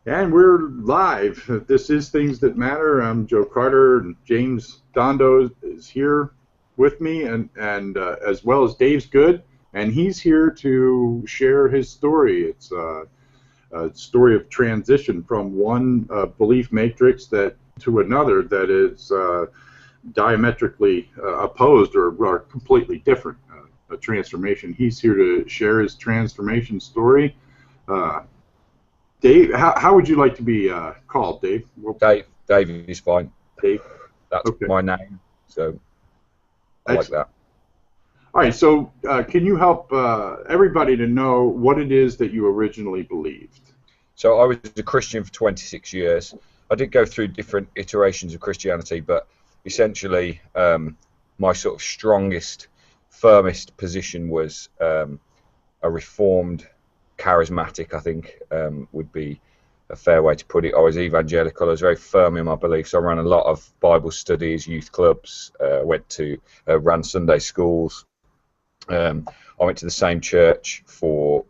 And we're live. This is Things That Matter. I'm Joe Carter, and James Dondo is here with me, and as well as Dave's Good, and he's here to share his story. It's a story of transition from one belief matrix that to another that is diametrically opposed or completely different. A transformation. He's here to share his transformation story. Uh, Dave, how would you like to be called, Dave? Well, Dave is fine. Dave. That's Okay. my name, so I like Excellent. that. All right. So, can you help everybody to know what it is that you originally believed? So I was a Christian for 26 years. I did go through different iterations of Christianity, but essentially my sort of strongest, firmest position was a reformed, charismatic, I think would be a fair way to put it. I was evangelical. I was very firm in my beliefs. I ran a lot of Bible studies, youth clubs, ran Sunday schools. I went to the same church for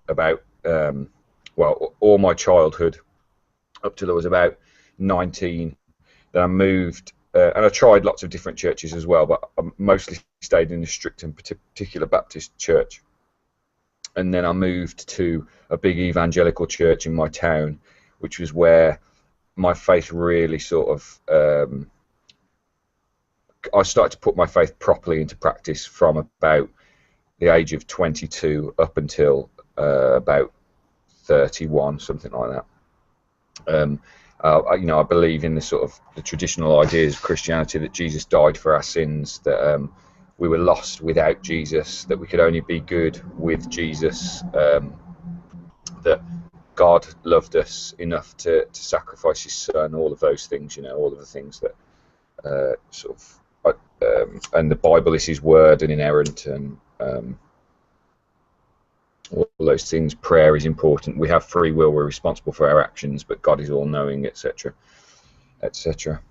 about, all my childhood up till I was about 19. Then I moved, and I tried lots of different churches as well, but I mostly stayed in the strict and particular Baptist church. And then I moved to a big evangelical church in my town, which was where my faith really sort of I started to put my faith properly into practice from about the age of 22 up until about 31, something like that. I believe in the sort of the traditional ideas of Christianity that Jesus died for our sins, that we were lost without Jesus, that we could only be good with Jesus, that God loved us enough to sacrifice his son, all of those things, all of the things that and the Bible is his word and inerrant, and all those things. Prayer is important. We have free will. We're responsible for our actions, but God is all-knowing, etc., etc.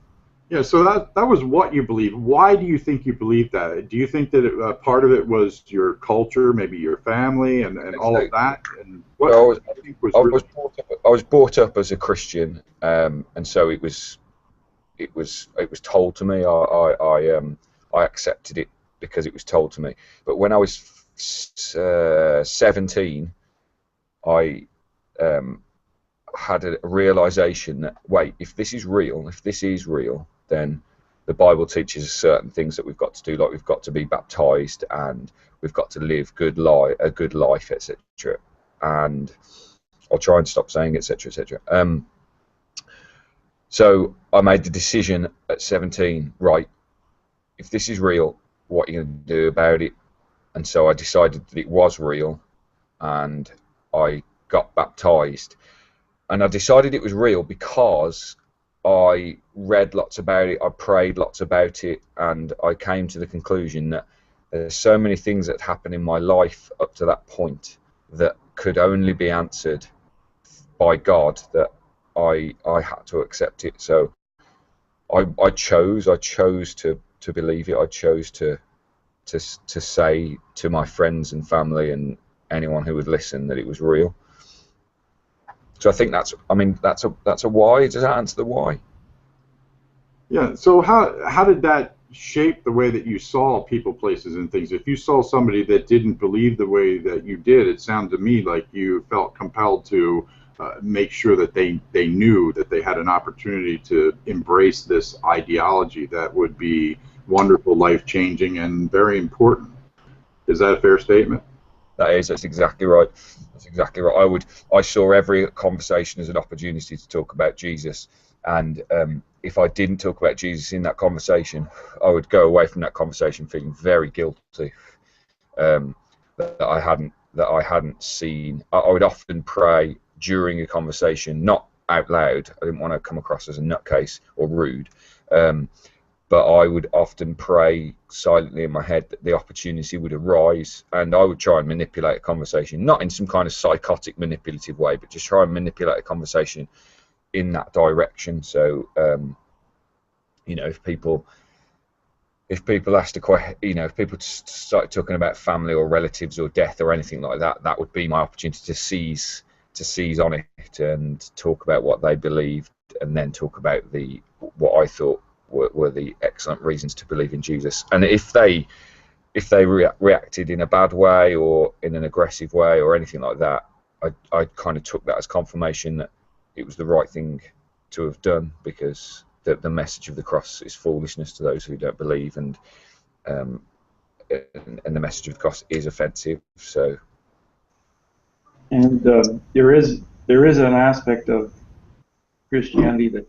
Yeah. So that was what you believe. Why do you think you believed that? Do you think that part of it was your culture, maybe your family, and all of So, that? And what I do was, you think was I really? was brought up. I was brought up as a Christian, and so it was told to me. I accepted it because it was told to me. But when I was 17, I had a realization that, wait, if this is real, then the Bible teaches us certain things that we've got to do, like we've got to be baptized and we've got to live a good life, etc. And I'll try and stop saying etc. etc. So I made the decision at 17, right, if this is real, what are you going to do about it? And so I decided that it was real, and I got baptized. And I decided it was real because I read lots about it, I prayed lots about it, and I came to the conclusion that there's so many things that happened in my life up to that point that could only be answered by God, that I had to accept it. So I chose to believe it. I chose to say to my friends and family and anyone who would listen that it was real. So I think that's a why. Does that answer the why? Yeah. So how did that shape the way that you saw people, places, and things? If you saw somebody that didn't believe the way that you did, it sounded to me like you felt compelled to make sure that they knew that they had an opportunity to embrace this ideology that would be wonderful, life changing, and very important. Is that a fair statement? That's exactly right. That's exactly right. I saw every conversation as an opportunity to talk about Jesus, and if I didn't talk about Jesus in that conversation, I would go away from that conversation feeling very guilty, um, that I hadn't seen. I would often pray during a conversation, not out loud. I didn't want to come across as a nutcase or rude. Um, but I would often pray silently in my head that the opportunity would arise, and I would try and manipulate a conversation, not in some kind of psychotic manipulative way, but just try and manipulate a conversation in that direction. So if people asked a question, if people started talking about family or relatives or death or anything like that, that would be my opportunity to seize seize on it and talk about what they believed, and then talk about what I thought were the excellent reasons to believe in Jesus. And if they reacted in a bad way or in an aggressive way or anything like that, I kind of took that as confirmation that it was the right thing to have done, because the message of the cross is foolishness to those who don't believe, and the message of the cross is offensive. So, and there is an aspect of Christianity that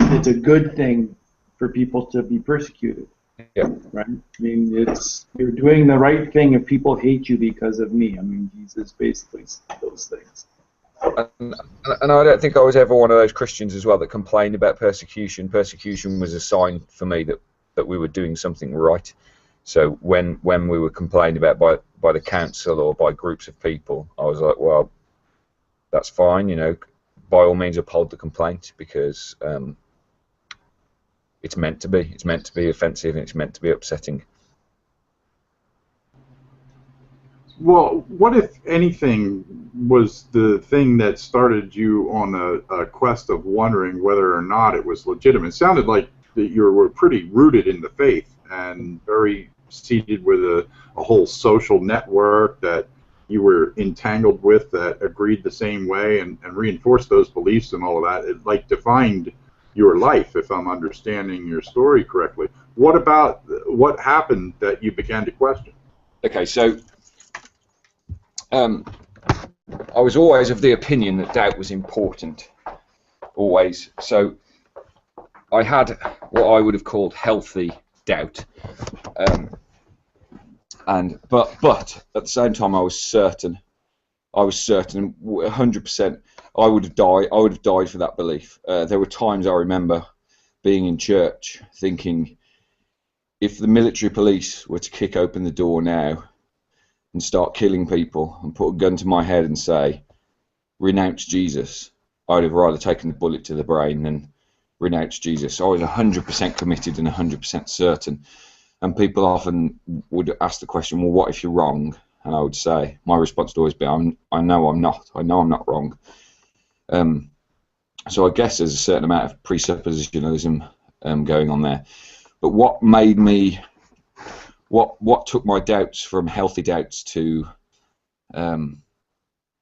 it's a good thing for people to be persecuted. yeah. Right? I mean, you're doing the right thing if people hate you because of me. I mean, Jesus basically said those things. And I don't think I was ever one of those Christians as well that complained about persecution. Persecution was a sign for me that we were doing something right. So when we were complained about by the council or by groups of people, I was like, well, that's fine, you know, by all means uphold the complaint, because it's meant to be. It's meant to be offensive, and it's meant to be upsetting. Well, what, if anything, was the thing that started you on a quest of wondering whether or not it was legitimate? It sounded like that you were pretty rooted in the faith and very seated with a whole social network that you were entangled with that agreed the same way and reinforced those beliefs and all of that. It like defined your life, if I'm understanding your story correctly. What happened that you began to question? Okay, so I was always of the opinion that doubt was important, always. So I had what I would have called healthy doubt, but at the same time I was certain 100% I would have died for that belief. There were times I remember being in church thinking, if the military police were to kick open the door now and start killing people and put a gun to my head and say, renounce Jesus, I'd have rather taken the bullet to the brain than renounce Jesus. I was 100% committed and 100% certain. And people often would ask the question, well, what if you're wrong? And I would say, my response would always be, I know I'm not. I know I'm not wrong. So I guess there's a certain amount of presuppositionalism going on there. But what made me, what took my doubts from healthy doubts to, at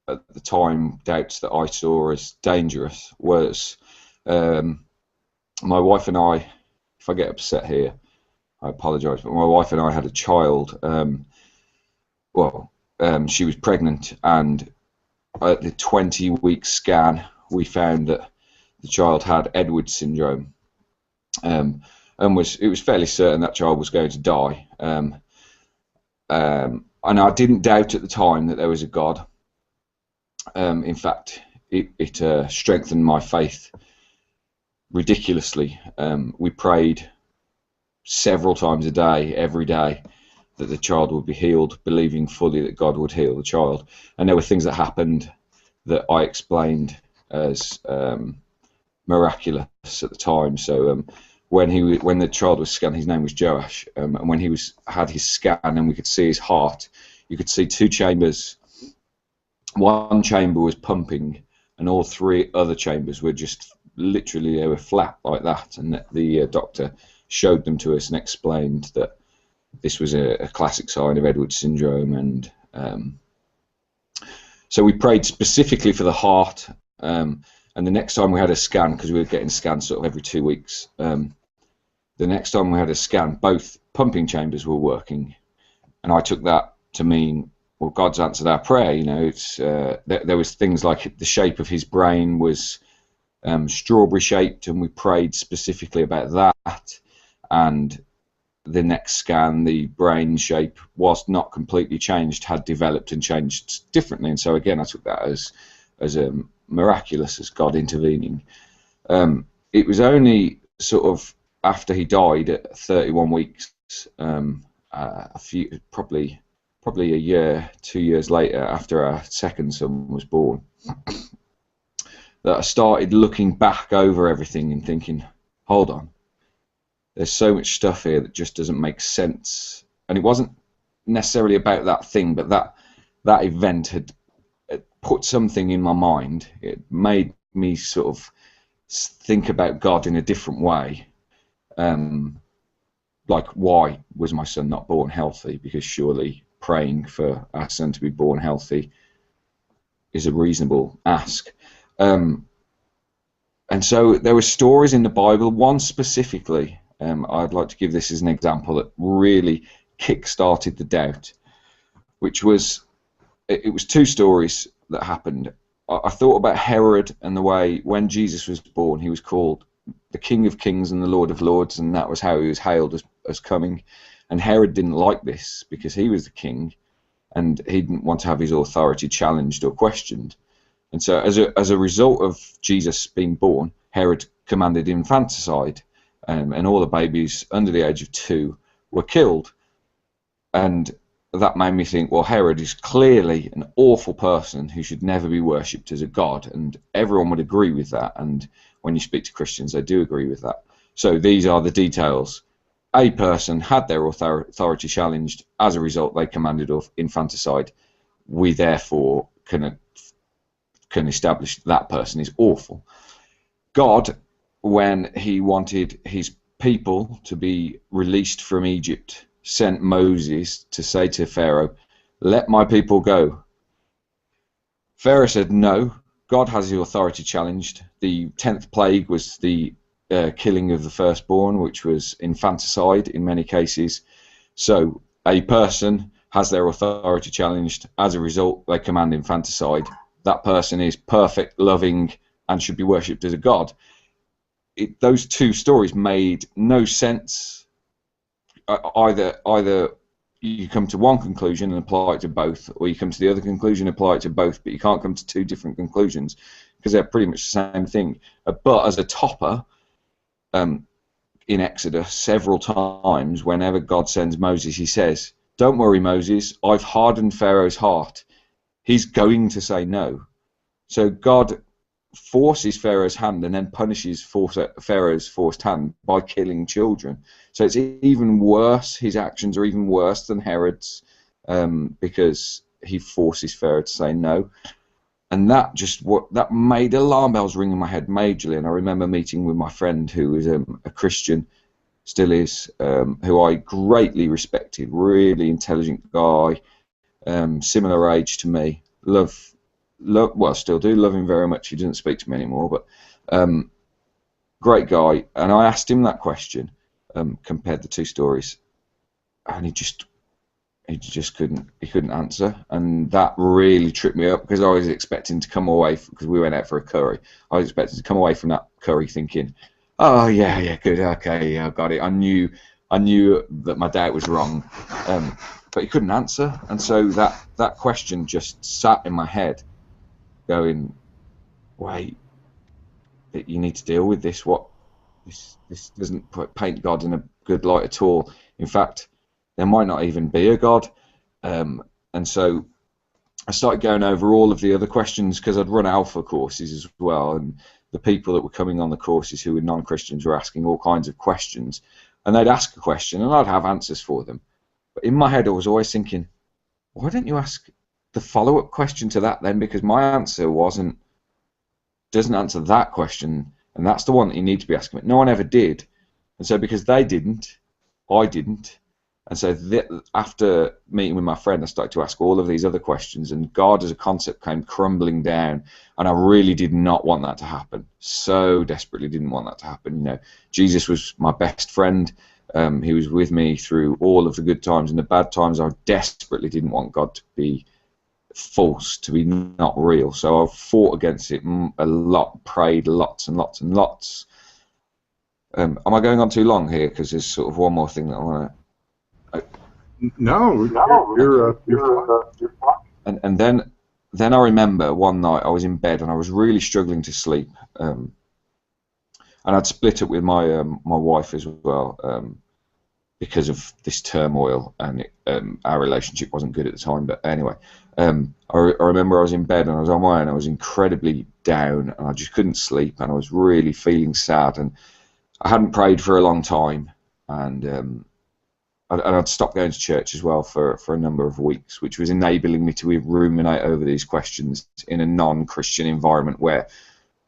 the time, doubts that I saw as dangerous was my wife and I, if I get upset here, I apologise, but my wife and I had a child. She was pregnant, and at the 20-week scan, we found that the child had Edwards syndrome, and it was fairly certain that child was going to die. And I didn't doubt at the time that there was a God. In fact, it strengthened my faith ridiculously. We prayed several times a day, every day, that the child would be healed, believing fully that God would heal the child. And there were things that happened that I explained as miraculous at the time. So when the child was scanned, his name was Joash, and when he had his scan and we could see his heart, you could see two chambers. One chamber was pumping, and all three other chambers were just literally, they were flat like that. And the doctor showed them to us and explained that this was a classic sign of Edwards syndrome. And so we prayed specifically for the heart. And the next time we had a scan, because we were getting scanned sort of every 2 weeks, the next time we had a scan, both pumping chambers were working, and I took that to mean, well, God's answered our prayer. You know, it's there was things like the shape of his brain was strawberry shaped, and we prayed specifically about that. And the next scan, the brain shape, whilst not completely changed, had developed and changed differently. And so again, I took that as miraculous, as God intervening. It was only sort of after he died at 31 weeks, probably a year, 2 years later, after our second son was born, that I started looking back over everything and thinking, hold on, there's so much stuff here that just doesn't make sense. And it wasn't necessarily about that thing, but that event put something in my mind. It made me sort of think about God in a different way. Like, why was my son not born healthy? Because surely praying for our son to be born healthy is a reasonable ask. And so there were stories in the Bible, one specifically, I'd like to give this as an example that really kick-started the doubt, which was, it was two stories that happened. I thought about Herod and the way when Jesus was born, he was called the King of Kings and the Lord of Lords, and that was how he was hailed as coming. And Herod didn't like this because he was the king, and he didn't want to have his authority challenged or questioned. And so as a result of Jesus being born, Herod commanded infanticide, and all the babies under the age of 2 were killed. And that made me think, well, Herod is clearly an awful person who should never be worshipped as a god, and everyone would agree with that. And when you speak to Christians, they do agree with that. So these are the details. A person had their authority challenged. As a result, they commanded infanticide. We therefore can establish that person is awful. God, when he wanted his people to be released from Egypt, sent Moses to say to Pharaoh, "Let my people go." Pharaoh said no. God has the authority challenged. The 10th plague was the killing of the firstborn, which was infanticide in many cases. So a person has their authority challenged. As a result, they command infanticide. That person is perfect, loving, and should be worshipped as a god. Those two stories made no sense. Either you come to one conclusion and apply it to both, or you come to the other conclusion and apply it to both, but you can't come to two different conclusions because they're pretty much the same thing. But as a topper, in Exodus, several times, whenever God sends Moses, he says, "Don't worry, Moses, I've hardened Pharaoh's heart. He's going to say no." So God forces Pharaoh's hand and then punishes Pharaoh's forced hand by killing children. So it's even worse. His actions are even worse than Herod's, because he forces Pharaoh to say no. And that made alarm bells ring in my head majorly. And I remember meeting with my friend who was a Christian, still is, who I greatly respected, really intelligent guy, similar age to me, well, still do love him very much. He doesn't speak to me anymore, but great guy. And I asked him that question, compared the two stories, and he just couldn't answer, and that really tripped me up because I was expecting to come away, because we went out for a curry. I was expecting to come away from that curry thinking, "Oh yeah, good, okay, yeah, I got it. I knew that my doubt was wrong," but he couldn't answer, and so that question just sat in my head, going, "Wait, you need to deal with this. This doesn't paint God in a good light at all. In fact, there might not even be a God." And so I started going over all of the other questions, because I'd run alpha courses as well, and the people that were coming on the courses who were non-Christians were asking all kinds of questions, and they'd ask a question and I'd have answers for them. But in my head I was always thinking, why don't you ask the follow-up question to that then, because my answer doesn't answer that question, and that's the one that you need to be asking. But no one ever did, and so because they didn't, I didn't. And so after meeting with my friend, I started to ask all of these other questions, and God as a concept came crumbling down, and I really did not want that to happen. So desperately didn't want that to happen. You know, Jesus was my best friend. He was with me through all of the good times and the bad times. I desperately didn't want God to be false, to be not real. So I fought against it a lot, prayed lots and lots and lots. Am I going on too long here? Because there's sort of one more thing that I want to... No, you're fine. And then I remember one night I was in bed and I was really struggling to sleep, and I'd split up with my wife as well, because of this turmoil, and our relationship wasn't good at the time. But anyway, I remember I was in bed and I was on my own. I was incredibly down and I just couldn't sleep, and I was really feeling sad, and I hadn't prayed for a long time, and and I'd stopped going to church as well for a number of weeks, which was enabling me to ruminate over these questions in a non-Christian environment where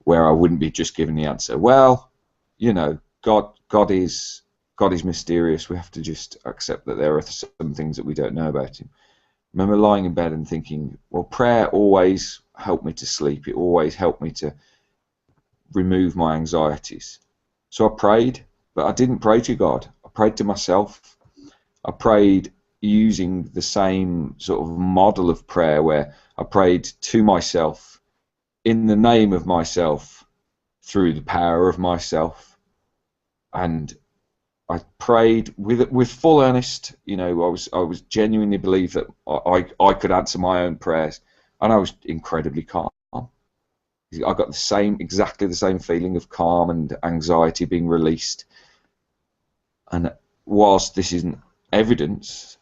I wouldn't be just given the answer. Well, God is mysterious. We have to just accept that there are some things that we don't know about him. I remember lying in bed and thinking, well, prayer always helped me to sleep. It always helped me to remove my anxieties. So I prayed, but I didn't pray to God. I prayed to myself. I prayed using the same sort of model of prayer where I prayed to myself, in the name of myself, through the power of myself. And I prayed with full earnest. I was genuinely believed that I could answer my own prayers, and I was incredibly calm. I got exactly the same feeling of calm and anxiety being released. And whilst this isn't evidence,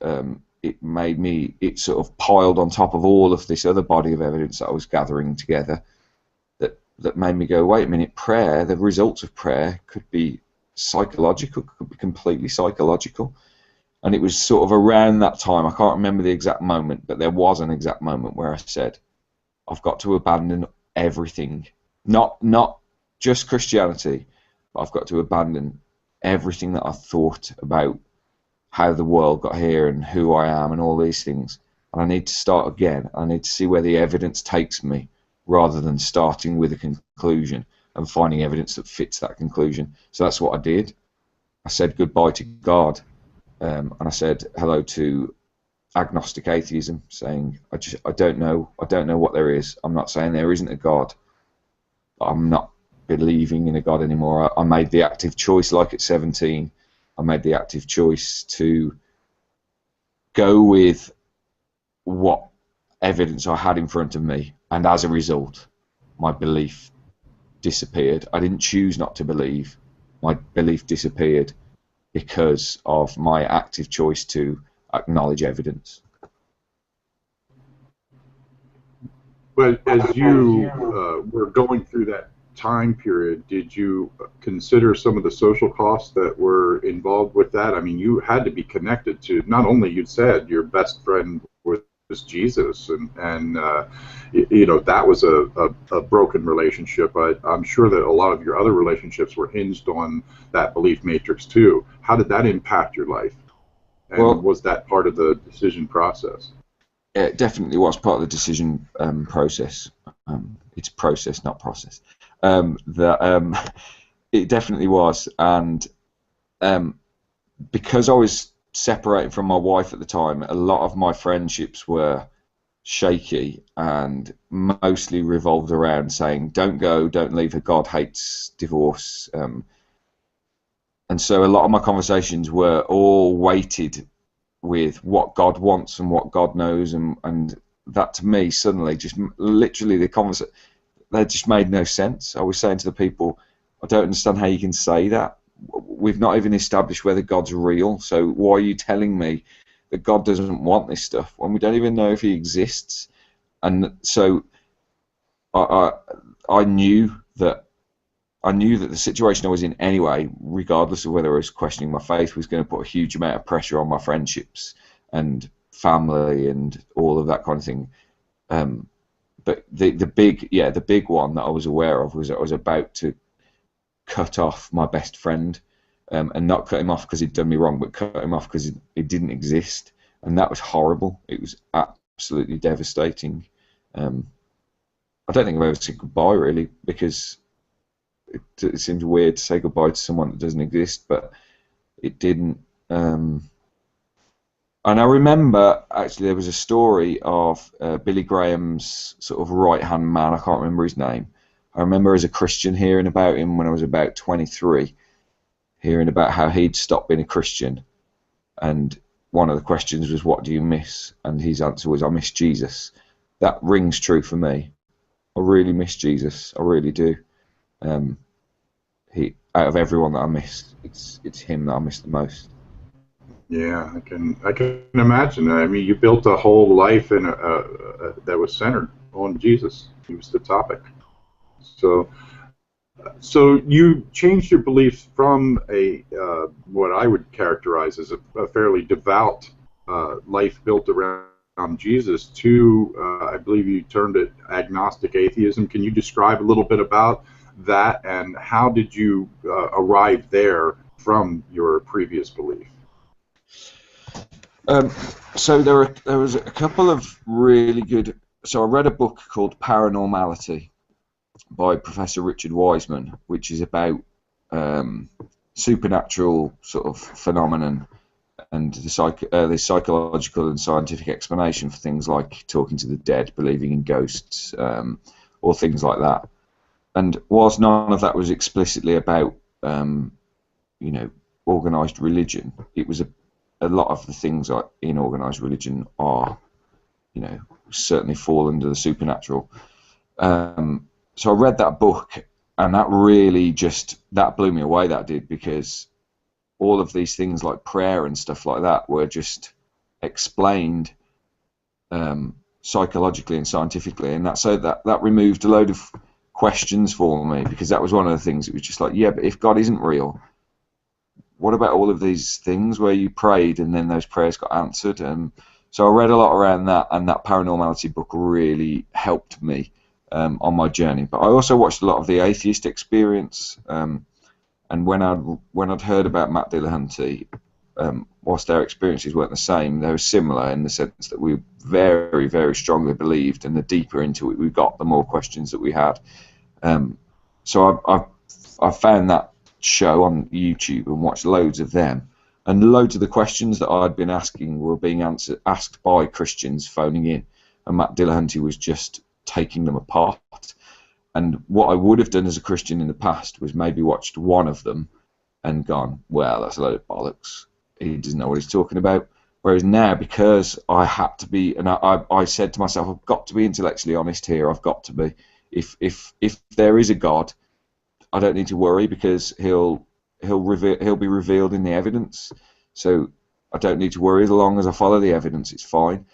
it sort of piled on top of all of this other body of evidence that I was gathering together that made me go, wait a minute, prayer, the results of prayer could be psychological, could be completely psychological. And it was sort of around that time, I can't remember the exact moment, but there was an exact moment where I said, I've got to abandon everything, not just Christianity, but I've got to abandon everything that I thought about how the world got here and who I am and all these things. And I need to start again. I need to see where the evidence takes me, rather than starting with a conclusion and finding evidence that fits that conclusion. So that's what I did. I said goodbye to God, and I said hello to agnostic atheism, saying I don't know what there is. I'm not saying there isn't a God, but I'm not believing in a God anymore. I made the active choice, like at 17, I made the active choice to go with what evidence I had in front of me, and as a result, my belief disappeared. I didn't choose not to believe. My belief disappeared because of my active choice to acknowledge evidence. But as you were going through that time period, did you consider some of the social costs that were involved with that? I mean, you had to be connected to, not only you said your best friend was Jesus, and that was a broken relationship. I'm sure that a lot of your other relationships were hinged on that belief matrix too. How did that impact your life? And was that part of the decision process? It definitely was part of the decision process. It's process, not process. It definitely was, and because I was separated from my wife at the time, a lot of my friendships were shaky and mostly revolved around saying, "Don't go, don't leave her. God hates divorce." And so a lot of my conversations were all weighted with what God wants and what God knows, and that to me suddenly just literally the conversation, that just made no sense. I was saying to the people, I don't understand how you can say that. We've not even established whether God's real, so why are you telling me that God doesn't want this stuff when we don't even know if he exists? And so I knew that the situation I was in anyway, regardless of whether I was questioning my faith, was going to put a huge amount of pressure on my friendships and family and all of that kind of thing. But the big one that I was aware of was that I was about to cut off my best friend, and not cut him off because he'd done me wrong, but cut him off because he didn't exist, and that was horrible. It was absolutely devastating. I don't think I've ever said goodbye really, because it seems weird to say goodbye to someone that doesn't exist, but it didn't. And I remember, actually, there was a story of Billy Graham's sort of right-hand man, I can't remember his name. I remember as a Christian hearing about him when I was about 23, hearing about how he'd stopped being a Christian, and one of the questions was, what do you miss? And his answer was, I miss Jesus. That rings true for me. I really miss Jesus, I really do. Out of everyone that I miss, it's him that I miss the most. Yeah, I can imagine. I mean, you built a whole life in that was centered on Jesus. He was the topic. So, So you changed your beliefs from a what I would characterize as a fairly devout life built around Jesus to, I believe you termed it agnostic atheism. Can you describe a little bit about that, and how did you arrive there from your previous belief? So there was a couple of really good. So I read a book called Paranormality by Professor Richard Wiseman, which is about supernatural sort of phenomenon and the psychological and scientific explanation for things like talking to the dead, believing in ghosts, or things like that. And whilst none of that was explicitly about, organised religion, it was a lot of the things in organised religion are, certainly fall under the supernatural. So I read that book, and that really that blew me away. That did, because all of these things like prayer and stuff like that were just explained psychologically and scientifically, and that removed a load of questions for me, because that was one of the things. It was just like, yeah, but if God isn't real, what about all of these things where you prayed and then those prayers got answered? And so I read a lot around that, and that Paranormality book really helped me on my journey. But I also watched a lot of the Atheist Experience, and when I'd heard about Matt Dillahunty, whilst their experiences weren't the same, they were similar in the sense that we very, very strongly believed, and the deeper into it we got, the more questions that we had. So I found that show on YouTube and watched loads of them, and loads of the questions that I'd been asking were being asked by Christians phoning in, and Matt Dillahunty was just taking them apart. And what I would have done as a Christian in the past was maybe watched one of them and gone, well, that's a load of bollocks, he doesn't know what he's talking about. Whereas now, because I had to be, and I said to myself, I've got to be intellectually honest here, I've got to be. If there is a God, I don't need to worry, because he'll be revealed in the evidence. So I don't need to worry, as long as I follow the evidence, it's fine.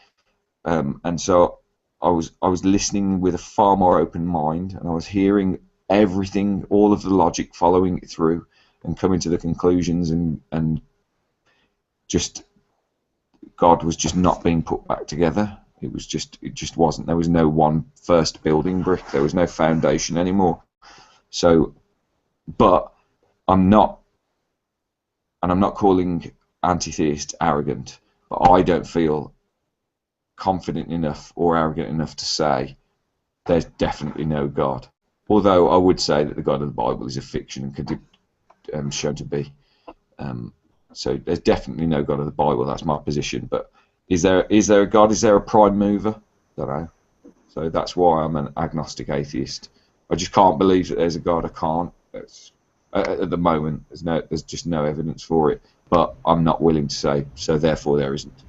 And so I was listening with a far more open mind, and I was hearing everything, all of the logic, following it through, and coming to the conclusions, and just God was just not being put back together. It just wasn't. There was no one first building brick. There was no foundation anymore. So, but I'm not calling anti-theists arrogant, but I don't feel confident enough or arrogant enough to say there's definitely no God. Although I would say that the God of the Bible is a fiction and could be shown to be. So there's definitely no God of the Bible. That's my position. But is there a God? Is there a prime mover? I don't know. So that's why I'm an agnostic atheist. I just can't believe that there's a God. I can't. At the moment, there's just no evidence for it. But I'm not willing to say, so therefore there isn't.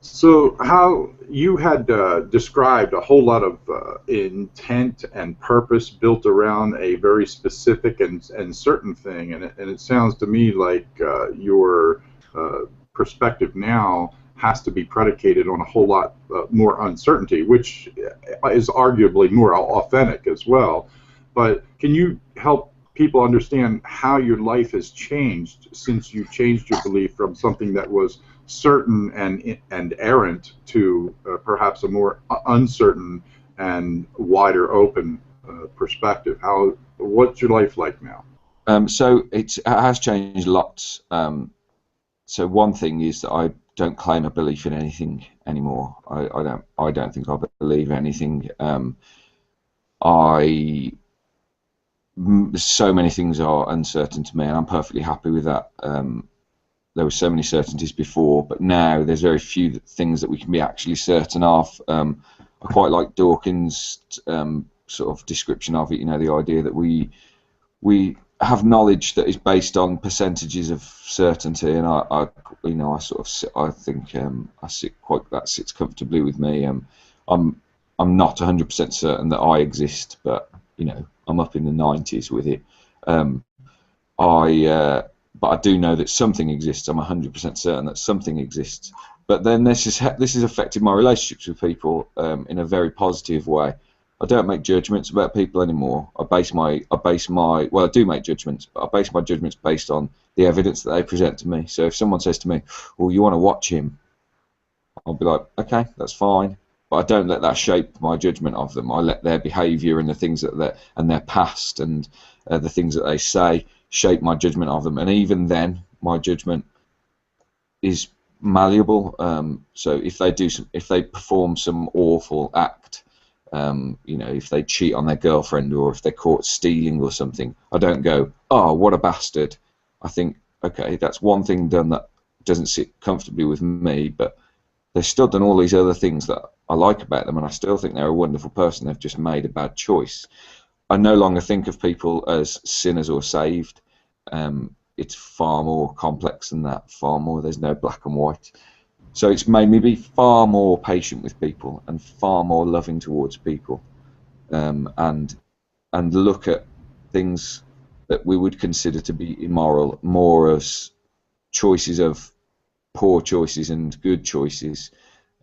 So how you had described a whole lot of intent and purpose built around a very specific and certain thing, and it sounds to me like your perspective now has to be predicated on a whole lot more uncertainty, which is arguably more authentic as well. But can you help people understand how your life has changed since you changed your belief from something that was certain and errant to perhaps a more uncertain and wider open perspective? What's your life like now? So it has changed lots. So one thing is that I don't claim a belief in anything anymore. I don't think I believe anything. So many things are uncertain to me, and I'm perfectly happy with that. There were so many certainties before, but now there's very few things that we can be actually certain of. I quite like Dawkins' sort of description of it. The idea that we have knowledge that is based on percentages of certainty, and I think that sits comfortably with me. I'm not 100% certain that I exist, but I'm up in the 90s with it. But I do know that something exists. I'm 100% certain that something exists. But then this has affected my relationships with people in a very positive way. I don't make judgments about people anymore. Well, I do make judgments, but I base my judgments based on the evidence that they present to me. So if someone says to me, well, you want to watch him, I'll be like, okay, that's fine. But I don't let that shape my judgment of them. I let their behaviour and the things and their past and the things that they say shape my judgment of them. And even then, my judgment is malleable. So if they perform some awful act, if they cheat on their girlfriend or if they're caught stealing or something, I don't go, oh, what a bastard. I think, okay, that's one thing done that doesn't sit comfortably with me, but they've still done all these other things that I like about them, and I still think they're a wonderful person. They've just made a bad choice. I no longer think of people as sinners or saved. It's far more complex than that, far more. There's no black and white. So it's made me be far more patient with people and far more loving towards people, and look at things that we would consider to be immoral more as choices of poor choices and good choices,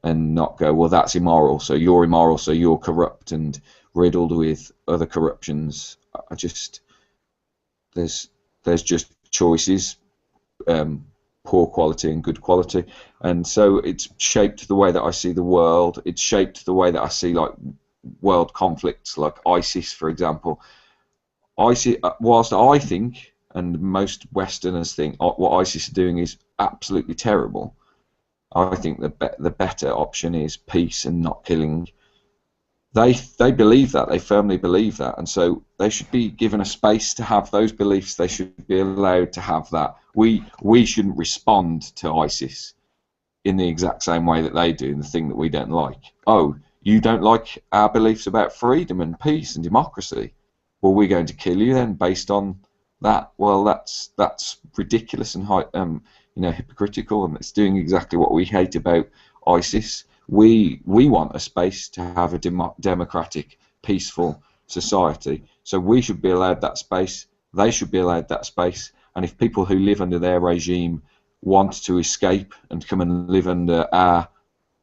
and not go, well, that's immoral, so you're immoral, so you're corrupt and riddled with other corruptions. There's just choices, poor quality and good quality, and so it's shaped the way that I see the world. It's shaped the way that I see like world conflicts, like ISIS, for example. Whilst I think, and most Westerners think, what ISIS are doing is absolutely terrible, I think the better option is peace and not killing. They believe that. They firmly believe that, and so they should be given a space to have those beliefs. They should be allowed to have that. We shouldn't respond to ISIS in the exact same way that they do, the thing that we don't like. Oh, you don't like our beliefs about freedom and peace and democracy? Well, we're going to kill you then based on that. Well, that's ridiculous and hypocritical, and it's doing exactly what we hate about ISIS. We want a space to have a democratic, peaceful society. So we should be allowed that space. They should be allowed that space. And if people who live under their regime want to escape and come and live under our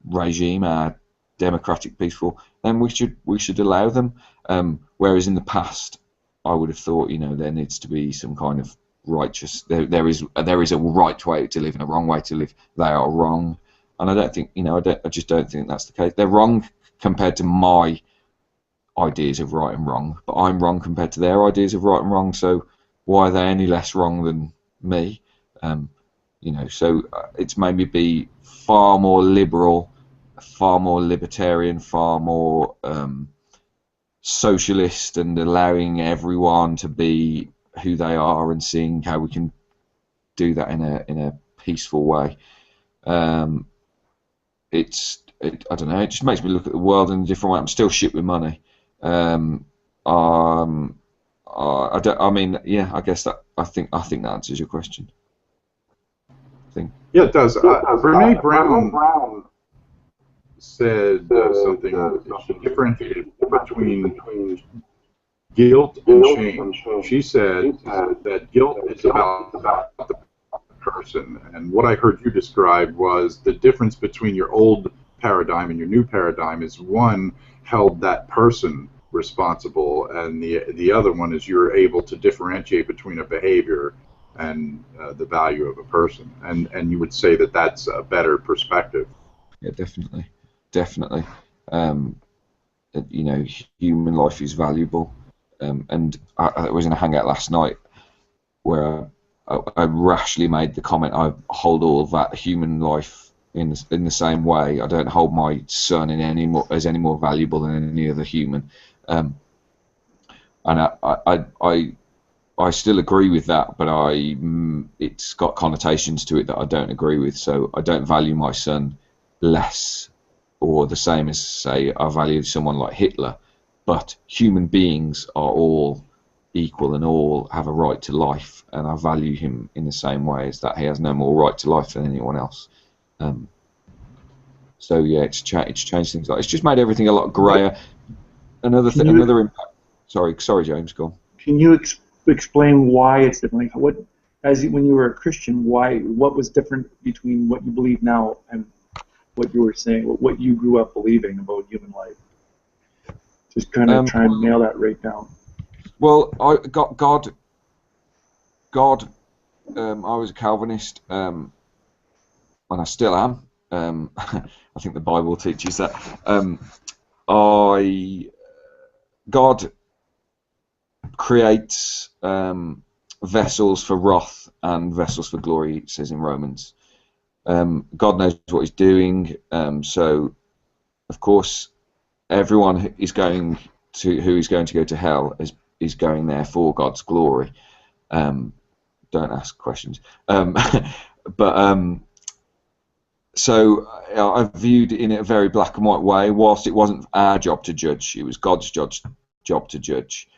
regime, our democratic, peaceful, then we should allow them. Whereas in the past, I would have thought, there needs to be some kind of righteous. There is a right way to live and a wrong way to live. They are wrong. And I don't think, I just don't think that's the case. They're wrong compared to my ideas of right and wrong, but I'm wrong compared to their ideas of right and wrong. So why are they any less wrong than me? So it's made me be far more liberal, far more libertarian, far more socialist, and allowing everyone to be who they are and seeing how we can do that in a peaceful way. I don't know. It just makes me look at the world in a different way. I'm still shit with money. I guess that I think that answers your question. Yeah, it does. Brene Brown said something that should differentiate between guilt and shame. She said that guilt is about the person, and what I heard you describe was the difference between your old paradigm and your new paradigm is one held that person responsible, and the other one is you're able to differentiate between a behavior and the value of a person, and you would say that that's a better perspective. Yeah, definitely. Human life is valuable, and I was in a hangout last night where I rashly made the comment, I hold all of that human life in the same way. I don't hold my son as any more valuable than any other human, and I still agree with that, but it's got connotations to it that I don't agree with. So I don't value my son less or the same as, say, I value someone like Hitler. But human beings are all equal and all have a right to life, and I value him in the same way as that he has no more right to life than anyone else. So yeah, it's changed things. It's just made everything a lot greyer. Another impact. Sorry, James, go on. Can you explain why it's different? Like when you were a Christian, what was different between what you believe now and what you were saying, what you grew up believing about human life? Just kind of try and nail that right down. Well, I got God. I was a Calvinist, and I still am. I think the Bible teaches that. God creates vessels for wrath and vessels for glory, it says in Romans. God knows what he's doing, so of course everyone who is going to go to hell is going there for God's glory. Don't ask questions. So I viewed it in a very black and white way. Whilst it wasn't our job to judge, it was God's job to judge.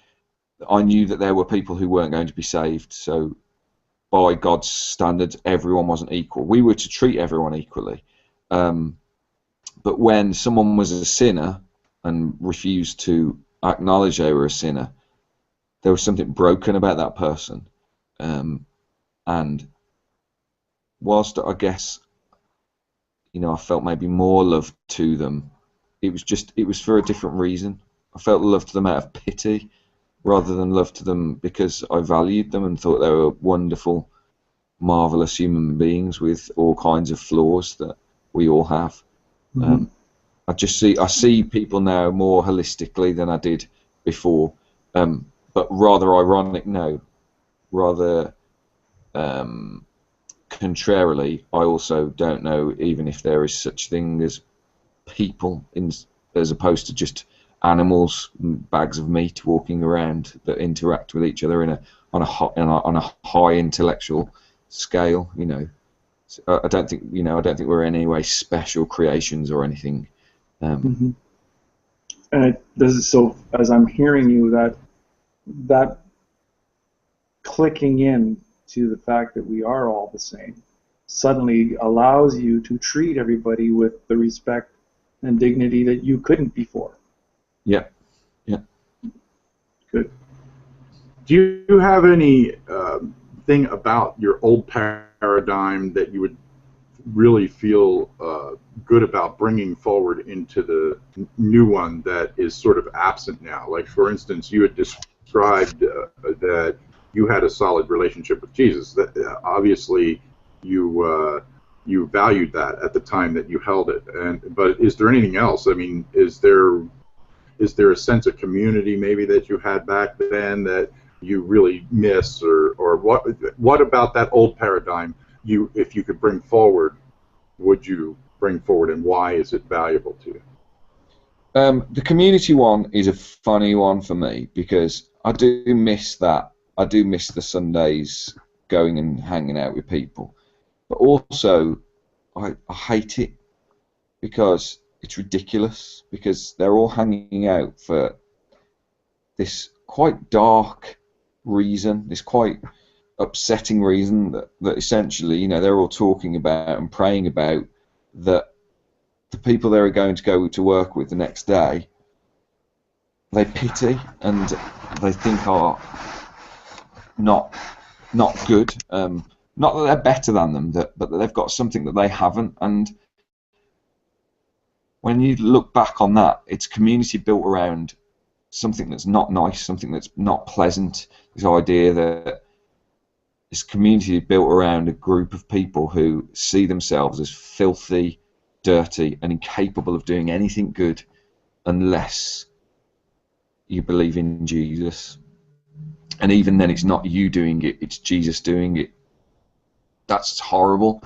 I knew that there were people who weren't going to be saved, so by God's standards, everyone wasn't equal. We were to treat everyone equally. But when someone was a sinner and refused to acknowledge they were a sinner, there was something broken about that person. And whilst I guess, I felt maybe more love to them, it was for a different reason. I felt love to them out of pity rather than love to them because I valued them and thought they were wonderful, marvelous human beings with all kinds of flaws that we all have. Mm-hmm. I see people now more holistically than I did before, but rather contrarily, I also don't know even if there is such thing as people as opposed to just animals, bags of meat walking around that interact with each other on a high intellectual scale. So I don't think we're in any way special creations or anything. Mm-hmm. And so as I'm hearing you, that clicking in to the fact that we are all the same suddenly allows you to treat everybody with the respect and dignity that you couldn't before. Yeah. Good. Do you have any thing about your old paradigm that you would really feel good about bringing forward into the new one that is sort of absent now? Like, for instance, you had described that you had a solid relationship with Jesus. That obviously you valued that at the time that you held it. But is there anything else? I mean, is there a sense of community maybe that you had back then that you really miss, or what about that old paradigm if you could bring forward, would you bring forward, and why is it valuable to you? The community one is a funny one for me because I do miss that. I do miss the Sundays going and hanging out with people, but also I hate it because it's ridiculous, because they're all hanging out for this quite dark reason, this quite upsetting reason that essentially, they're all talking about and praying about that the people they're going to go to work with the next day, they pity and they think are not good. Not that they're better than them, but that they've got something that they haven't. And when you look back on that, it's community built around something that's not nice, something that's not pleasant. This idea that this community is built around a group of people who see themselves as filthy, dirty, and incapable of doing anything good unless you believe in Jesus. And even then, it's not you doing it, it's Jesus doing it. That's horrible.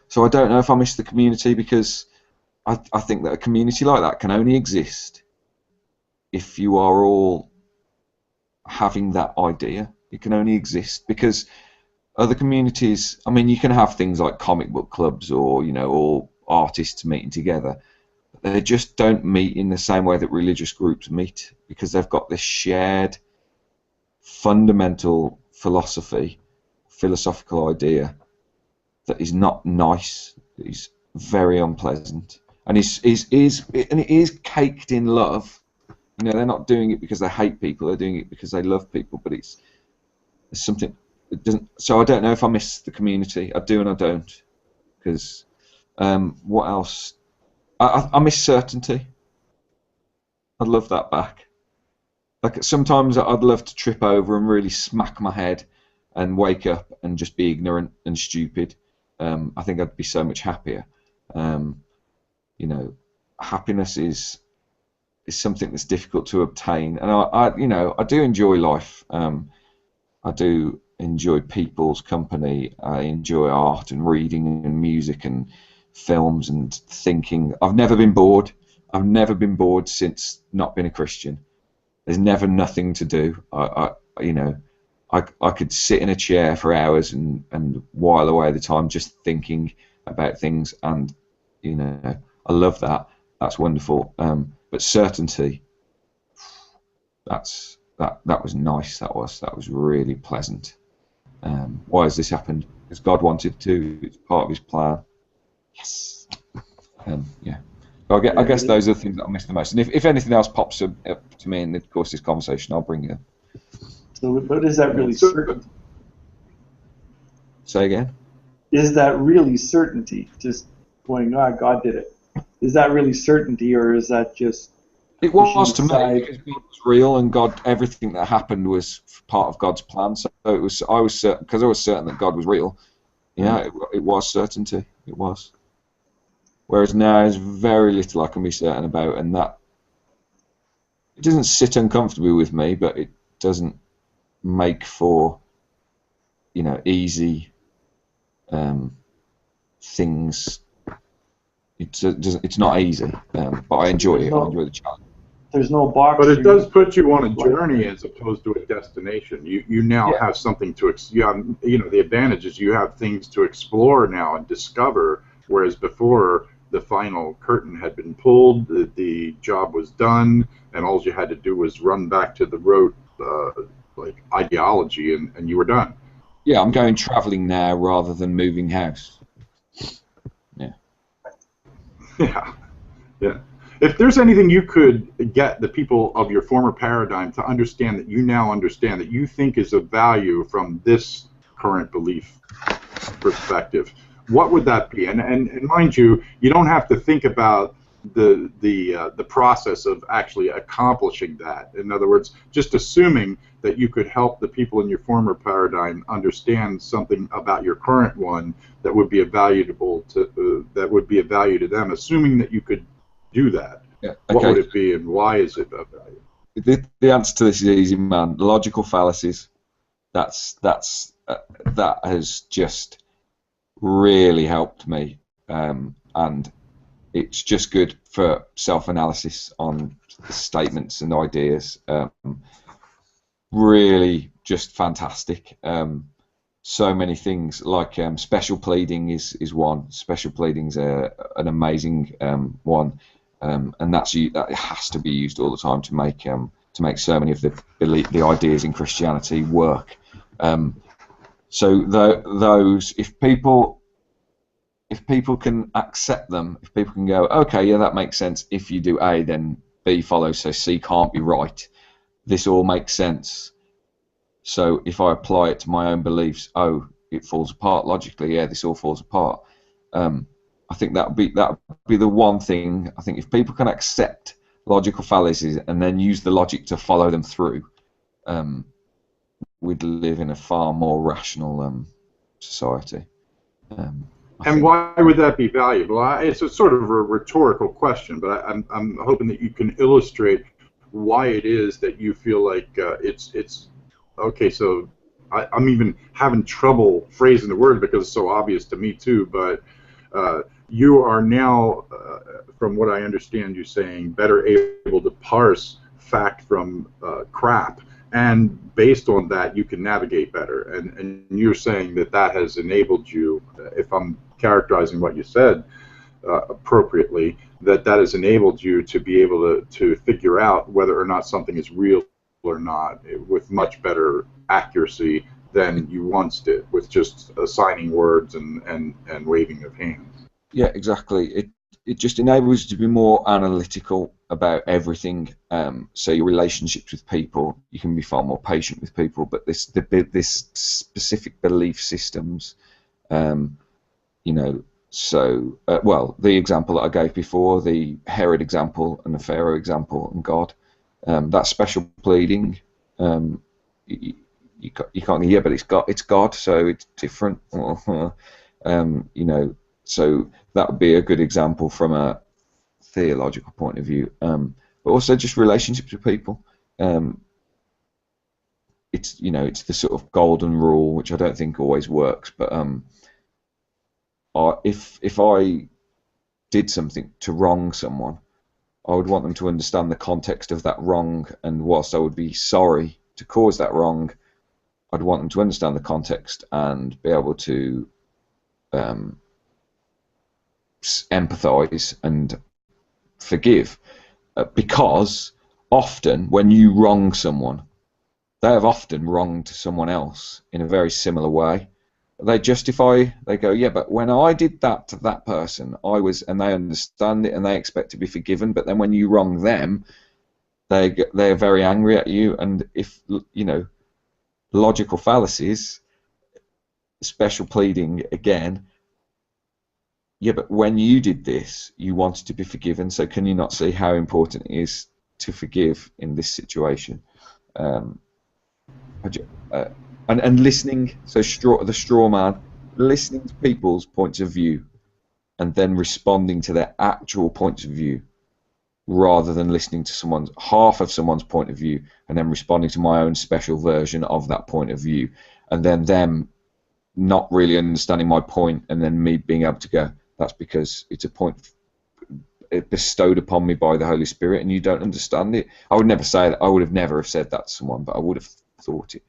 So I don't know if I miss the community, because I think that a community like that can only exist if you are all having that idea. It can only exist because other communities, I mean, you can have things like comic book clubs or, all artists meeting together. They just don't meet in the same way that religious groups meet, because they've got this shared fundamental philosophical idea that is not nice, that is very unpleasant, and it is caked in love. They're not doing it because they hate people; they're doing it because they love people. But it's something that doesn't. So I don't know if I miss the community. I do and I don't, because what else? I miss certainty. I'd love that back. like sometimes I'd love to trip over and really smack my head and wake up and just be ignorant and stupid. I think I'd be so much happier. You know, happiness is something that's difficult to obtain, and I do enjoy life. I do enjoy people's company. I enjoy art and reading and music and films and thinking. I've never been bored. I've never been bored since not being a Christian. There's never nothing to do. I could sit in a chair for hours and while away the time just thinking about things, and I love that. That's wonderful. But certainty, that was nice. That was really pleasant. Why has this happened? Because God wanted to. It's part of His plan. Yes. Yeah. So I guess those are the things that I miss the most. And if anything else pops up to me in the course of this conversation, I'll bring it up. So, but is that really certainty? Say again? Is that really certainty? Just going, God did it. Is that really certainty, or is that just... It was to me, because God was real, and everything that happened was part of God's plan. So I was certain, because I was certain that God was real. Yeah, it was certainty. It was. Whereas now there's very little I can be certain about, and that it doesn't sit uncomfortably with me, but it doesn't make for easy things. It's not easy, but I enjoy it. I enjoy the challenge. There's no box. But it does put you on a journey as opposed to a destination. You now have something to the advantage is you have things to explore now and discover, whereas before the final curtain had been pulled, the job was done, and all you had to do was run back to the rote ideology, and you were done. Yeah, I'm going travelling now rather than moving house. Yeah. Yeah. If there's anything you could get the people of your former paradigm to understand that you now understand, that you think is of value from this current belief perspective, what would that be? And mind you, you don't have to think about the process of actually accomplishing that. In other words, just assuming that you could help the people in your former paradigm understand something about your current one that would be a value to them. Assuming that you could do that, what would it be, and why is it of value? The answer to this is easy, man. Logical fallacies. That has just really helped me, and it's just good for self-analysis on statements and ideas. Really just fantastic. So many things, like special pleading is one. Special pleading's an amazing one, and that has to be used all the time to make so many of the ideas in Christianity work. So those, if people can accept them, if people can go, okay, yeah, that makes sense. If you do A, then B follows, so C can't be right. This all makes sense. So if I apply it to my own beliefs, it falls apart logically. Yeah, this all falls apart. I think that would be the one thing. I think if people can accept logical fallacies and then use the logic to follow them through, we'd live in a far more rational society. And why would that be valuable? It's a sort of a rhetorical question, but I'm hoping that you can illustrate why it is that you feel like it's okay. So I'm even having trouble phrasing the word because it's so obvious to me too. But you are now, from what I understand you saying, better able to parse fact from crap. And based on that, you can navigate better. And you're saying that has enabled you, if I'm characterizing what you said appropriately, that has enabled you to be able to figure out whether or not something is real or not with much better accuracy than you once did, with just assigning words and waving of hands. Yeah, exactly. It just enables you to be more analytical about everything. So your relationships with people, you can be far more patient with people. But this specific belief systems, So the example that I gave before, the Herod example and the Pharaoh example and God, That's special pleading. You can't go, yeah, but it's God, so it's different. So that would be a good example from a theological point of view. But also just relationships with people. It's the sort of golden rule, which I don't think always works. But if I did something to wrong someone, I would want them to understand the context of that wrong, and whilst I would be sorry to cause that wrong, I'd want them to understand the context and be able to empathise and forgive, because often when you wrong someone, they have often wronged someone else in a very similar way. They go, yeah, but when I did that to that person, and they understand it and they expect to be forgiven, but then when you wrong them, they're very angry at you. And if, logical fallacies, special pleading again, yeah, but when you did this, you wanted to be forgiven, so can you not see how important it is to forgive in this situation? And listening, so the straw man, listening to people's points of view and then responding to their actual points of view, rather than listening to half of someone's point of view and then responding to my own special version of that point of view, and then them not really understanding my point, and then me being able to go, that's because it's a point bestowed upon me by the Holy Spirit and you don't understand it. I would never say that. I would have never have said that to someone, but I would have thought it.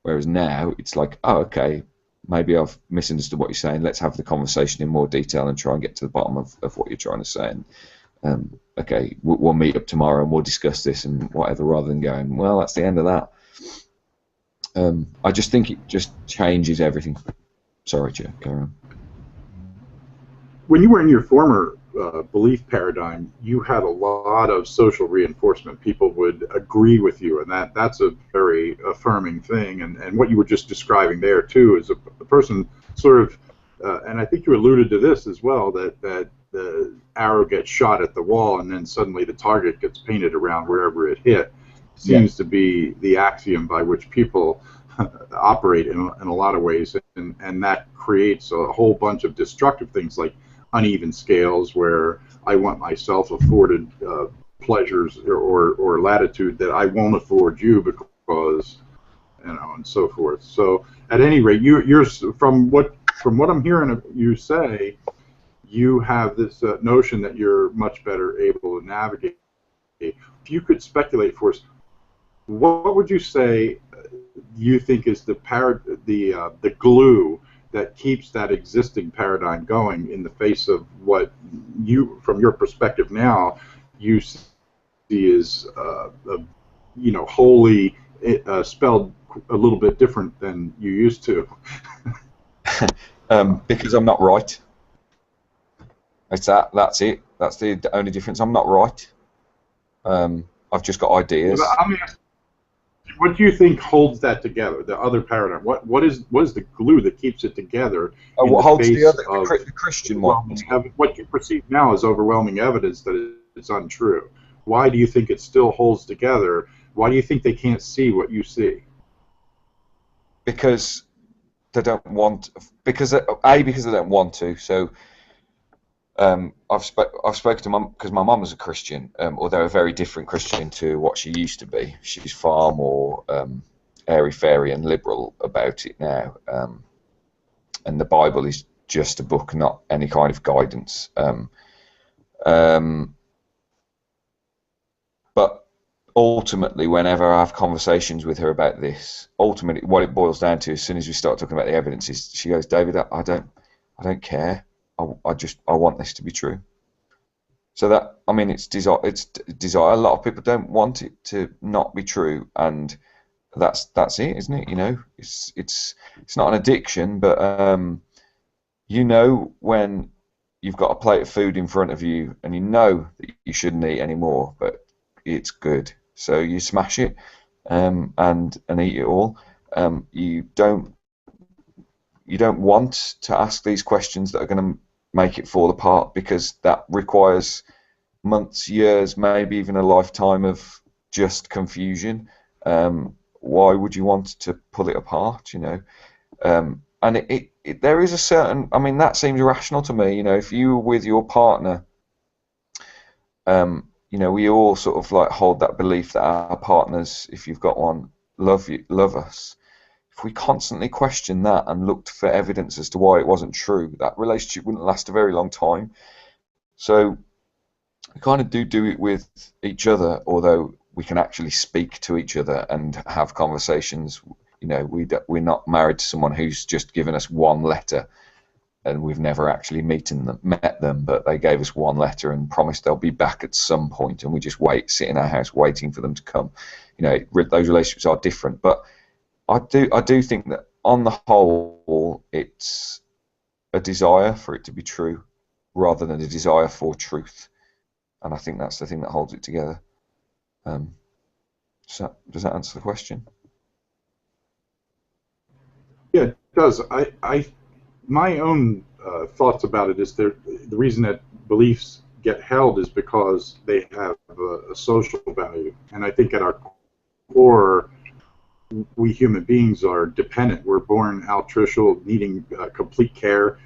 Whereas now it's like, oh, okay, maybe I've misunderstood what you're saying. Let's have the conversation in more detail and try and get to the bottom of what you're trying to say. And okay, we'll meet up tomorrow and we'll discuss this and whatever, rather than going, well, that's the end of that. I just think it just changes everything. Sorry, Joe, carry on. When you were in your former belief paradigm, you had a lot of social reinforcement. People would agree with you, and that's a very affirming thing. And what you were just describing there, too, is a person sort of, and I think you alluded to this as well, that the arrow gets shot at the wall and then suddenly the target gets painted around wherever it hit. Seems to be the axiom by which people operate in a lot of ways, and that creates a whole bunch of destructive things like uneven scales, where I want myself afforded pleasures or latitude that I won't afford you because, and so forth. So at any rate, you're from what I'm hearing you say, you have this notion that you're much better able to navigate. If you could speculate for us, what would you say you think is the glue that keeps that existing paradigm going in the face of what you, from your perspective now, you see is wholly spelled a little bit different than you used to? Because I'm not right. That's it. That's the only difference. I'm not right. I've just got ideas. What do you think holds that together? The other paradigm. What is the glue that keeps it together? What holds the Christian one? What you perceive now is overwhelming evidence that it's untrue. Why do you think it still holds together? Why do you think they can't see what you see? Because they don't want. Because they don't want to. So. I've spoken to Mum, because my mum was a Christian, although a very different Christian to what she used to be. She's far more airy-fairy and liberal about it now, and the Bible is just a book, not any kind of guidance. But ultimately, whenever I have conversations with her about this, ultimately what it boils down to, as soon as we start talking about the evidence, is she goes, David, I don't care. I want this to be true. So that, I mean, it's desire. A lot of people don't want it to not be true, and that's it, isn't it? It's not an addiction, but when you've got a plate of food in front of you and you know that you shouldn't eat anymore, but it's good, so you smash it and eat it all. You don't want to ask these questions that are going to make it fall apart, because that requires months, years, maybe even a lifetime of just confusion. Why would you want to pull it apart, you know? And there is a certain, I mean, that seems rational to me, you know, if you were with your partner, you know, we all sort of like hold that belief that our partners, if you've got one, love us. If we constantly question that and looked for evidence as to why it wasn't true, that relationship wouldn't last a very long time. So we kind of do it with each other, although we can actually speak to each other and have conversations. You know, we're not married to someone who's just given us one letter and we've never actually met them, but they gave us one letter and promised they'll be back at some point, and we just sit in our house waiting for them to come. You know, those relationships are different, but I do think that on the whole, it's a desire for it to be true rather than a desire for truth, and I think that's the thing that holds it together. So does that answer the question? Yeah, it does. My own thoughts about it is the reason that beliefs get held is because they have a social value, and I think at our core, we human beings are dependent. We're born altricial, needing complete care.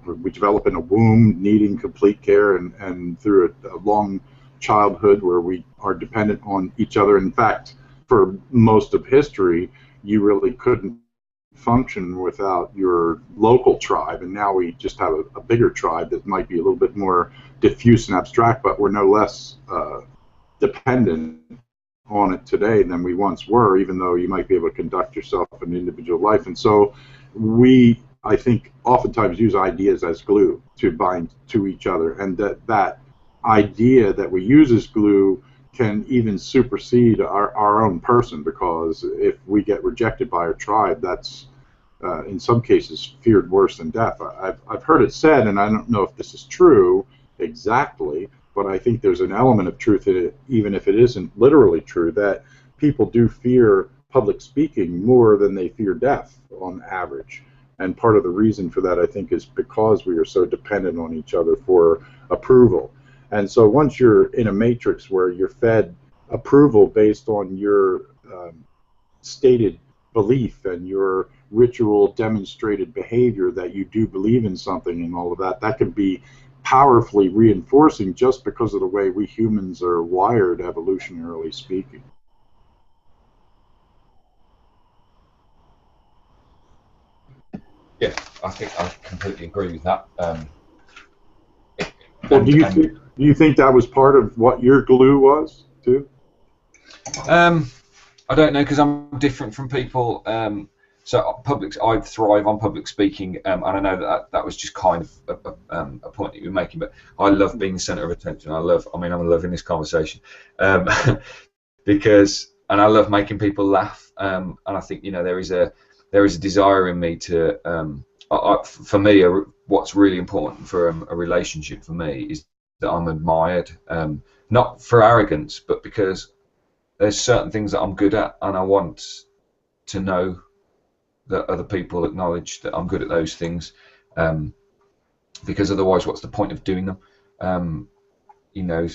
We develop in a womb, needing complete care, and through a long childhood where we are dependent on each other. In fact, for most of history, you really couldn't function without your local tribe, and now we just have a bigger tribe that might be a little bit more diffuse and abstract, but we're no less dependent on it today than we once were, even though you might be able to conduct yourself in individual life. And so we, I think, oftentimes use ideas as glue to bind to each other, and that idea that we use as glue can even supersede our own person, because if we get rejected by our tribe, that's in some cases feared worse than death. I've heard it said, and I don't know if this is true exactly, but I think there's an element of truth in it, even if it isn't literally true, that people do fear public speaking more than they fear death on average. And part of the reason for that, I think, is because we are so dependent on each other for approval. And so once you're in a matrix where you're fed approval based on your stated belief and your ritual demonstrated behavior that you do believe in something and all of that, that can be powerfully reinforcing just because of the way we humans are wired, evolutionarily speaking. Yeah, I think I completely agree with that. Well, do you think that was part of what your glue was too? I don't know, because I'm different from people. So I thrive on public speaking, and I know that was just kind of a point that you were making. But I love being the centre of attention. I'm loving this conversation, because I love making people laugh. And I think, you know, there is a desire in me to, for me, what's really important for a relationship for me is that I'm admired, not for arrogance, but because there's certain things that I'm good at, and I want to know that other people acknowledge that I'm good at those things, because otherwise, what's the point of doing them? You know,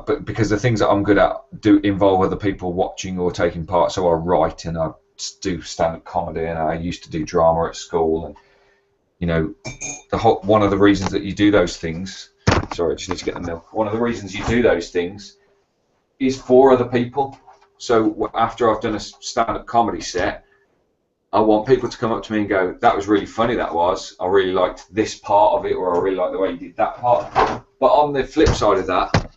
but because the things that I'm good at do involve other people watching or taking part. So I write and I do stand-up comedy, and I used to do drama at school, and you know, one of the reasons that you do those things. Sorry, I just need to get the milk. One of the reasons you do those things is for other people. So after I've done a stand-up comedy set, I want people to come up to me and go, "That was really funny. That was. I really liked this part of it, or I really liked the way you did that part." But on the flip side of that,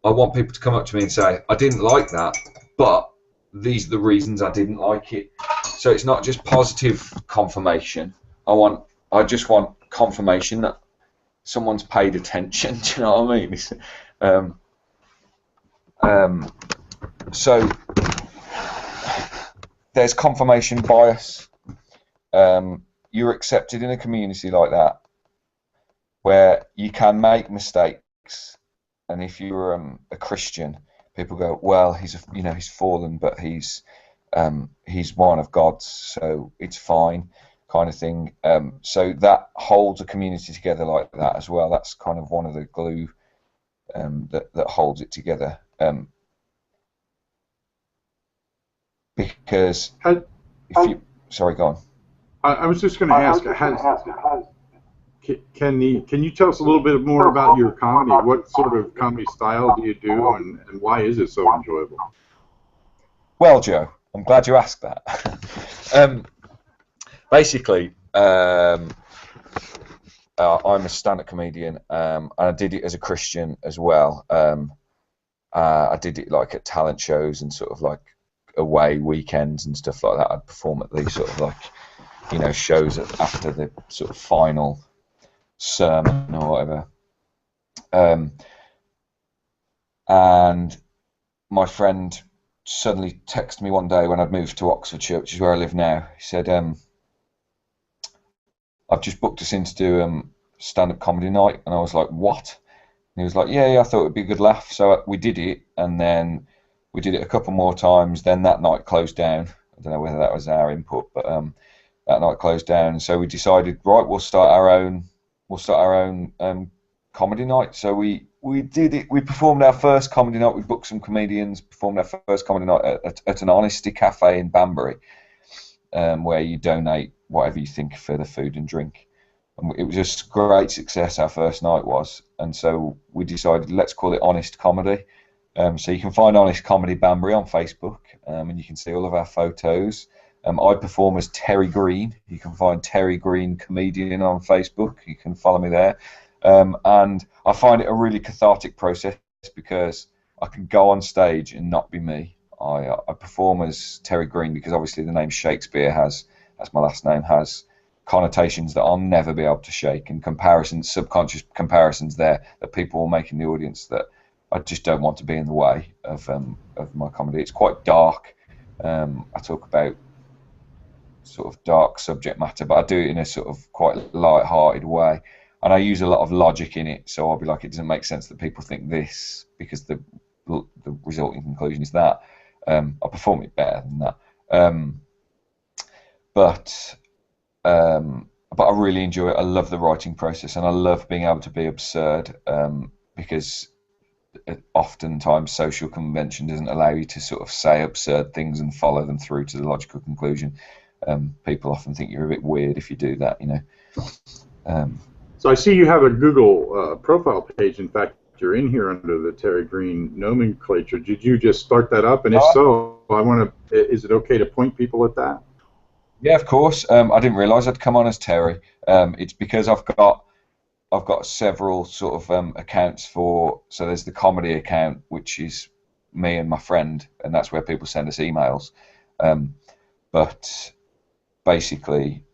I want people to come up to me and say, "I didn't like that, but these are the reasons I didn't like it." So it's not just positive confirmation. I just want confirmation that someone's paid attention. Do you know what I mean? So there's confirmation bias. You're accepted in a community like that, where you can make mistakes, and if you're a Christian, people go, "Well, he's fallen, but he's one of God's, so it's fine," kind of thing. So that holds a community together like that as well. That's kind of one of the glue that holds it together. Because sorry, go on. I was just going to ask, can you tell us a little bit more about your comedy? What sort of comedy style do you do, and why is it so enjoyable? Well, Joe, I'm glad you asked that. Basically, I'm a stand-up comedian, and I did it as a Christian as well. I did it like at talent shows and sort of like away weekends and stuff like that. I'd perform at these sort of like, you know, shows after the sort of final sermon or whatever. And my friend suddenly texted me one day when I'd moved to Oxfordshire, which is where I live now. He said, I've just booked us in to do stand-up comedy night. And I was like, what? And he was like, yeah, I thought it'd be a good laugh. So we did it, and then we did it a couple more times. Then that night closed down. I don't know whether that was our input, but that night closed down. So we decided, right, we'll start our own comedy night. So we did it. We performed our first comedy night. We booked some comedians, performed our first comedy night at an Honesty Cafe in Banbury, where you donate whatever you think for the food and drink. And it was just a great success, our first night was. And so we decided, let's call it Honest Comedy. So you can find Honest Comedy Banbury on Facebook, and you can see all of our photos. I perform as Terry Green. You can find Terry Green Comedian on Facebook. You can follow me there. And I find it a really cathartic process because I can go on stage and not be me. I perform as Terry Green because obviously the name Shakespeare has, that's my last name, has connotations that I'll never be able to shake, and comparisons, subconscious comparisons there that people will make in the audience that I just don't want to be in the way of my comedy. It's quite dark. I talk about sort of dark subject matter, but I do it in a sort of quite light-hearted way, and I use a lot of logic in it. So I'll be like, it doesn't make sense that people think this because the resulting conclusion is that. I perform it better than that, but I really enjoy it. I love the writing process, and I love being able to be absurd, because oftentimes social convention doesn't allow you to sort of say absurd things and follow them through to the logical conclusion. People often think you're a bit weird if you do that, you know. So I see you have a Google profile page. In fact, you're in here under the Terry Green nomenclature. Did you just start that up? And if so, is it okay to point people at that? Yeah, of course. I didn't realise I'd come on as Terry. It's because I've got several sort of accounts for. So there's the comedy account, which is me and my friend, and that's where people send us emails. But basically,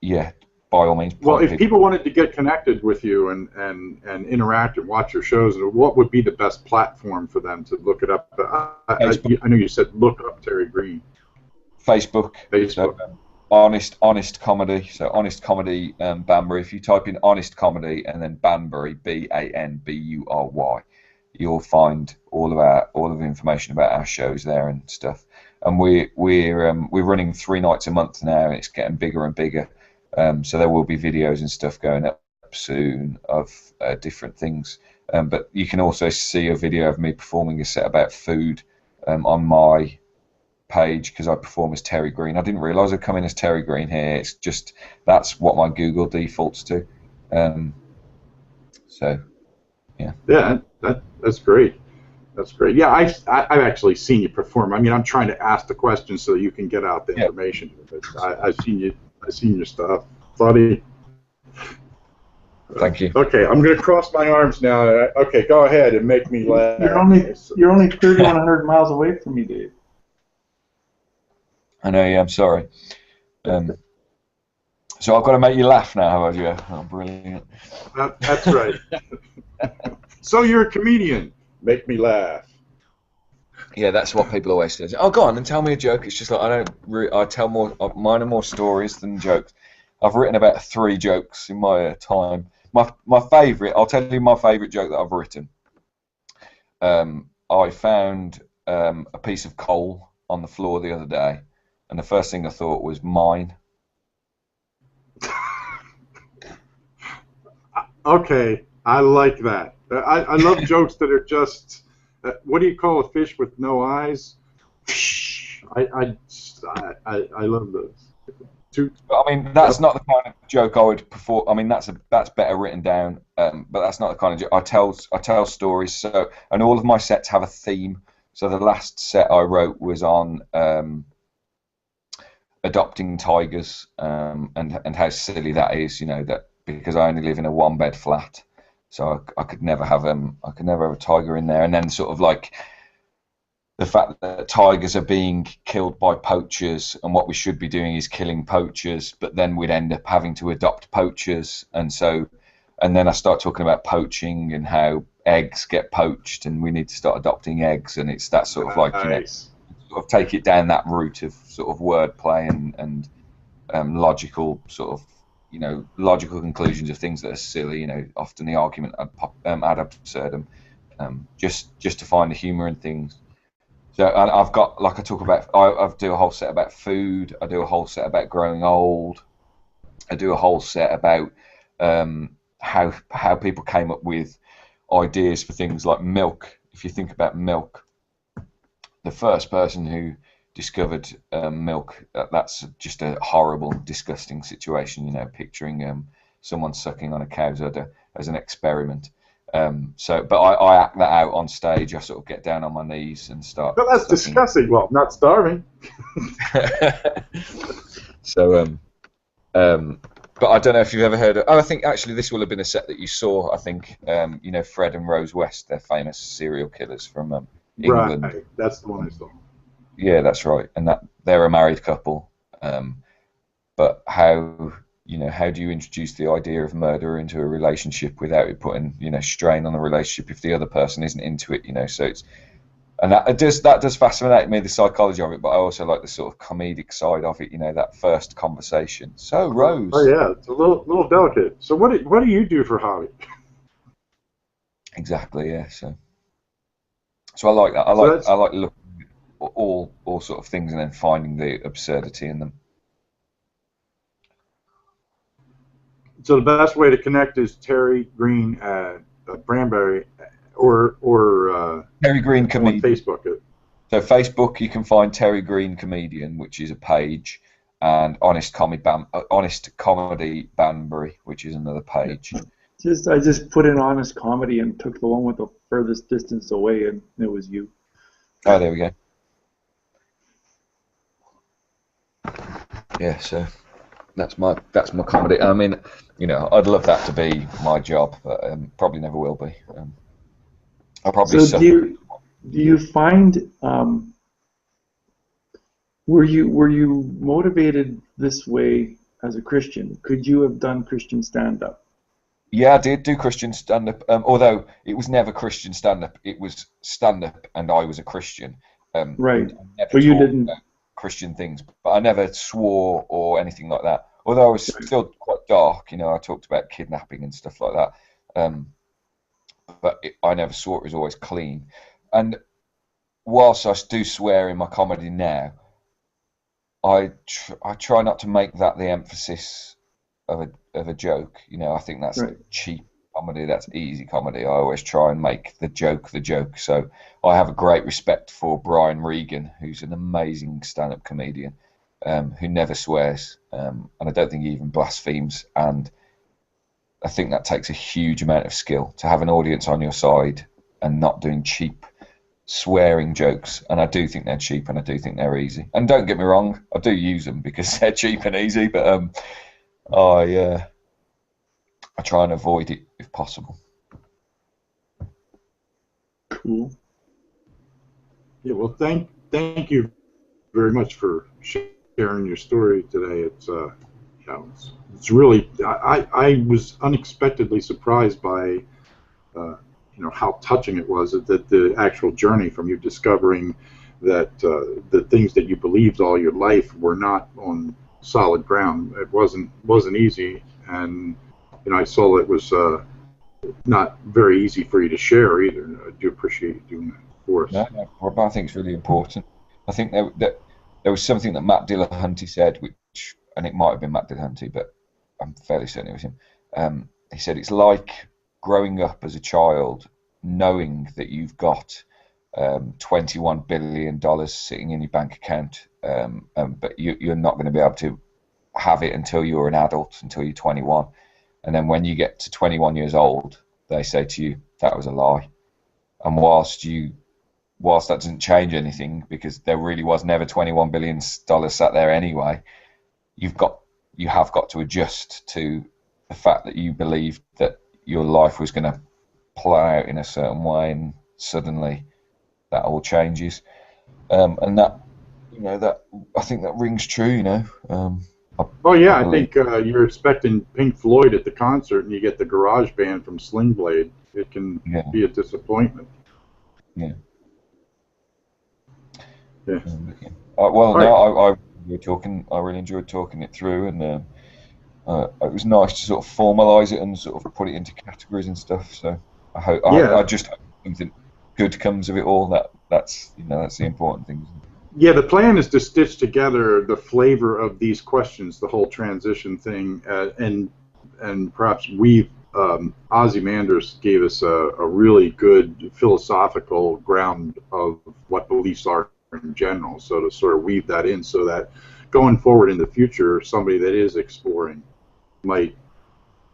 yeah, by all means. Well, if people wanted to get connected with you and interact and watch your shows, what would be the best platform for them to look it up? I know you said look up Terry Green. Facebook. So, honest comedy. So Honest Comedy Banbury. If you type in Honest Comedy and then Banbury, Banbury, you'll find all of the information about our shows there and stuff. And we're running 3 nights a month now, and it's getting bigger and bigger. So there will be videos and stuff going up soon of different things. But you can also see a video of me performing a set about food on my page, because I perform as Terry Green. I didn't realise I'd come in as Terry Green here. It's just that's what my Google defaults to. So yeah. Yeah, that's great. That's great. Yeah, I've actually seen you perform. I mean, I'm trying to ask the questions so that you can get out the information. But I've seen your stuff. Funny. Thank you. Okay, I'm going to cross my arms now. Okay, go ahead and make me laugh. You're only 3,100 miles away from me, Dave. I know. Yeah, I'm sorry. So I've got to make you laugh now, have you? Oh, brilliant. That's right. So you're a comedian. Make me laugh. Yeah, that's what people always say. Oh, go on and tell me a joke. It's just like I tell more. Mine are more stories than jokes. I've written about 3 jokes in my time. My favourite. I'll tell you my favourite joke that I've written. I found a piece of coal on the floor the other day, and the first thing I thought was mine. Okay, I like that. I love jokes that are just, what do you call a fish with no eyes? I love those. Two, But I mean, that's not the kind of joke I would perform. I mean, that's better written down. But that's not the kind of joke I tell stories. So, and all of my sets have a theme. So the last set I wrote was on adopting tigers, and how silly that is. You know that because I only live in a one bed flat, so I could never have a tiger in there. And then sort of like the fact that tigers are being killed by poachers, and what we should be doing is killing poachers, but then we'd end up having to adopt poachers, and then I start talking about poaching and how eggs get poached, and we need to start adopting eggs, and it's that sort of like nice. sort of take it down that route of sort of wordplay and logical sort of logical conclusions of things that are silly. Often the argument ad absurdum, just to find the humour in things. So I've got, like, I do a whole set about food. I do a whole set about growing old. I do a whole set about how people came up with ideas for things like milk. If you think about milk, the first person who discovered milk, that's just a horrible, disgusting situation. Picturing someone sucking on a cow's udder as an experiment. But I act that out on stage. I sort of get down on my knees and start. Well, that's disgusting. Well, not starving. So, but I don't know if you've ever heard of. Oh, I think actually this will have been a set that you saw. I think Fred and Rose West, they're famous serial killers from England. Right, that's the one I saw. Yeah, that's right, and that they're a married couple. But how do you introduce the idea of murder into a relationship without it putting strain on the relationship if the other person isn't into it? So it's, and that does fascinate me, the psychology of it, but I also like the sort of comedic side of it. That first conversation. So Rose. Oh yeah, it's a little delicate. So what do you do for hobby? Exactly. Yeah. So I like that. I like looking at all sort of things and then finding the absurdity in them. So the best way to connect is Terry Green at Branbury, or Terry Green on Comedian. Facebook. So Facebook, you can find Terry Green Comedian, which is a page, and Honest Comedy Banbury, which is another page. I just put in honest comedy and took the one with the furthest distance away, and it was you. Oh, there we go. Yeah, so that's my comedy. I mean, I'd love that to be my job, but probably never will be. I'll probably. So do you find were you motivated this way as a Christian? Could you have done Christian stand-up? Yeah, I did do Christian stand-up, although it was never Christian stand-up. It was stand-up, and I was a Christian. Right, but you didn't. Christian things, but I never swore or anything like that. Although I was still quite dark, I talked about kidnapping and stuff like that. But I never swore. It was always clean. And whilst I do swear in my comedy now, I try not to make that the emphasis of a joke. I think that's cheap comedy. That's easy comedy. I always try and make the joke the joke. So I have a great respect for Brian Regan, who's an amazing stand-up comedian, who never swears, and I don't think he even blasphemes. And I think that takes a huge amount of skill to have an audience on your side and not doing cheap swearing jokes. And I do think they're cheap, and I do think they're easy. And don't get me wrong, I do use them because they're cheap and easy, but I try and avoid it if possible. Cool. Yeah, well, thank you very much for sharing your story today. It's it's really, I was unexpectedly surprised by how touching it was, that the actual journey from you discovering that the things that you believed all your life were not on solid ground. It wasn't easy, and I saw it was not very easy for you to share either. I do appreciate you doing that for us. No, I think it's really important. I think that there was something that Matt Dillahunty said, and it might have been Matt Dillahunty, but I'm fairly certain it was him. he said it's like growing up as a child, knowing that you've got $21 billion sitting in your bank account, but you're not going to be able to have it until you're an adult, until you're 21. And then when you get to 21 years old, they say to you, that was a lie. And whilst that doesn't change anything, because there really was never $21 billion sat there anyway, you have got to adjust to the fact that you believed that your life was going to play out in a certain way, and suddenly that all changes. And that, that I think that rings true. I think you're expecting Pink Floyd at the concert, and you get the garage band from Sling Blade. It can be a disappointment. Yeah. Yeah. I really enjoyed talking it through, and it was nice to sort of formalise it and sort of put it into categories and stuff. So I just hope something good comes of it all. That's the important thing. Yeah, the plan is to stitch together the flavor of these questions, the whole transition thing, and perhaps Ozymandias gave us a really good philosophical ground of what beliefs are in general. So to sort of weave that in, so that going forward in the future, somebody that is exploring might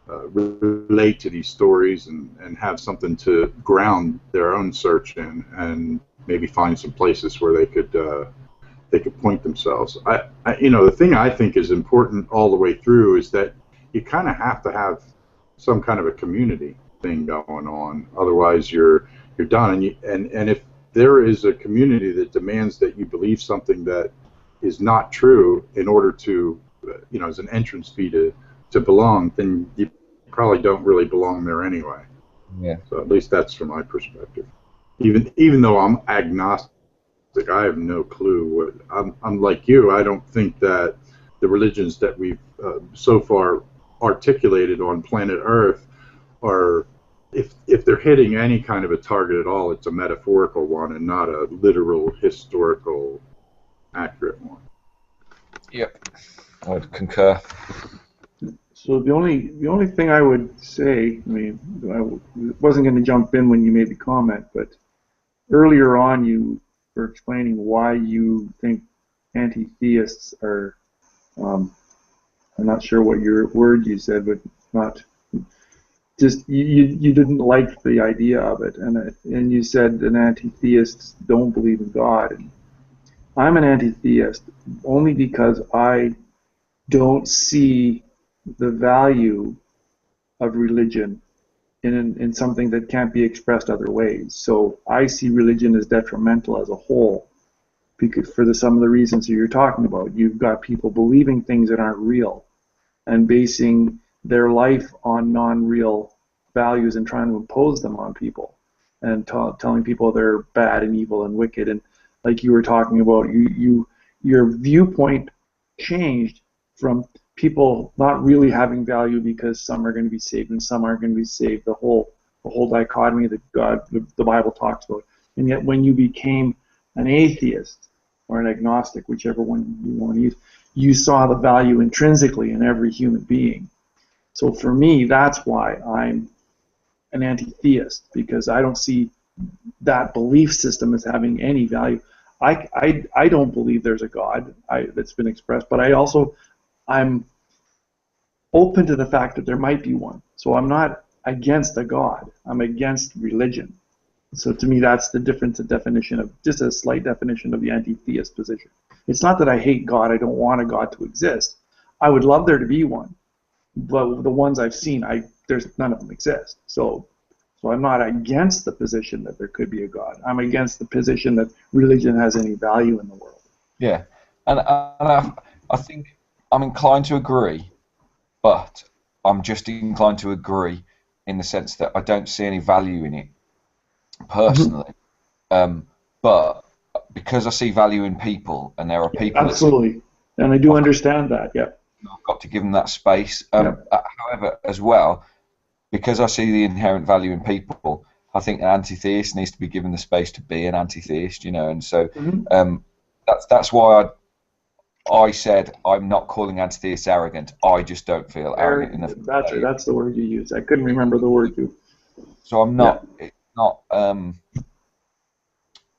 relate to these stories and have something to ground their own search in, and maybe find some places where they could point themselves. The thing I think is important all the way through is that you kind of have to have some kind of a community thing going on. Otherwise, you're done. And if there is a community that demands that you believe something that is not true in order to, as an entrance fee to belong, then you probably don't really belong there anyway. Yeah. So at least that's from my perspective. Even though I'm agnostic, I have no clue. I'm like you. I don't think that the religions that we've so far articulated on planet Earth are, if they're hitting any kind of a target at all, it's a metaphorical one and not a literal, historical, accurate one. Yep, I would concur. So the only thing I would say, I wasn't going to jump in when you made the comment, but earlier on you were explaining why you think anti-theists are, I'm not sure what your word you said, but not just you didn't like the idea of it, and you said an anti-theists don't believe in God. And I'm an anti-theist only because I don't see the value of religion in something that can't be expressed other ways. So I see religion as detrimental as a whole, because for some of the reasons that you're talking about. You've got people believing things that aren't real and basing their life on non-real values and trying to impose them on people and telling people they're bad and evil and wicked. And like you were talking about, your viewpoint changed from people not really having value because some are going to be saved and some aren't going to be saved, the whole dichotomy that the Bible talks about. And yet when you became an atheist or an agnostic, whichever one you want to use, you saw the value intrinsically in every human being. So for me, that's why I'm an anti-theist, because I don't see that belief system as having any value. I don't believe there's a God that's been expressed, but I'm open to the fact that there might be one. So I'm not against a God. I'm against religion. So to me, that's the difference in definition of, just a slight definition of the anti-theist position. It's not that I hate God. I don't want a God to exist. I would love there to be one, but the ones I've seen, there's none of them exist. So I'm not against the position that there could be a God. I'm against the position that religion has any value in the world. Yeah, and I think I'm inclined to agree, but I'm just inclined to agree in the sense that I don't see any value in it personally. But because I see value in people, and there are people. Absolutely, and I do understand that. Yeah. I've got to give them that space. However, as well, because I see the inherent value in people, I think an anti-theist needs to be given the space to be an anti-theist, and so that's why I said I'm not calling anti-theists arrogant. I just don't feel arrogant enough. That's the word you used. I couldn't remember the word you. So I'm not. Yeah.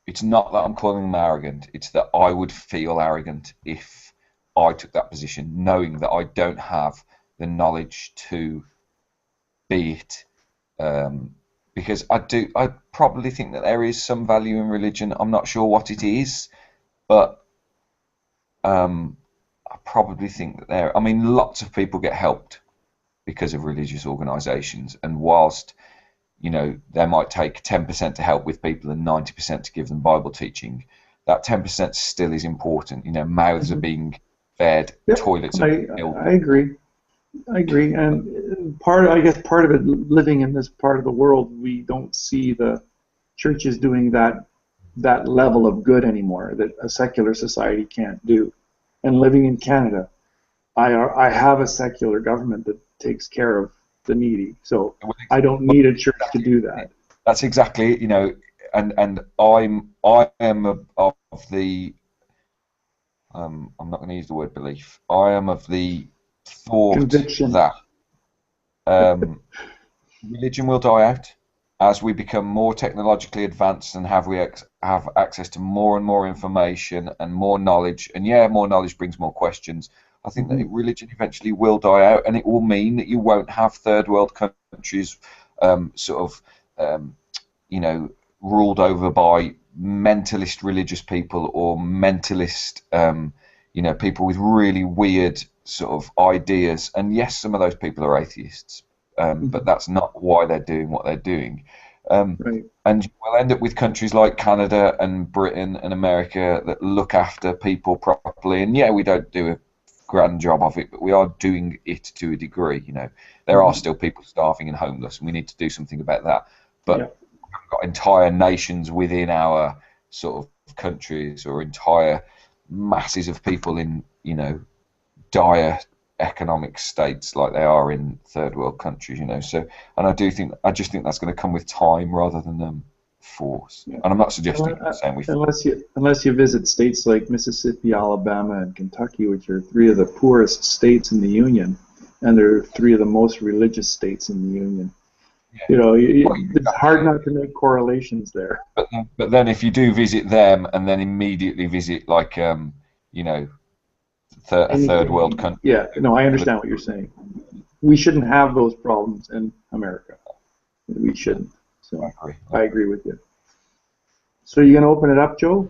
It's not that I'm calling them arrogant. It's that I would feel arrogant if I took that position, knowing that I don't have the knowledge to be it. Because I probably think that there is some value in religion. I'm not sure what it is, but I probably think that there. I mean, lots of people get helped because of religious organisations, and whilst they might take 10% to help with people and 90% to give them Bible teaching, that 10% still is important. Mouths are being fed, toilets are being filled. I agree. And part of it, living in this part of the world, we don't see the churches doing that level of good anymore that a secular society can't do. And living in Canada, I have a secular government that takes care of the needy, so I don't need a church to do that. That's exactly it, and I am of the I'm not going to use the word belief. I am of the thought Conviction. that religion will die out as we become more technologically advanced and have access to more and more information and more knowledge. And more knowledge brings more questions. I think that religion eventually will die out, and it will mean that you won't have third world countries ruled over by mentalist religious people or mentalist people with really weird sort of ideas. And yes, some of those people are atheists, but that's not why they're doing what they're doing. Right. And we'll end up with countries like Canada and Britain and America that look after people properly. And we don't do a grand job of it, but we are doing it to a degree. There are still people starving and homeless, and we need to do something about that. But we've got entire nations within our sort of countries, or entire masses of people in dire economic states like they are in third world countries. So, and I just think that's going to come with time rather than force. And I'm not suggesting unless you visit states like Mississippi, Alabama, and Kentucky, which are three of the poorest states in the Union, and they're three of the most religious states in the Union. It's hard not to make correlations there. But then if you do visit them and then immediately visit like a third world country. Yeah, no, I understand what you're saying. We shouldn't have those problems in America. We shouldn't. So I agree with you. So you gonna open it up, Joe?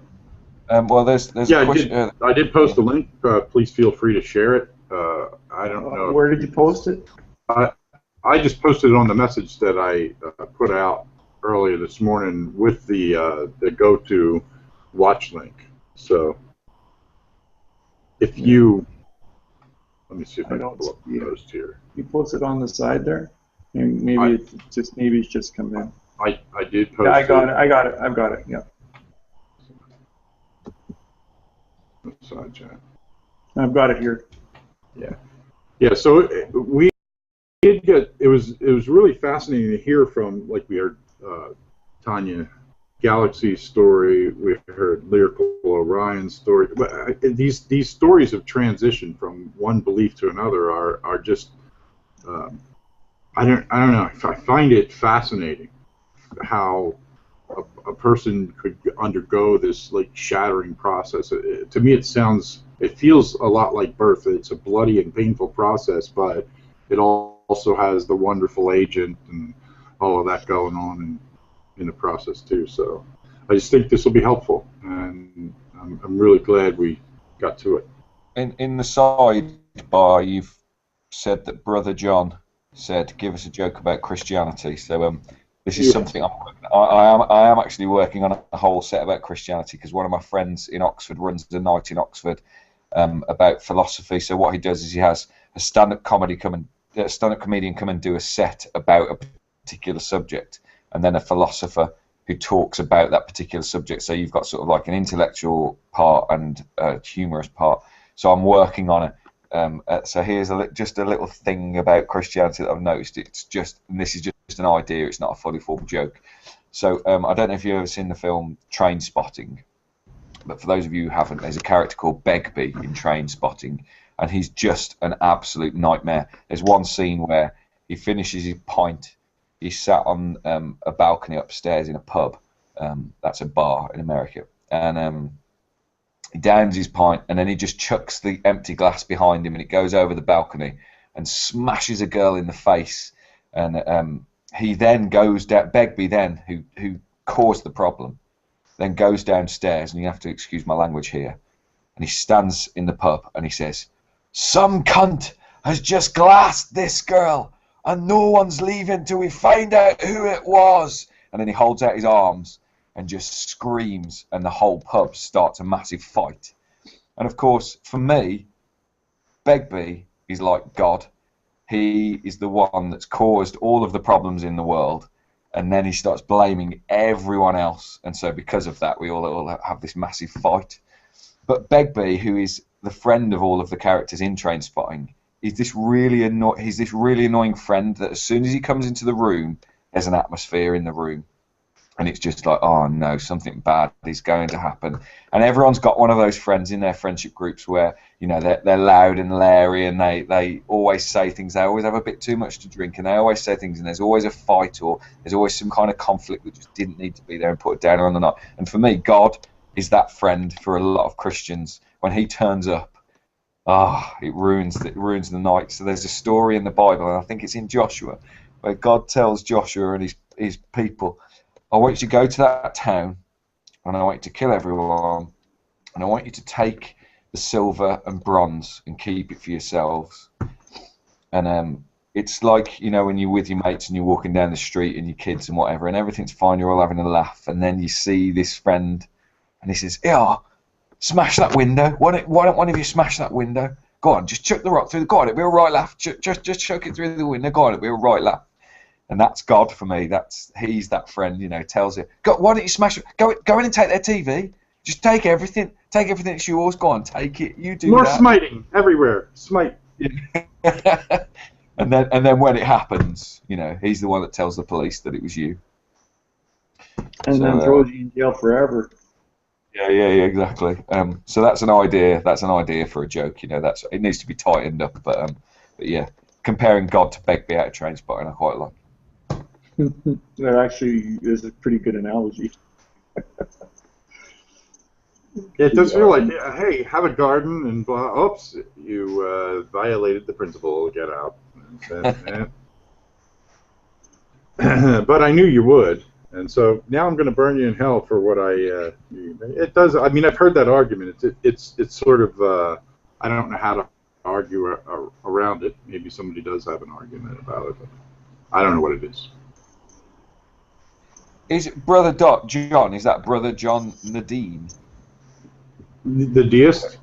Well, there's a question. I did post a link. Please feel free to share it. I don't know. Where did you post it? I just posted it on the message that I put out earlier this morning with the go-to watch link. So if you, let me see if I can pull up the post here. You posted on the side there. Maybe it's just come in. I did post. Yeah, I got it. I've got it. Yeah. Side chat. I've got it here. Yeah. So we did get. It was really fascinating to hear from, like, we heard Tanya Galaxy's story. We heard Lyrical Orion's story. But these stories of transition from one belief to another are just. I don't know. I find it fascinating how a person could undergo this like shattering process. To me, it feels a lot like birth. It's a bloody and painful process, but it also has the wonderful agent and all of that going on in the process too. So I just think this will be helpful, and I'm really glad we got to it. In the sidebar, you've said that Brother John said, "Give us a joke about Christianity." So this is something I am actually working on a whole set about Christianity, because one of my friends in Oxford runs a night in Oxford about philosophy. So what he does is he has a stand-up comedian come and do a set about a particular subject, and then a philosopher who talks about that particular subject. So you've got sort of like an intellectual part and a humorous part. So I'm working on it. So here's just a little thing about Christianity that I've noticed. And this is just an idea. It's not a fully formed joke. So I don't know if you've ever seen the film Trainspotting. but for those of you who haven't, there's a character called Begbie in Train Spotting, and he's just an absolute nightmare. There's one scene where he finishes his pint. He's sat on a balcony upstairs in a pub. That's a bar in America, and he downs his pint, and then he just chucks the empty glass behind him, and it goes over the balcony and smashes a girl in the face. And he then goes down. Begbie then, who caused the problem, then goes downstairs, and you have to excuse my language here, and he stands in the pub and he says, "Some cunt has just glassed this girl, and no one's leaving till we find out who it was." And then he holds out his arms and just screams, and the whole pub starts a massive fight. And of course, for me, Begbie is like God. He is the one that's caused all of the problems in the world, and then he starts blaming everyone else, and so because of that, we all have this massive fight. But Begbie, who is the friend of all of the characters in Trainspotting, is this really annoying friend that as soon as he comes into the room, there's an atmosphere in the room. And it's just like, oh no, something bad is going to happen. And everyone's got one of those friends in their friendship groups where, you know, they're loud and leery, and they always say things. They always have a bit too much to drink, and they always say things, and there's always a fight, or there's always some kind of conflict that just didn't need to be there and put it down on the night. And for me, God is that friend for a lot of Christians. When he turns up, it ruins the night. So there's a story in the Bible, and I think it's in Joshua, where God tells Joshua and his people, I want you to go to that town, and I want you to kill everyone, and I want you to take the silver and bronze and keep it for yourselves. And it's like, you know, when you're with your mates and you're walking down the street and your kids and whatever, and everything's fine, you're all having a laugh, and then you see this friend, and he says, "Yeah, smash that window. Why don't one of you smash that window? Go on, just chuck the rock through the. Go on, it'll be all right, laugh. Just chuck it through the window. Go on, it'll be all right, laugh." And that's God for me. He's that friend, you know, tells you, why don't you smash it? Go in and take their TV. Just take everything. Take everything that's yours. Go on, take it. You do more that. smiting everywhere. Smite. and then when it happens, you know, he's the one that tells the police that it was you. And then throws you in jail forever. Yeah, exactly. So that's an idea. That's an idea for a joke. You know, it needs to be tightened up. But yeah, comparing God to Begbie out of Trainspotting, I quite like. That actually is a pretty good analogy. It does feel like, hey, have a garden, and blah. Oops, you violated the principle. Get out. But I knew you would, and so now I'm going to burn you in hell for what I. It does. I mean, I've heard that argument. It's sort of. I don't know how to argue around it. Maybe somebody does have an argument about it, but I don't know what it is. Is it Brother John? Is that Brother John Nadine? The deist?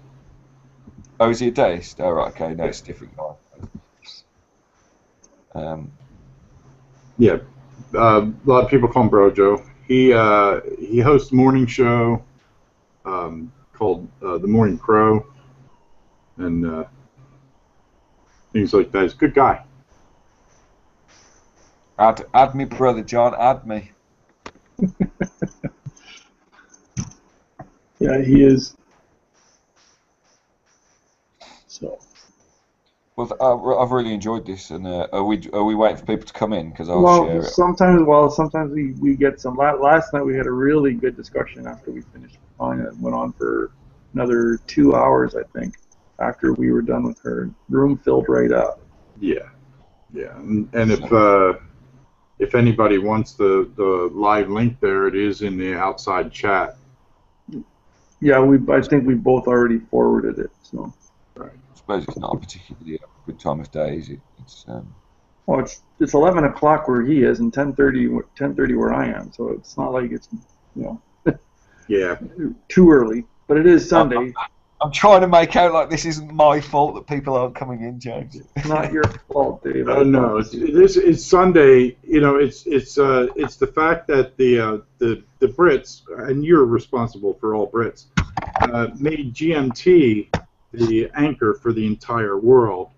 Oh, is he a deist? Oh, right, okay, no, it's a different guy. Yeah, a lot of people call him Bro Joe. He hosts a morning show called The Morning Crow, and things like that. He's a good guy. Add me, Brother John, add me. Yeah, he is. So. Well, I've really enjoyed this, and are we waiting for people to come in? Because I'll share it. Sometimes we get some. Last night we had a really good discussion after we finished on it. Went on for another 2 hours, I think, after we were done with her. Room filled right up. Yeah, and if anybody wants the live link there, it is in the outside chat. Yeah, I think we both already forwarded it. So. Right. I suppose it's not a particularly good time of day, is it? Well, it's 11 o'clock where he is, and 10:30 where I am. So it's not like it's yeah, too early. But it is Sunday. I'm trying to make out like this isn't my fault that people aren't coming in, James. It's not your fault, Dave. No, it's Sunday. You know, it's the fact that the Brits, and you're responsible for all Brits, made GMT the anchor for the entire world,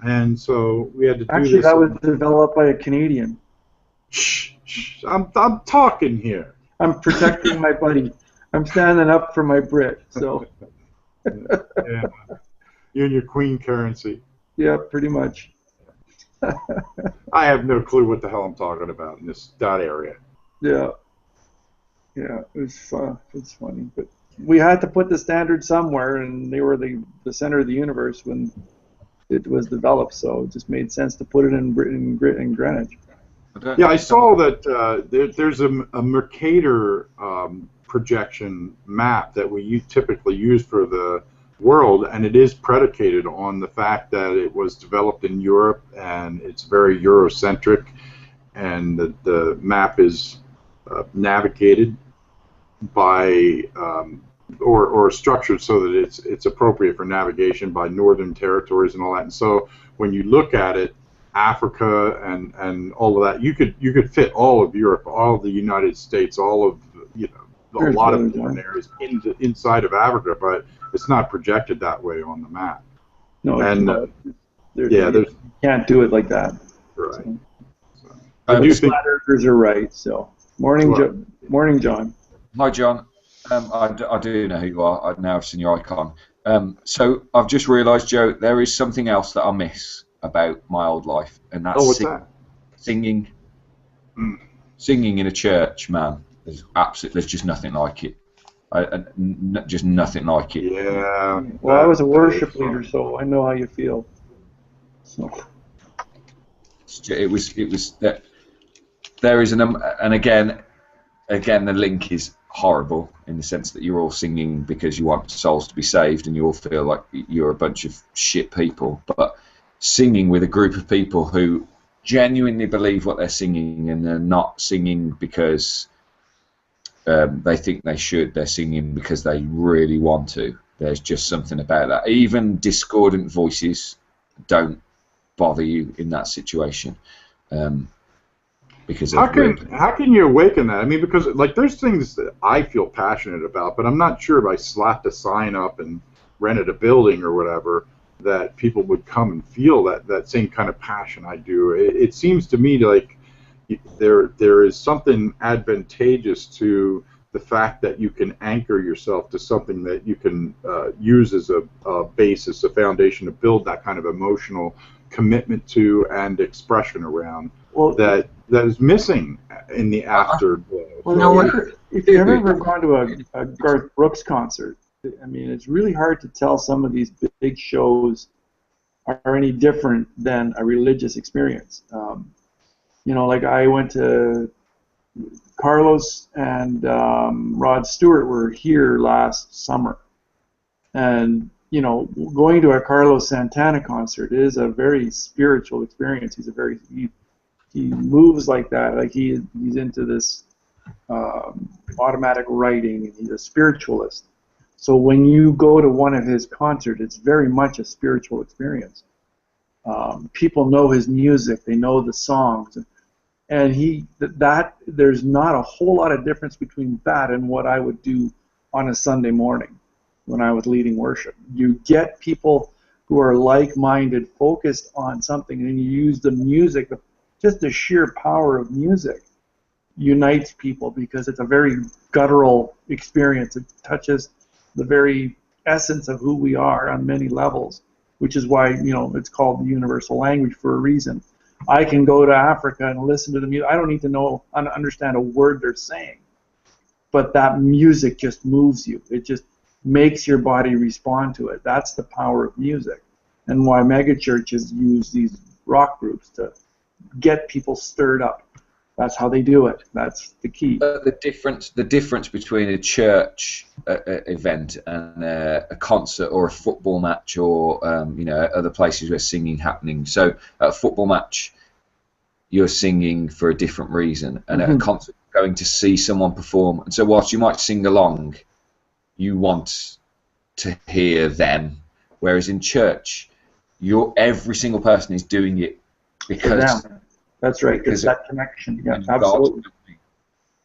and so we had to do Actually, this. that was developed by a Canadian. Shh, I'm talking here. I'm protecting my buddy. I'm standing up for my Brit, so Yeah. You and your Queen currency. yeah, pretty much. I have no clue what the hell I'm talking about in that area. Yeah, yeah, it's funny, but we had to put the standard somewhere, and they were the center of the universe when it was developed, so it just made sense to put it in Greenwich. Yeah, I saw that there's a Mercator projection map that we typically use for the world, and it is predicated on the fact that it was developed in Europe and it's very Eurocentric, and the map is navigated by or structured so that it's appropriate for navigation by northern territories and all that. And so when you look at it, Africa and all of that, you could fit all of Europe, all of the United States, all of a lot of different areas inside of Africa, but it's not projected that way on the map. No, and you can't do it like that. Right. So, I do think flat earthers are right. So morning, John. Hi, John. I do know who you are. Now I've seen your icon. So I've just realised, Joe, there is something else that I miss about my old life, and that's singing. Singing in a church, man. There's just nothing like it. Just nothing like it. Yeah. Well, I was a worship leader, so I know how you feel. So. It was that there is and again the link is horrible in the sense that you're all singing because you want souls to be saved and you all feel like you're a bunch of shit people, but singing with a group of people who genuinely believe what they're singing and they're not singing because they think they should, they're singing because they really want to. There's just something about that. Even discordant voices don't bother you in that situation. Because how can you awaken that? I mean, because like there's things that I feel passionate about, but I'm not sure if I slapped a sign up and rented a building or whatever that people would come and feel that same kind of passion I do. It seems to me like there is something advantageous to the fact that you can anchor yourself to something that you can use as a basis, a foundation to build that kind of emotional commitment to and expression around. Well, that is missing in the afterglow. Well, if you've ever gone to a Garth Brooks concert, I mean, it's really hard to tell some of these big shows are any different than a religious experience. Like I went to Carlos and Rod Stewart were here last summer, and going to a Carlos Santana concert is a very spiritual experience. He moves like that, like he's into this automatic writing, and he's a spiritualist. So when you go to one of his concerts, it's very much a spiritual experience. People know his music, they know the songs, and there's not a whole lot of difference between that and what I would do on a Sunday morning when I was leading worship. You get people who are like-minded, focused on something, and you use the music. Just the sheer power of music unites people because it's a very guttural experience. It touches the very essence of who we are on many levels, which is why it's called the universal language for a reason. I can go to Africa and listen to the music. I don't need to know and understand a word they're saying, but that music just moves you. It just makes your body respond to it. That's the power of music, and why megachurches use these rock groups to get people stirred up. That's how they do it. That's the key. The difference between a church event and a concert or a football match or other places where singing happening. So at a football match, you're singing for a different reason, and at a concert, you're going to see someone perform. And so whilst you might sing along, you want to hear them. Whereas in church, every single person is doing it because. That's right. Because that connection. Yeah, absolutely.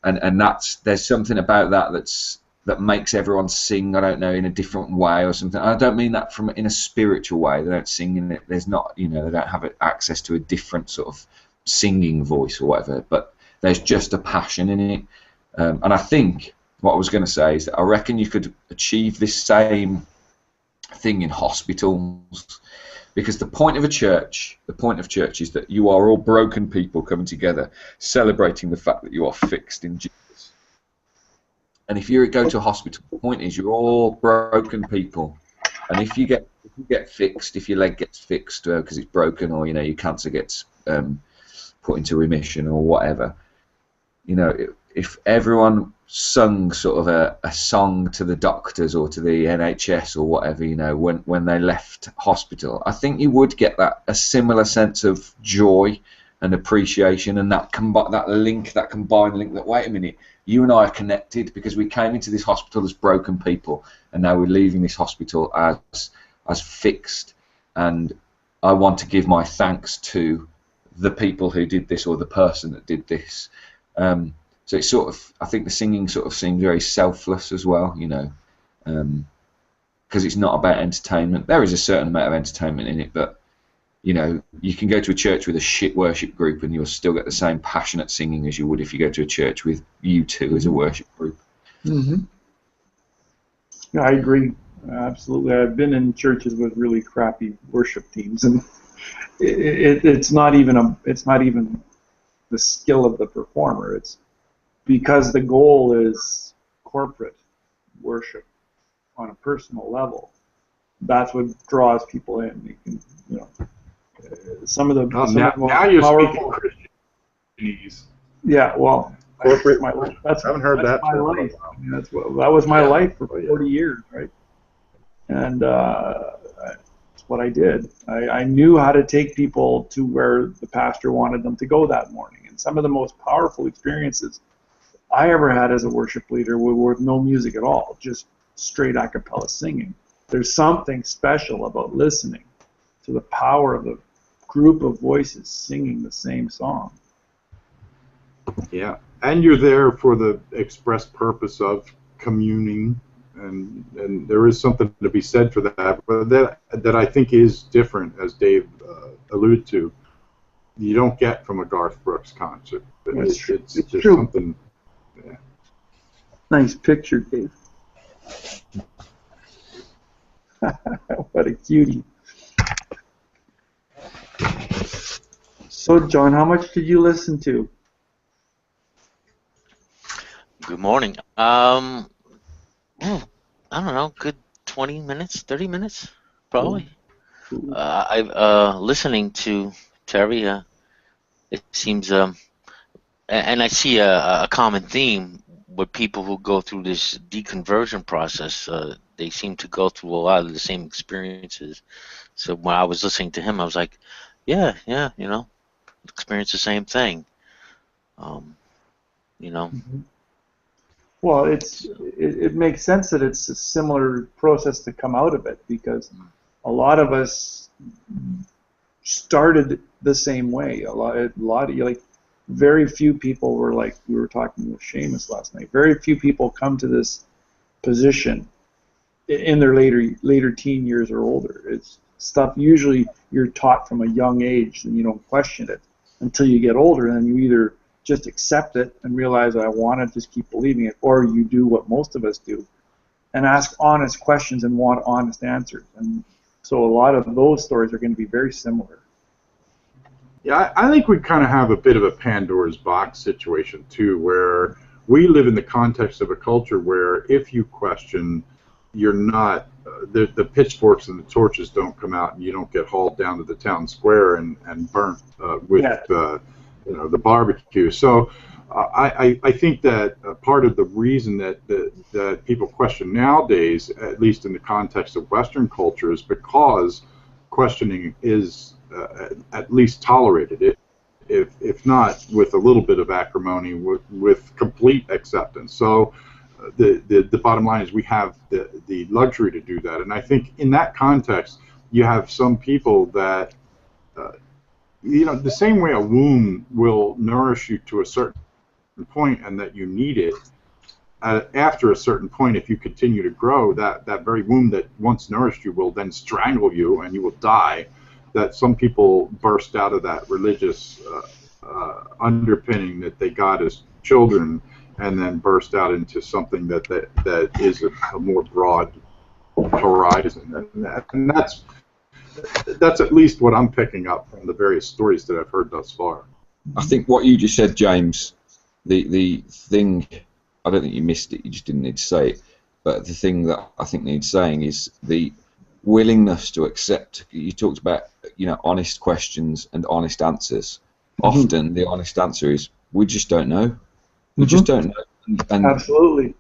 And there's something about that makes everyone sing. I don't know, in a different way or something. I don't mean that in a spiritual way. They don't sing in it. There's not, they don't have access to a different sort of singing voice or whatever. But there's just a passion in it. And I think what I was going to say is that I reckon you could achieve this same thing in hospitals, because the point of church is that you are all broken people coming together, celebrating the fact that you are fixed in Jesus. And if you go to a hospital, the point is you're all broken people, and if you get fixed, if your leg gets fixed because it's broken, or your cancer gets put into remission or whatever, if everyone sung sort of a song to the doctors or to the NHS or whatever, when they left hospital, I think you would get a similar sense of joy and appreciation, and that combined link that, wait a minute, you and I are connected because we came into this hospital as broken people, and now we're leaving this hospital as fixed, and I want to give my thanks to the people who did this or the person that did this. So it's sort of, I think the singing sort of seems very selfless as well, because it's not about entertainment. There is a certain amount of entertainment in it, but you can go to a church with a shit worship group and you'll still get the same passionate singing as you would if you go to a church with U2 as a worship group. Mm-hmm. Yeah, I agree. Absolutely. I've been in churches with really crappy worship teams, and it's not even the skill of the performer. It's because the goal is corporate worship on a personal level. That's what draws people in. You can, some of the now you're speaking Christianese. Yeah, well, corporate. That's I haven't heard that's that. my life. I mean, that was my life for 40 years, right? And that's what I did. I knew how to take people to where the pastor wanted them to go that morning. And some of the most powerful experiences I ever had as a worship leader were with no music at all, just straight a cappella singing. There's something special about listening to the power of a group of voices singing the same song. Yeah, and you're there for the express purpose of communing, and there is something to be said for that, but that I think is different, as Dave alluded to. You don't get from a Garth Brooks concert. It's true. Something. Yeah. Nice picture, Dave. What a cutie. So, John, how much did you listen to? Good morning. I don't know, good 20 minutes, 30 minutes, probably. Listening to Terry, it seems, and I see a common theme with people who go through this deconversion process. They seem to go through a lot of the same experiences. So when I was listening to him, I was like, yeah, experience the same thing. Mm-hmm. Well, it makes sense that it's a similar process to come out of it, because a lot of us started the same way. A lot of very few people were like, we were talking with Seamus last night. Very few people come to this position in their later teen years or older. It's stuff usually you're taught from a young age, and you don't question it until you get older, and then you either just accept it and realize I want to just keep believing it, or you do what most of us do and ask honest questions and want honest answers. And so a lot of those stories are going to be very similar. Yeah, I think we kind of have a bit of a Pandora's box situation too, where we live in the context of a culture where if you question, you're not, the pitchforks and the torches don't come out, and you don't get hauled down to the town square and burnt with the barbecue. So I think that part of the reason that people question nowadays, at least in the context of Western culture, is because questioning is at least tolerated, if not with a little bit of acrimony, with complete acceptance. So the bottom line is we have the luxury to do that, and I think in that context you have some people that the same way a womb will nourish you to a certain point and that you need it, after a certain point, if you continue to grow, that very womb that once nourished you will then strangle you and you will die. That some people burst out of that religious underpinning that they got as children and then burst out into something that is a more broad horizon, and that's at least what I'm picking up from the various stories that I've heard thus far. I think what you just said, James, the thing, I don't think you missed it, you just didn't need to say it, but the thing that I think needs saying is the willingness to accept. You talked about, honest questions and honest answers. Often the honest answer is, we just don't know. We just don't know. And Absolutely.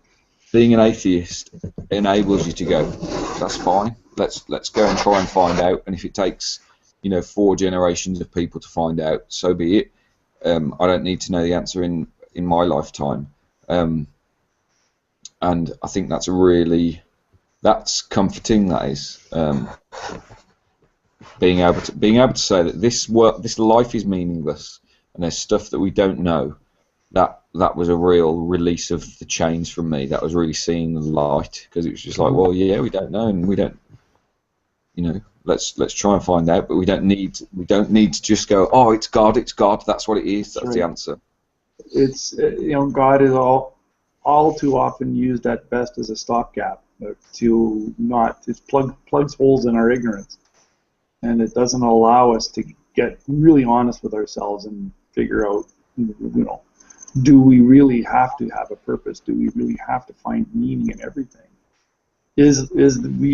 being an atheist enables you to go, that's fine, let's go and try and find out, and if it takes 4 generations of people to find out, so be it. I don't need to know the answer in my lifetime, and I think that's comforting. That is, being able to say that this life is meaningless and there's stuff that we don't know. That was a real release of the chains from me. That was really seeing the light, because it was just like, well, yeah, we don't know, and we don't, let's try and find out. But we don't need to just go, oh, it's God, that's what it is, that's the answer. It's God is all too often used at best as a stopgap to not, it plugs holes in our ignorance, and it doesn't allow us to get really honest with ourselves and figure out, do we really have to have a purpose? Do we really have to find meaning in everything?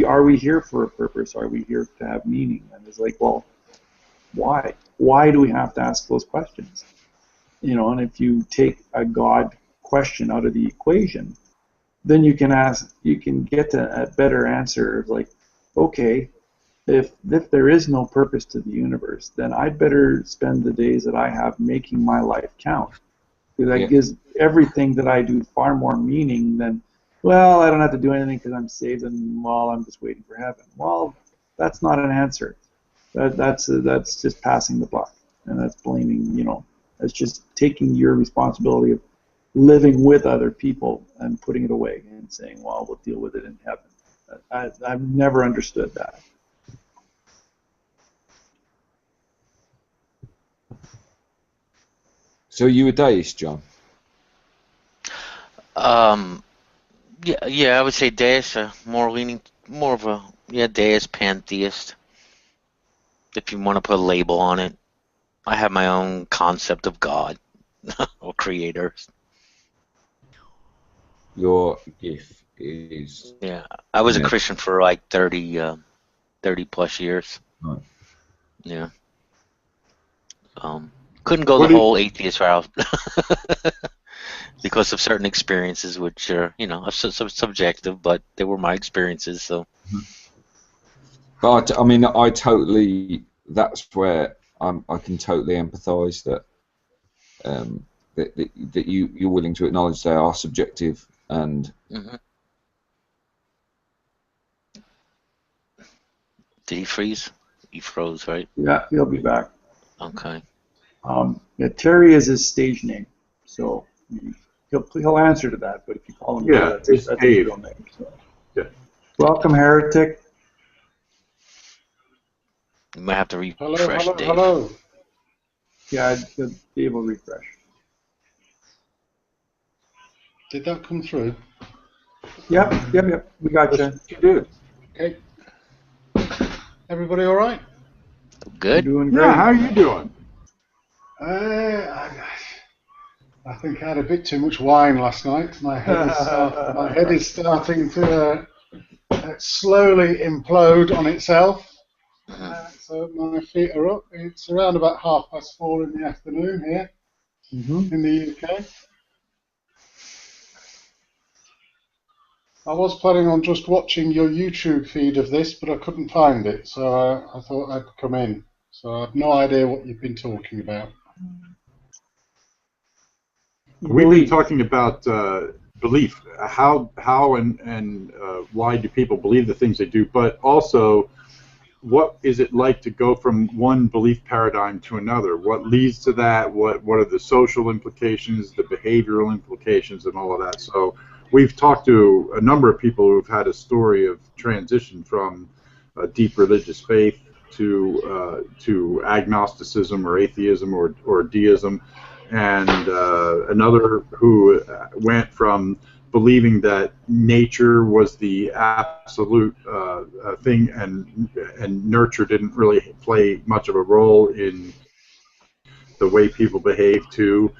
Are we here for a purpose? Are we here to have meaning? And it's like, well, why? Why do we have to ask those questions? And if you take a God question out of the equation, then you can get to a better answer of like, okay, if there is no purpose to the universe, then I'd better spend the days that I have making my life count. Because that gives everything that I do far more meaning than, well, I don't have to do anything because I'm saved, and well, I'm just waiting for heaven. Well, that's not an answer. That's just passing the buck, and that's blaming. That's just taking your responsibility of living with other people and putting it away and saying, well, we'll deal with it in heaven. I've never understood that. So you a deist, John? Yeah, I would say deist, more of a deist, pantheist, if you want to put a label on it. I have my own concept of God or creators. Your gift is... Yeah, I was a Christian for like 30 plus years. Right. Yeah. Couldn't go the whole atheist route because of certain experiences, which are, subjective, but they were my experiences. So. But I mean, I totally. That's where I can totally empathise that that you're willing to acknowledge they are subjective and. Mm-hmm. Did he freeze? He froze, right? Yeah, he'll be back. Okay. Terry is his stage name, so he'll answer to that. But if you call him, that's his real name. So. Yeah. Welcome, Heretic. You might have to refresh. Hello, Dave. hello. Yeah, Dave will refresh. Did that come through? Yep. We got you. You did. Okay. Everybody all right? Good. You're doing great. Yeah, how are you doing? I think I had a bit too much wine last night. My head is starting to slowly implode on itself. So my feet are up. It's around about 4:30 in the afternoon here in the UK. I was planning on just watching your YouTube feed of this, but I couldn't find it, so I thought I'd come in. So I have no idea what you've been talking about. We've been talking about belief. How and why do people believe the things they do, but also what is it like to go from one belief paradigm to another? What leads to that? What are the social implications, the behavioral implications, and all of that? So we've talked to a number of people who've had a story of transition from a deep religious faith to agnosticism or atheism or deism, and another who went from believing that nature was the absolute thing, and nurture didn't really play much of a role in the way people behave, to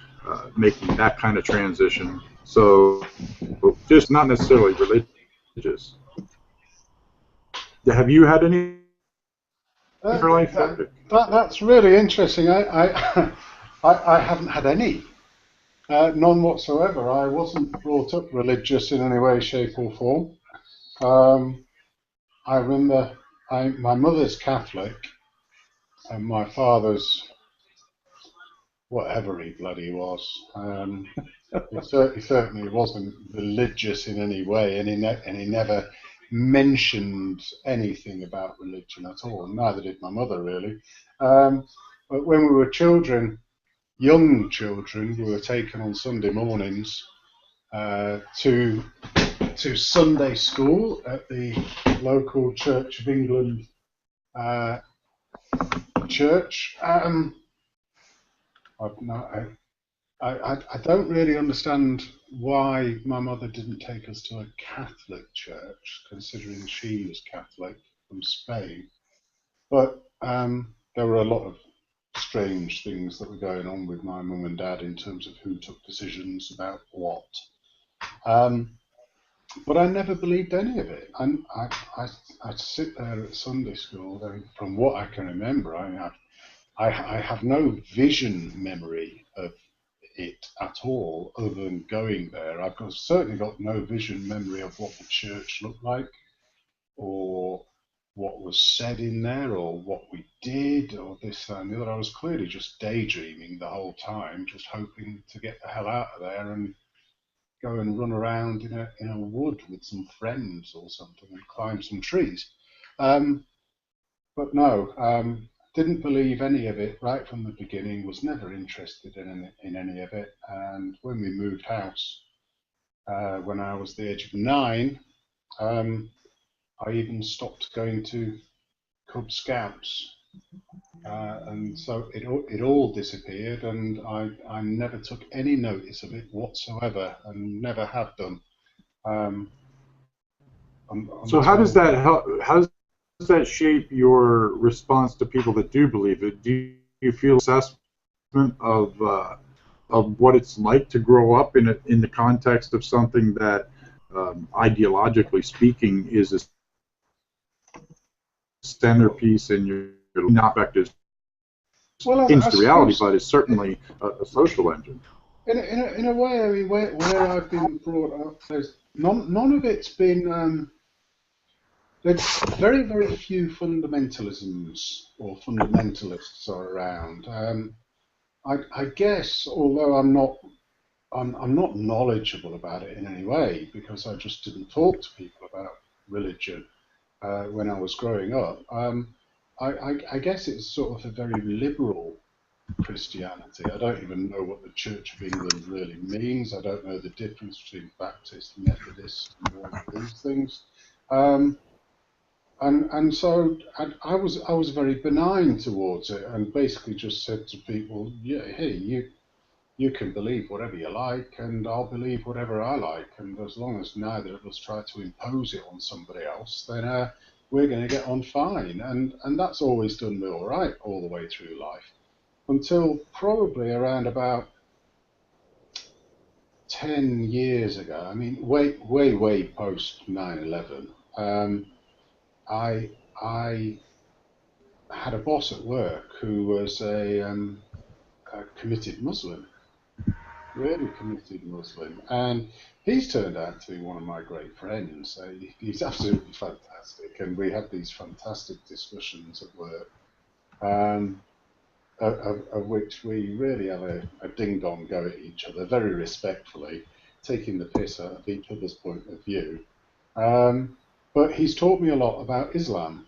making that kind of transition. So just not necessarily religious. Have you had any in your life? That's really interesting. I haven't had any, none whatsoever. I wasn't brought up religious in any way, shape, or form. I remember my mother's Catholic, and my father's whatever he bloody was. He certainly wasn't religious in any way, and he never mentioned anything about religion at all. Neither did my mother, really. But when we were children, young children, we were taken on Sunday mornings to Sunday school at the local Church of England church. I don't really understand why my mother didn't take us to a Catholic church, considering she was Catholic from Spain. But there were a lot of strange things that were going on with my mum and dad in terms of who took decisions about what. But I never believed any of it. And I'd sit there at Sunday school, and from what I can remember, I have no vision memory of it at all, other than going there. Certainly got no vision memory of what the church looked like, or what was said in there, or what we did, or this, that, and the other. I was clearly just daydreaming the whole time, just hoping to get the hell out of there and go and run around in a wood with some friends or something and climb some trees. But no, didn't believe any of it right from the beginning, was never interested in any of it. And when we moved house, when I was the age of 9, I even stopped going to Cub Scouts. And so it all disappeared, and I never took any notice of it whatsoever, and never have done. So how does that help? How does that shape your response to people that do believe it? Do you feel assessment of what it's like to grow up in the context of something that, ideologically speaking, is a centerpiece in your not perspective? Well, Into the reality, but it's certainly a social engine. In a way, I mean, where I've been brought up, there's none of it's been. There's very, very few fundamentalisms or fundamentalists are around. I guess, although I'm not knowledgeable about it in any way, because I just didn't talk to people about religion when I was growing up. I guess it's sort of a very liberal Christianity. I don't even know what the Church of England really means. I don't know the difference between Baptist, Methodist, and all of these things. And so I was very benign towards it, and basically just said to people, yeah, hey, you can believe whatever you like, and I'll believe whatever I like, and as long as neither of us try to impose it on somebody else, then we're going to get on fine. And that's always done me all right all the way through life, until probably around about 10 years ago. I mean, way post 9/11. I had a boss at work who was a committed Muslim, really committed Muslim, and he's turned out to be one of my great friends. He's absolutely fantastic, and we have these fantastic discussions at work, of which we really have a ding-dong go at each other, very respectfully, taking the piss out of each other's point of view. But he's taught me a lot about Islam.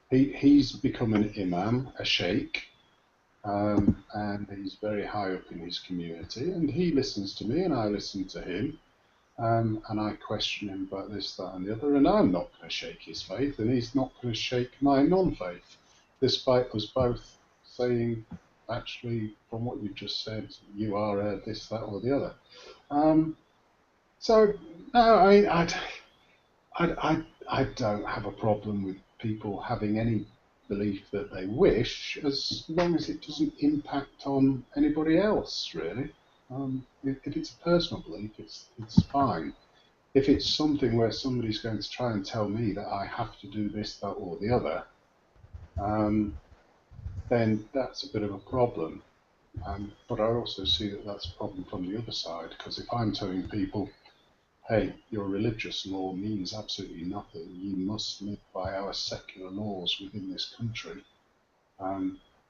He's become an imam, a sheikh, and he's very high up in his community, and he listens to me and I listen to him, and I question him about this, that, and the other, and I'm not going to shake his faith, and he's not going to shake my non-faith, despite us both saying actually, from what you've just said, you are this, that, or the other. So no, I don't have a problem with people having any belief that they wish, as long as it doesn't impact on anybody else, really. If it's a personal belief, it's fine. If it's something where somebody's going to try and tell me that I have to do this, that, or the other, then that's a bit of a problem. But I also see that that's a problem from the other side, because if I'm telling people, hey, your religious law means absolutely nothing, you must live by our secular laws within this country,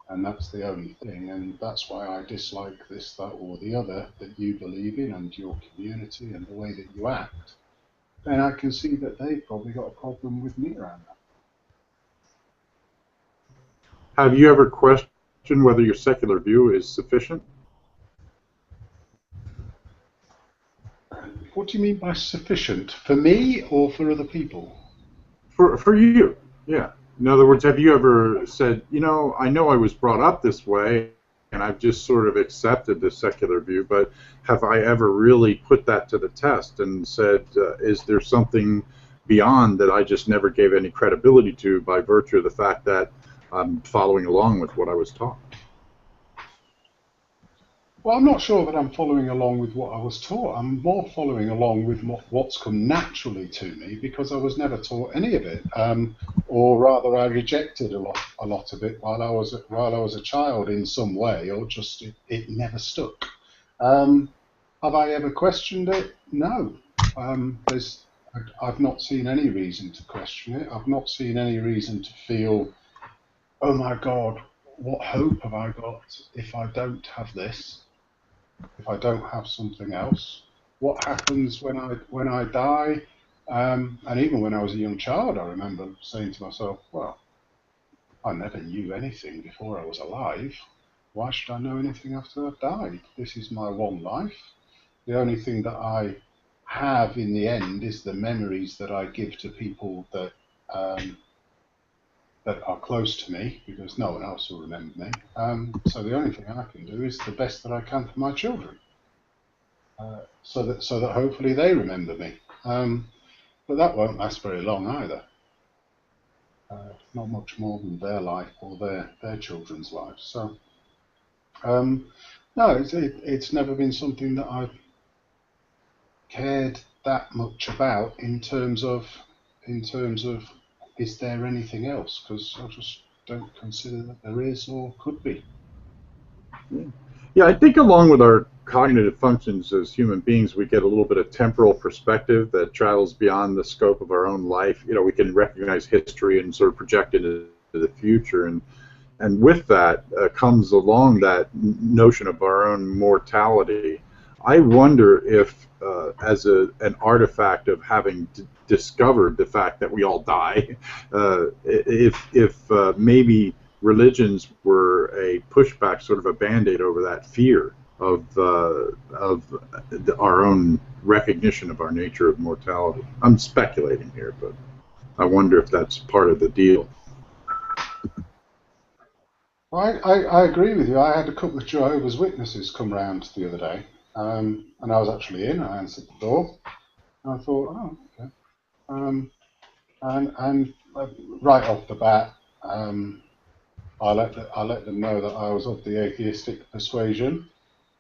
and that's the only thing, and that's why I dislike this, that, or the other that you believe in, and your community, and the way that you act, then I can see that they've probably got a problem with me around that. Have you ever questioned whether your secular view is sufficient? What do you mean by sufficient? For me or for other people? For you, yeah. In other words, have you ever said, I know I was brought up this way, and I've just sort of accepted the secular view, but have I ever really put that to the test and said, is there something beyond that I just never gave any credibility to by virtue of the fact that I'm following along with what I was taught? Well, I'm not sure that I'm following along with what I was taught. I'm more following along with what's come naturally to me, because I was never taught any of it, or rather, I rejected a lot of it while I was a child in some way, or just it never stuck. Have I ever questioned it? No. I've not seen any reason to question it. I've not seen any reason to feel, oh my God, what hope have I got if I don't have this? If I don't have something else, what happens when I die? And even when I was a young child, I remember saying to myself, well, I never knew anything before I was alive. Why should I know anything after I've died? This is my one life. The only thing that I have in the end is the memories that I give to people that are close to me, because no one else will remember me. So the only thing I can do is the best that I can for my children. So that hopefully they remember me. But that won't last very long either. Not much more than their life or their children's lives. So no, it's never been something that I've cared that much about in terms of is there anything else? Because I just don't consider that there is or could be. Yeah, I think along with our cognitive functions as human beings, we get a little bit of temporal perspective that travels beyond the scope of our own life. We can recognize history and sort of project it into the future, and with that comes along that notion of our own mortality. I wonder if, as an artifact of having discovered the fact that we all die, if maybe religions were a pushback, sort of a band-aid over that fear of our own recognition of our nature of mortality. I'm speculating here, but I wonder if that's part of the deal. I agree with you. I had a couple of Jehovah's Witnesses come round the other day, and I was actually in. I answered the door, and I thought, oh, okay. And right off the bat, I let them know that I was of the atheistic persuasion,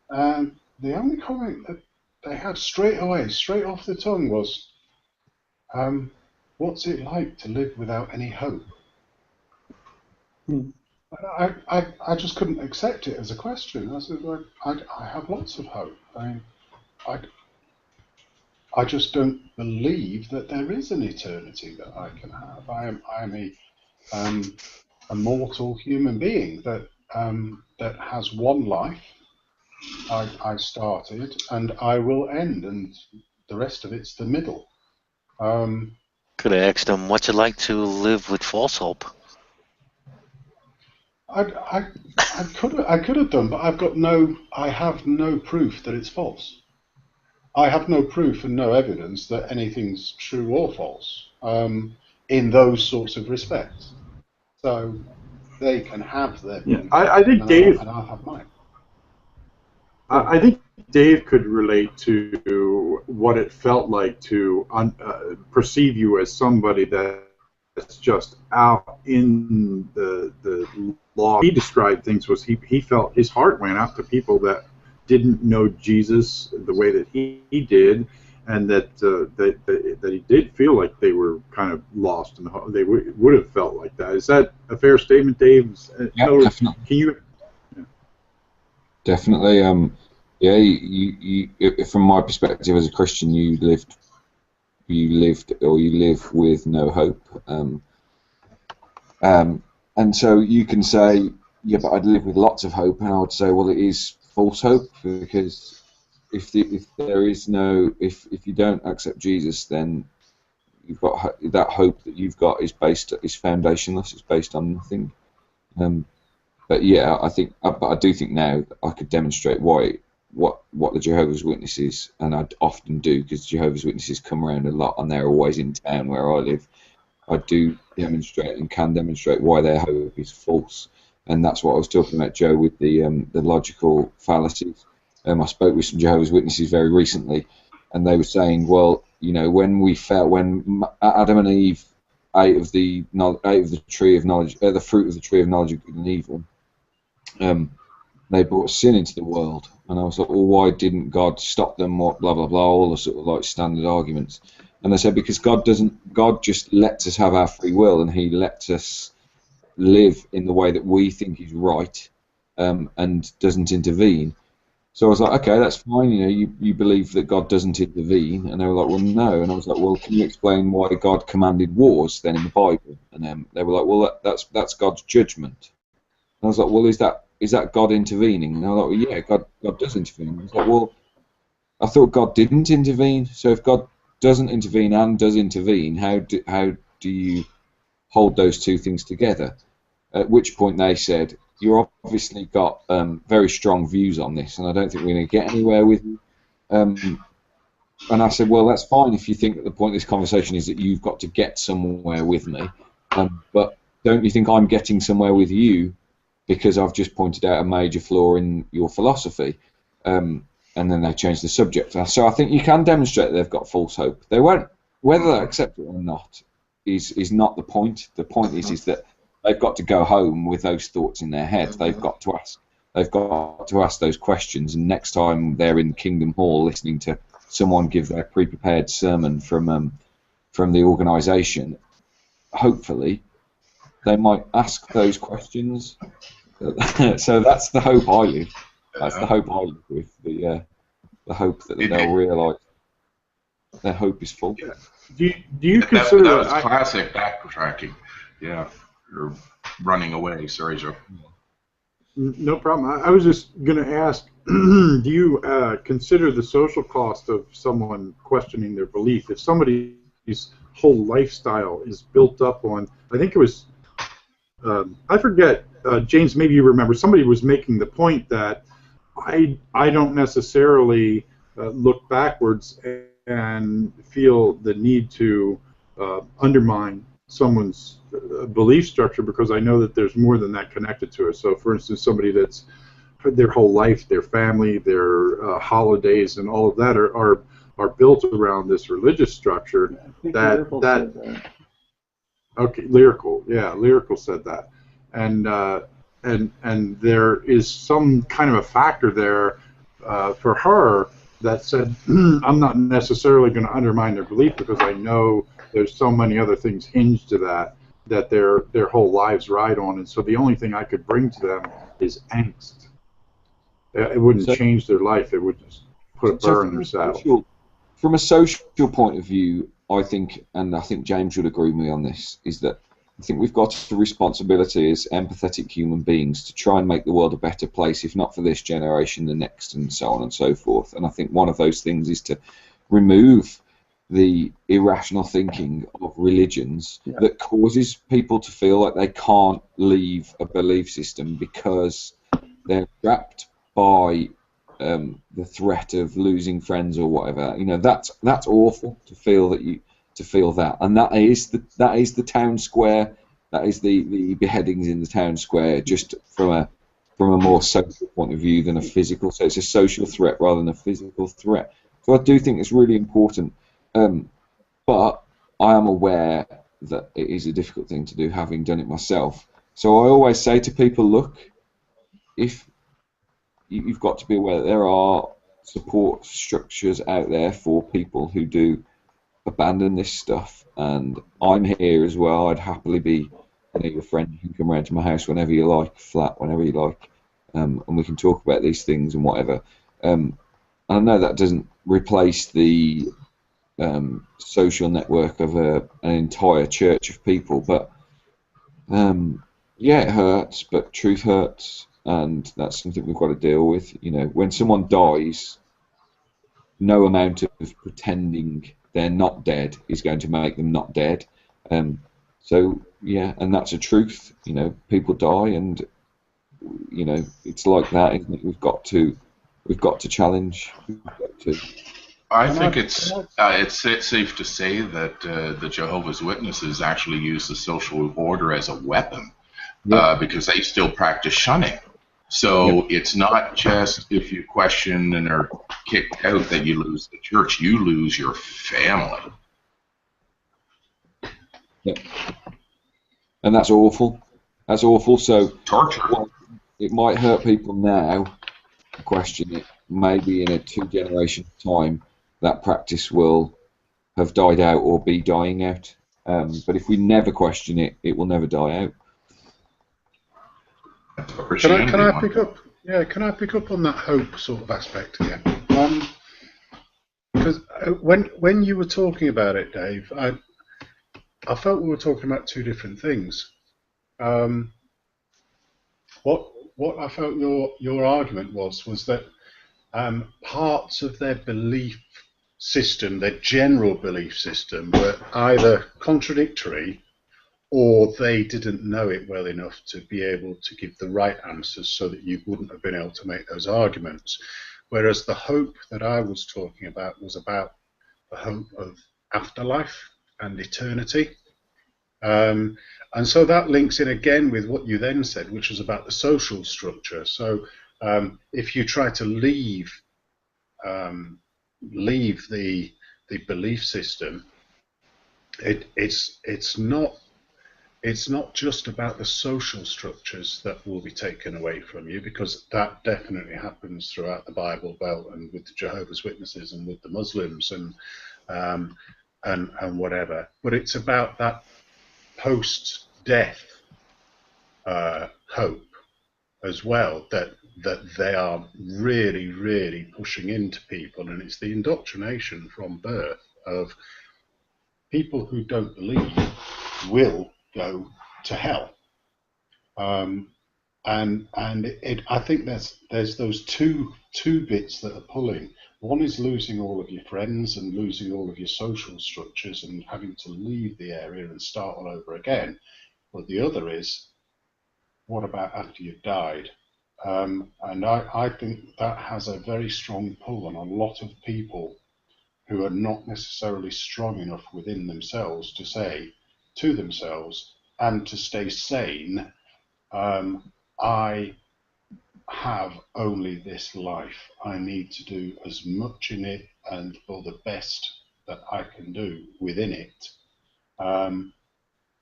and the only comment that they had straight off the tongue was, "What's it like to live without any hope?" I just couldn't accept it as a question. I said, well, I have lots of hope. I just don't believe that there is an eternity that I can have. I am a mortal human being that has one life. I started and I will end, and the rest of it's the middle. Could have asked them, what's it like to live with false hope? I could have done, but I have no proof that it's false. I have no proof and no evidence that anything's true or false in those sorts of respects. So they can have their Yeah. belief, I think and Dave. and I'll have mine. I think Dave could relate to what it felt like to perceive you as somebody that's just out in the law. He described things was he felt his heart went out to people that didn't know Jesus the way that he did, and that he did feel like they were kind of lost, and they would have felt like that. Is that a fair statement, Dave? Yeah, No, definitely. can you? Definitely. Yeah. From my perspective as a Christian, you live with no hope. And so you can say, yeah, but I'd live with lots of hope, and I would say, well, it is false hope, because if you don't accept Jesus, then you've got that hope that you've got is foundationless. It's based on nothing. But yeah, but I do think now that I could demonstrate what the Jehovah's Witnesses, and I often do, because Jehovah's Witnesses come around a lot, and they're always in town where I live. I do demonstrate and can demonstrate why their hope is false, and that's what I was talking about, Joe, with the logical fallacies. I spoke with some Jehovah's Witnesses very recently, and they were saying, well, when Adam and Eve ate of the tree of knowledge, the fruit of the tree of knowledge of good and evil, they brought sin into the world. And I was like, well, why didn't God stop them? What, blah blah blah, all the sort of like standard arguments. And they said, because God just lets us have our free will, and He lets us live in the way that we think is right, and doesn't intervene. So I was like, okay, that's fine. You believe that God doesn't intervene, and they were like, well, no. And I was like, well, can you explain why God commanded wars then in the Bible? And they were like, well, that's God's judgment. And I was like, well, is that God intervening? And I was like, well, yeah, God does intervene. I was like, well, I thought God didn't intervene. So if God doesn't intervene and does intervene, how do you hold those two things together? At which point they said, you've obviously got very strong views on this, and I don't think we're going to get anywhere with you. And I said, well, that's fine if you think that the point of this conversation is that you've got to get somewhere with me, but don't you think I'm getting somewhere with you because I've just pointed out a major flaw in your philosophy? And then they changed the subject. So I think you can demonstrate that they've got false hope. They won't, whether they accept it or not, is not the point. The point is that they've got to go home with those thoughts in their head. They've got to ask those questions, and next time they're in Kingdom Hall listening to someone give their pre-prepared sermon from the organisation, hopefully they might ask those questions. So that's the hope I live. That's the hope I live with. The hope that they'll realise their hope is full. Yeah. Do you consider that was classic backtracking? Yeah, or running away. Sorry, Joe. No problem. I was just going to ask, do you consider the social cost of someone questioning their belief? If somebody's whole lifestyle is built up on, I think it was, I forget, James, maybe you remember, somebody was making the point that I don't necessarily look backwards and feel the need to undermine someone's belief structure, because I know that there's more than that connected to it. So, for instance, somebody that's their whole life, their family, their holidays, and all of that are built around this religious structure. I think Lyrical said that. Okay, Lyrical said that, and there is some kind of a factor there for her that said, I'm not necessarily going to undermine their belief because I know there's so many other things hinged to that their whole lives ride on, and so the only thing I could bring to them is angst. It wouldn't change their life. It would just put a burr in their saddle. From a social point of view, I think, and I think James would agree with me on this, is that I think we've got a responsibility as empathetic human beings to try and make the world a better place, if not for this generation, the next, and so on and so forth. And I think one of those things is to remove the irrational thinking of religions that causes people to feel like they can't leave a belief system because they're trapped by the threat of losing friends or whatever. You know, that's awful to feel that and that is the town square That is the beheadings in the town square, just from a more social point of view than a physical. So it's a social threat rather than a physical threat. So I do think it's really important. But I am aware that it is a difficult thing to do, having done it myself. So I always say to people, look, if you've got to be aware that there are support structures out there for people who do abandon this stuff, and I'm here as well. I'd happily be your friend. You can come around to my house whenever you like, flat whenever you like, and we can talk about these things and whatever. I know that doesn't replace the social network of an entire church of people, but yeah, it hurts, but truth hurts, and that's something we've got to deal with. You know, when someone dies, no amount of pretending they're not dead is going to make them not dead. So yeah, and that's a truth. You know, people die, and you know it's like that, isn't it? We've got to challenge. We've got to. I think it's safe to say that the Jehovah's Witnesses actually use the social order as a weapon, because they still practice shunning. So it's not just if you question and are kicked out that you lose the church, you lose your family. Yeah. And that's awful. That's awful. So torture. Well, it might hurt people now to question it. Maybe in a 2-generation time, that practice will have died out or be dying out. But if we never question it, it will never die out. Can I pick up? Yeah, can I pick up on that hope sort of aspect again? Because when you were talking about it, Dave, I felt we were talking about two different things. What I felt your argument was that parts of their belief system, their general belief system, were either contradictory or they didn't know it well enough to be able to give the right answers so that you wouldn't have been able to make those arguments. Whereas the hope that I was talking about was about the hope of afterlife and eternity. And so that links in again with what you then said, which was about the social structure. So if you try to leave the belief system, it's not just about the social structures that will be taken away from you, because that definitely happens throughout the Bible Belt and with the Jehovah's Witnesses and with the Muslims and whatever. But it's about that post-death hope as well that they are really, really pushing into people, and it's the indoctrination from birth of people who don't believe will go to hell. And I think there's those two bits that are pulling. One is losing all of your friends and losing all of your social structures and having to leave the area and start all over again. But the other is, what about after you've died? And I think that has a very strong pull on a lot of people who are not necessarily strong enough within themselves to say to themselves and to stay sane, I have only this life. I need to do as much in it and for the best that I can do within it.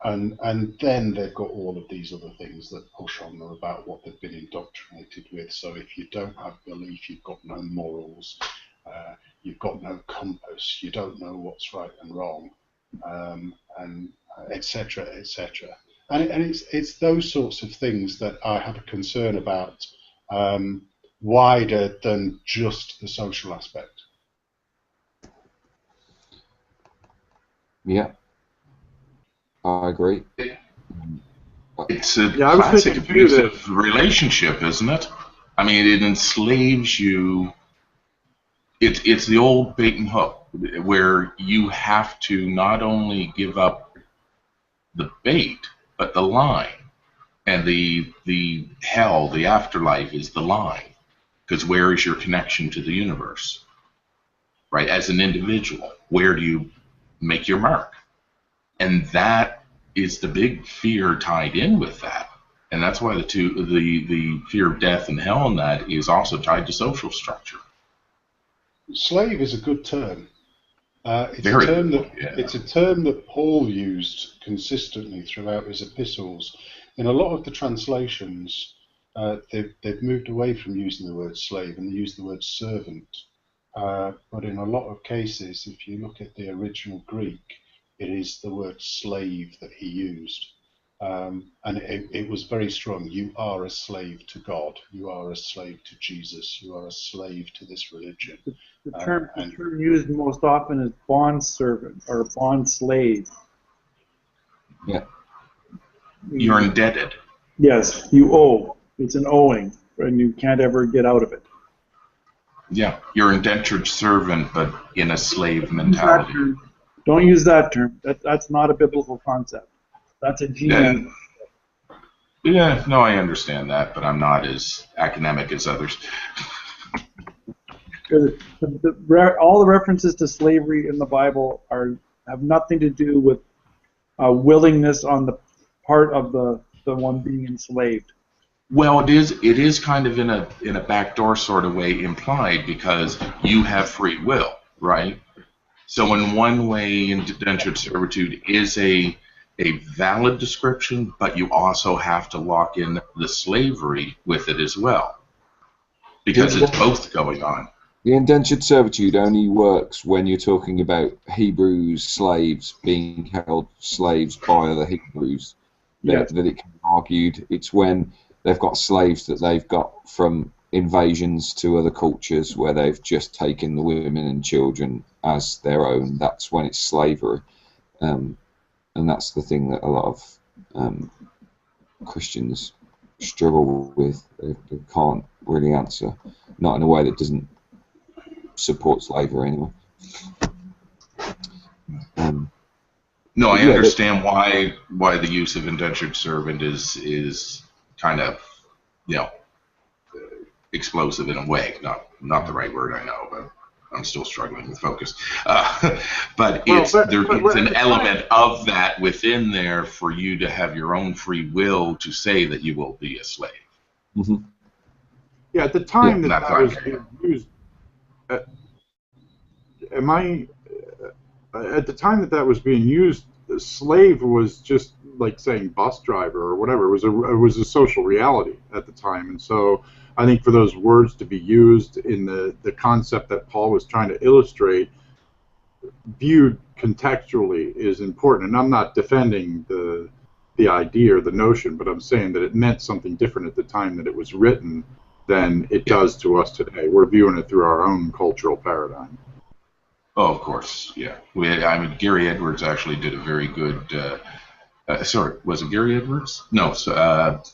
And then they've got all of these other things that push on them about what they've been indoctrinated with. So if you don't have belief, you've got no morals, you've got no compass, you don't know what's right and wrong, and etc., etc. And it's those sorts of things that I have a concern about, wider than just the social aspect. Yeah, I agree. It's a classic abusive relationship, isn't it? I mean, it enslaves you. It's the old bait and hook, where you have to not only give up the bait, but the line. And the hell, the afterlife is the line. Because where is your connection to the universe? Right? As an individual, where do you make your mark? And that is the big fear tied in with that. And that's why the fear of death and hell and that is also tied to social structure. Slave is a good term. It's a term that Paul used consistently throughout his epistles. In a lot of the translations, they've moved away from using the word slave and they use the word servant. But in a lot of cases, if you look at the original Greek, it is the word slave that he used. And it was very strong. You are a slave to God. You are a slave to Jesus. You are a slave to this religion. The term used most often is bond servant or bond slave. Yeah. You're indebted. Yes, you owe. It's an owing, and you can't ever get out of it. Yeah, you're indentured servant, but in a slave mentality. Don't use that term. That's not a biblical concept. That's a gene. Yeah, no, I understand that, but I'm not as academic as others. All the references to slavery in the Bible have nothing to do with willingness on the part of the one being enslaved. Well, it is kind of in a backdoor sort of way implied because you have free will, right? So in one way, indentured servitude is a valid description, but you also have to lock in the slavery with it as well, because it's both going on. The indentured servitude only works when you're talking about Hebrews slaves being held slaves by the Hebrews. That it can be argued. It's when they've got slaves that they've got from invasions to other cultures where they've just taken the women and children as their own. That's when it's slavery. And that's the thing that a lot of Christians struggle with. They can't really answer, not in a way that doesn't support slavery anyway. No, I understand why the use of indentured servant is kind of, explosive in a way. Not the right word, I know, but I'm still struggling with focus. But it's an element of that within there for you to have your own free will to say that you will be a slave. Mm-hmm. Yeah, at the time that was being used, at the time that was being used, the slave was just like saying bus driver or whatever. It was a social reality at the time, and so I think for those words to be used in the concept that Paul was trying to illustrate, viewed contextually, is important. And I'm not defending the idea or the notion, but I'm saying that it meant something different at the time that it was written than it does to us today. We're viewing it through our own cultural paradigm. Oh, of course, yeah. Gary Edwards actually did a very good. Was it Gary Edwards? No,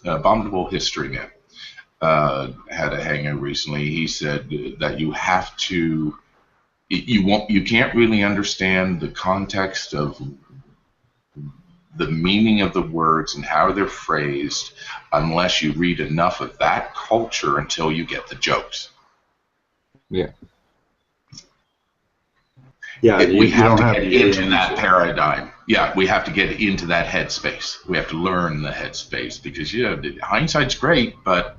Abominable History Man had a hanger recently. He said that you have to. You can't really understand the context of the meaning of the words and how they're phrased unless you read enough of that culture until you get the jokes. Yeah. Yeah, we have to get into that paradigm. Yeah, we have to get into that headspace. We have to learn the headspace because hindsight's great, but.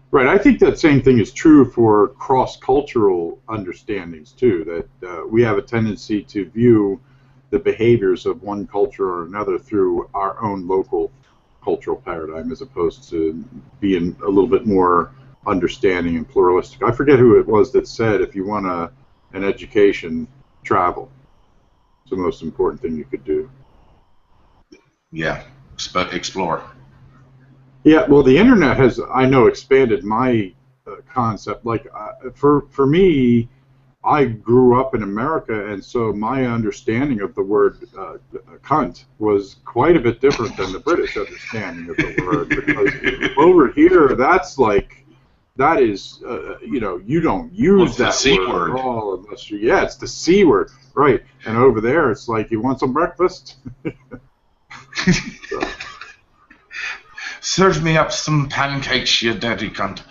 Right, I think that same thing is true for cross-cultural understandings too. That we have a tendency to view the behaviors of one culture or another through our own local cultural paradigm, as opposed to being a little bit more understanding and pluralistic. I forget who it was that said, if you want an education, travel. It's the most important thing you could do. Yeah, explore. Yeah, well, the internet has, I know, expanded my concept. Like, for me, I grew up in America, and so my understanding of the word cunt was quite a bit different than the British understanding of the word. Because over here, that is, you don't use that word at all unless it's the C word, right? And over there, it's like, you want some breakfast? So. Serve me up some pancakes, you dirty cunt.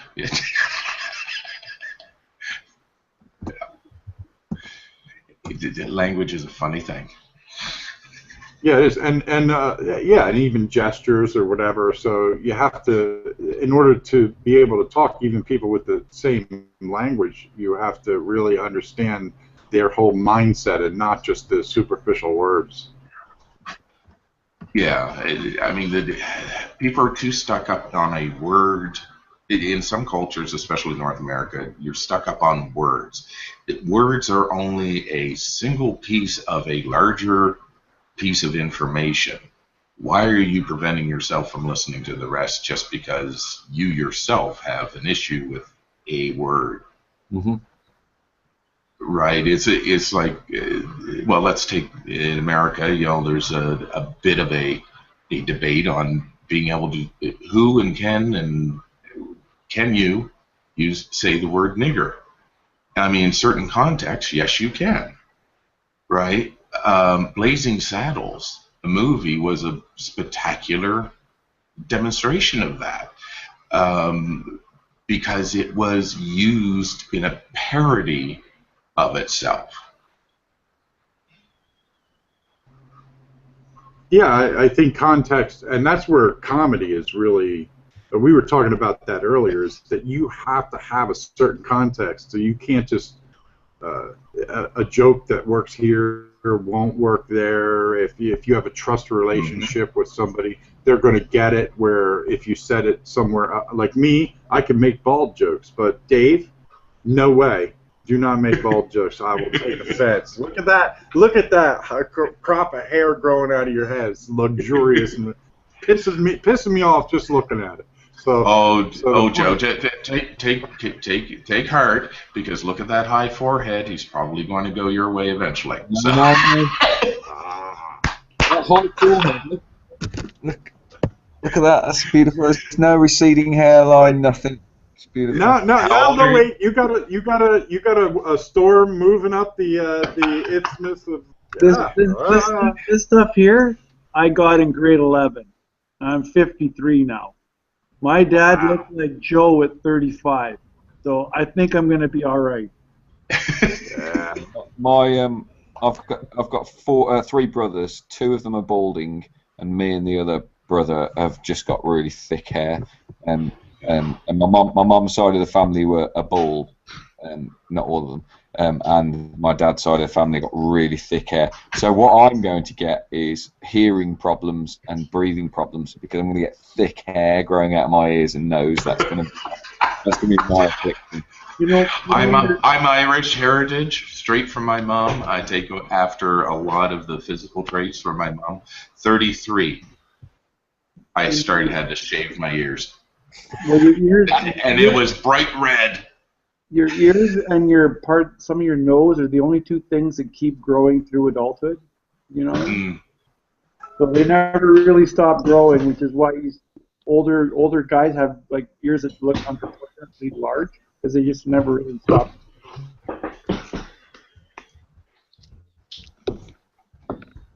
Language is a funny thing. Yeah, it is, and yeah, and even gestures or whatever. So you have to, in order to be able to talk, even people with the same language, you have to really understand their whole mindset and not just the superficial words. Yeah, I mean, people are too stuck up on a word. In some cultures, especially North America, you're stuck up on words. Words are only a single piece of a larger piece of information. Why are you preventing yourself from listening to the rest just because you yourself have an issue with a word? Mm-hmm. Right. It's like, well, let's take in America, there's a bit of a debate on being able to, who and can you say the word nigger? I mean, in certain contexts, yes, you can. Right. Blazing Saddles, the movie, was a spectacular demonstration of that. Because it was used in a parody of itself. Yeah, I think context, and that's where comedy is really. We were talking about that earlier. Is that you have to have a certain context, so you can't just a joke that works here won't work there. If you have a trust relationship with somebody, they're going to get it. Where if you said it somewhere, like me, I can make bald jokes, but Dave, no way. Do not make bald jokes. I will take offense. Look at that. Look at that crop of hair growing out of your head. It's luxurious and pissing me off just looking at it. So, Joe, take heart, because look at that high forehead. He's probably going to go your way eventually. So. That high forehead. Look at that. That's beautiful. There's no receding hairline. Nothing. Beautiful. No, wait! You got a storm moving up the isthmus of. This stuff here, I got in grade 11. I'm 53 now. My dad looked like Joe at 35, so I think I'm gonna be all right. Yeah. I've got three brothers. Two of them are balding, and me and the other brother have just got really thick hair. And my mum's side of the family are bald, not all of them. And my dad's side of the family got really thick hair. So what I'm going to get is hearing problems and breathing problems, because I'm going to get thick hair growing out of my ears and nose. That's going to be my affliction. I'm Irish heritage, straight from my mom. I take after a lot of the physical traits from my mom. 33, I had to shave my ears. Well, your ears, and it was bright red. Your ears and some of your nose are the only two things that keep growing through adulthood. So they never really stop growing, which is why these older guys have like ears that look unproportionately large, because they just never really stop.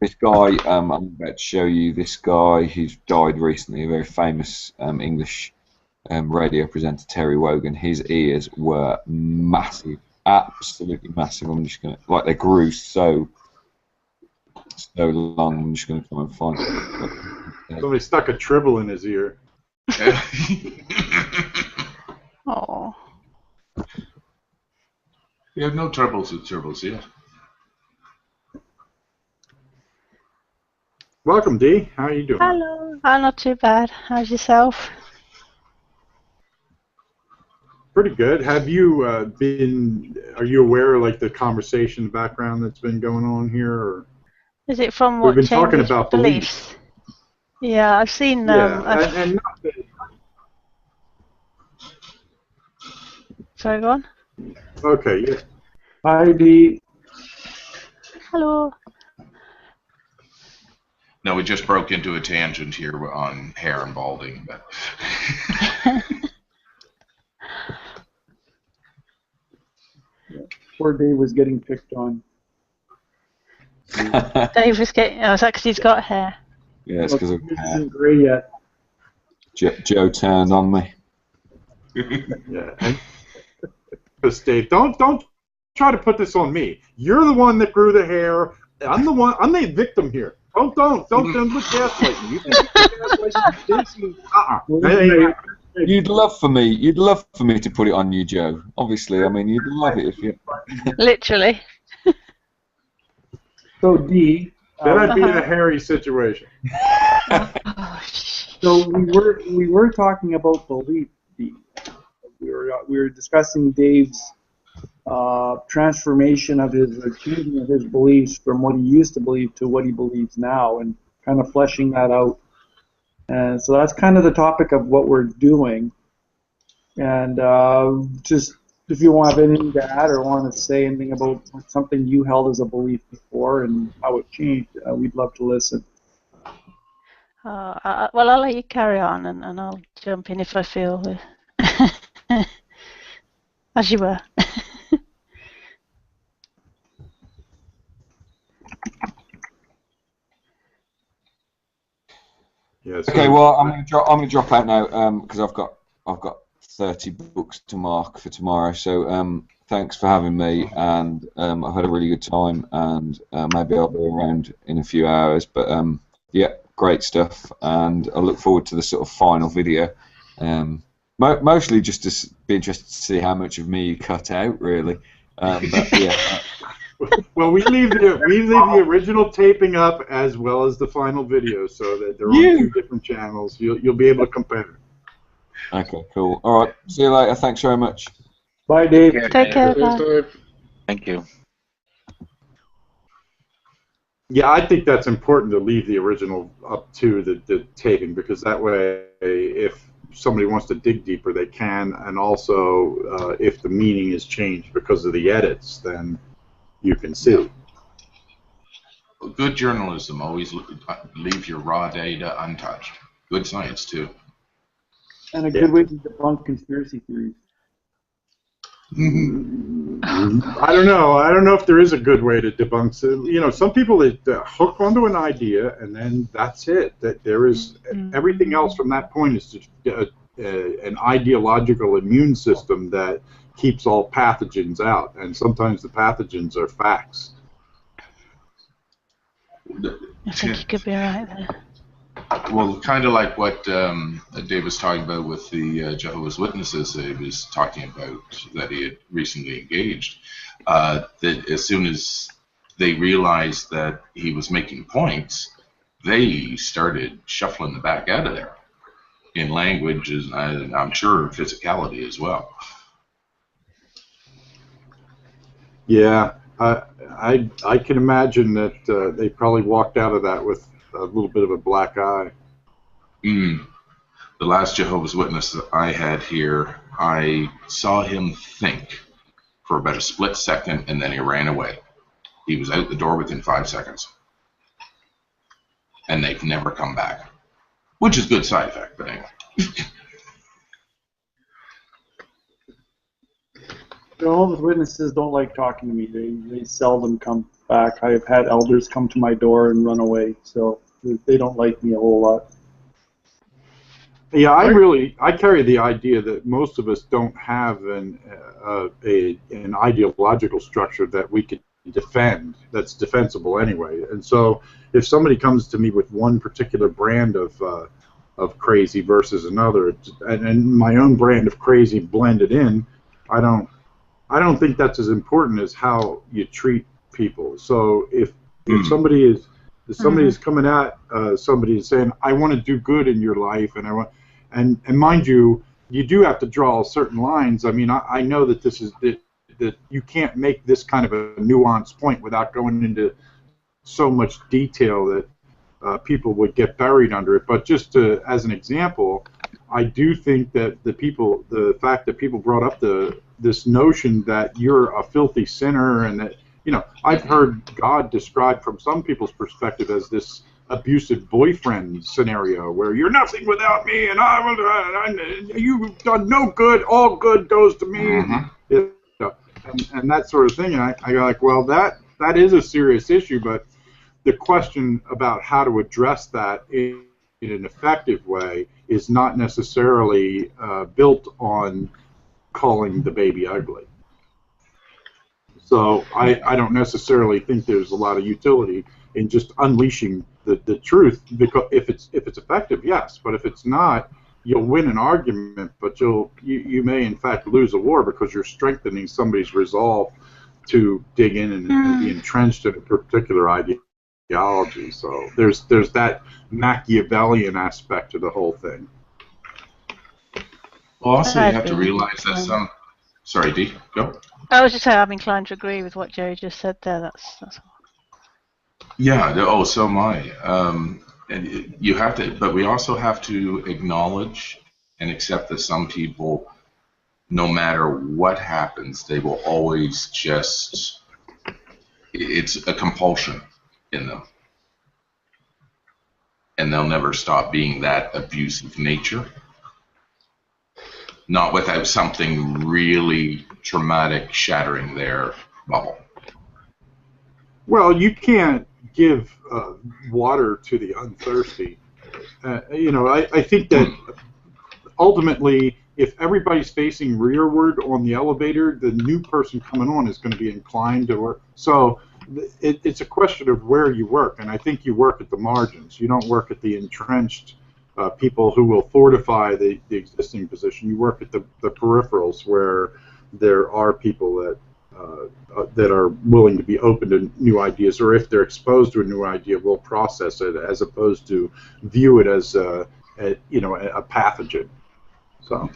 This guy, I'm about to show you this guy who's died recently, a very famous English radio presenter, Terry Wogan. His ears were massive, absolutely massive. I'm just gonna, they grew so long. I'm just gonna try and find it. Somebody stuck a tribble in his ear. Oh. You have no troubles with tribbles yet. Welcome, Dee. How are you doing? Hello. I'm not too bad. How's yourself? Pretty good. Have you are you aware of the conversation background that's been going on here? Or? Is it from what? We've been talking about beliefs. Yeah, I've seen and Sorry, go on. Okay, yeah. Hi, Dee. Hello. No, we just broke into a tangent here on hair and balding, but. Poor Dave was getting picked on. Dave was getting. Oh, is that because he's got hair? Yeah, it's because of hair. hair. Isn't grey yet. Joe turned on me. Yeah. Dave, don't try to put this on me. You're the one that grew the hair. I'm the victim here. Don't gaslight me. You think you can gaslight me? You'd love for me to put it on you, Joe. Obviously, I mean, you'd love it if you. Literally. So D. Then I'd be in a hairy situation. So we were talking about belief, D. We were discussing Dave's transformation of his, or changing of his beliefs from what he used to believe to what he believes now, and kind of fleshing that out. And so that's kind of the topic of what we're doing. And just if you want to have anything to add or want to say anything about something you held as a belief before and how it changed, we'd love to listen. Well, I'll let you carry on, and I'll jump in if I feel as you were. Yes. Okay, well, I'm gonna drop out now because I've got 30 books to mark for tomorrow. So thanks for having me, and I've had a really good time, and maybe I'll be around in a few hours. But yeah, great stuff, and I look forward to the sort of final video. Mostly just to be interested to see how much of me you cut out, really. But yeah. Well, we leave the original taping up as well as the final video, so that they're on two different channels. You'll be able to compare. Okay, cool. All right. See you later. Thanks very much. Bye, Dave. Take care. Bye. Thank you. Yeah, I think that's important to leave the original up to the taping, because that way, if somebody wants to dig deeper, they can, and also if the meaning is changed because of the edits, then you can see. Good journalism, always leave your raw data untouched. Good science, too. And a good way to debunk conspiracy theories. I don't know if there is a good way to debunk it. You know, some people that hook onto an idea and then that's it. That there is everything else from that point is just an ideological immune system that keeps all pathogens out, and sometimes the pathogens are facts. I think you could be right there. Well, kind of like what Dave was talking about with the Jehovah's Witnesses that he was talking about that he had recently engaged, that as soon as they realized that he was making points, they started shuffling the back out of there in language, and I'm sure physicality as well. Yeah, I can imagine that they probably walked out of that with a little bit of a black eye. The last Jehovah's Witness that I had here, I saw him think for about a split second, and then he ran away. He was out the door within 5 seconds. And they've never come back. Which is a good side effect, but anyway. Jehovah's Witnesses don't like talking to me. They seldom come back. I've had elders come to my door and run away, so they don't like me a whole lot. Yeah, I carry the idea that most of us don't have an ideological structure that we could defend, that's defensible anyway. And so if somebody comes to me with one particular brand of crazy versus another, and my own brand of crazy blended in, I don't think that's as important as how you treat people. So if somebody is coming at somebody and saying, I want to do good in your life, and mind you, you do have to draw certain lines. I mean, I know that this is that you can't make this kind of a nuanced point without going into so much detail that people would get buried under it. But just as an example, I do think that the fact that people brought up this notion that you're a filthy sinner, and that, you know, I've heard God described from some people's perspective as this abusive boyfriend scenario where you're nothing without me, and you've done no good, all good goes to me, and that sort of thing. And I go like, well, that is a serious issue, but the question about how to address that in an effective way is not necessarily built on calling the baby ugly. So I don't necessarily think there's a lot of utility in just unleashing the truth, because if it's effective, yes, but if it's not, you'll win an argument, but you may in fact lose a war because you're strengthening somebody's resolve to dig in and be entrenched in a particular ideology. So there's that Machiavellian aspect to the whole thing. Well, also you have to realize that some. Sorry, Dee, go. I was just saying I'm inclined to agree with what Joe just said there. That's all. Yeah. Oh, so am I. And you have to, but we also have to acknowledge and accept that some people, no matter what happens, they will always just. It's a compulsion in them, and they'll never stop being that abusive nature. Not without something really traumatic shattering their bubble. Well, you can't give water to the unthirsty. I think that ultimately, if everybody's facing rearward on the elevator, the new person coming on is going to be inclined to work. So it's a question of where you work, and I think you work at the margins. You don't work at the entrenched people who will fortify the existing position. You work at the peripherals where there are people that are willing to be open to new ideas, or if they're exposed to a new idea, will process it as opposed to view it as a pathogen. So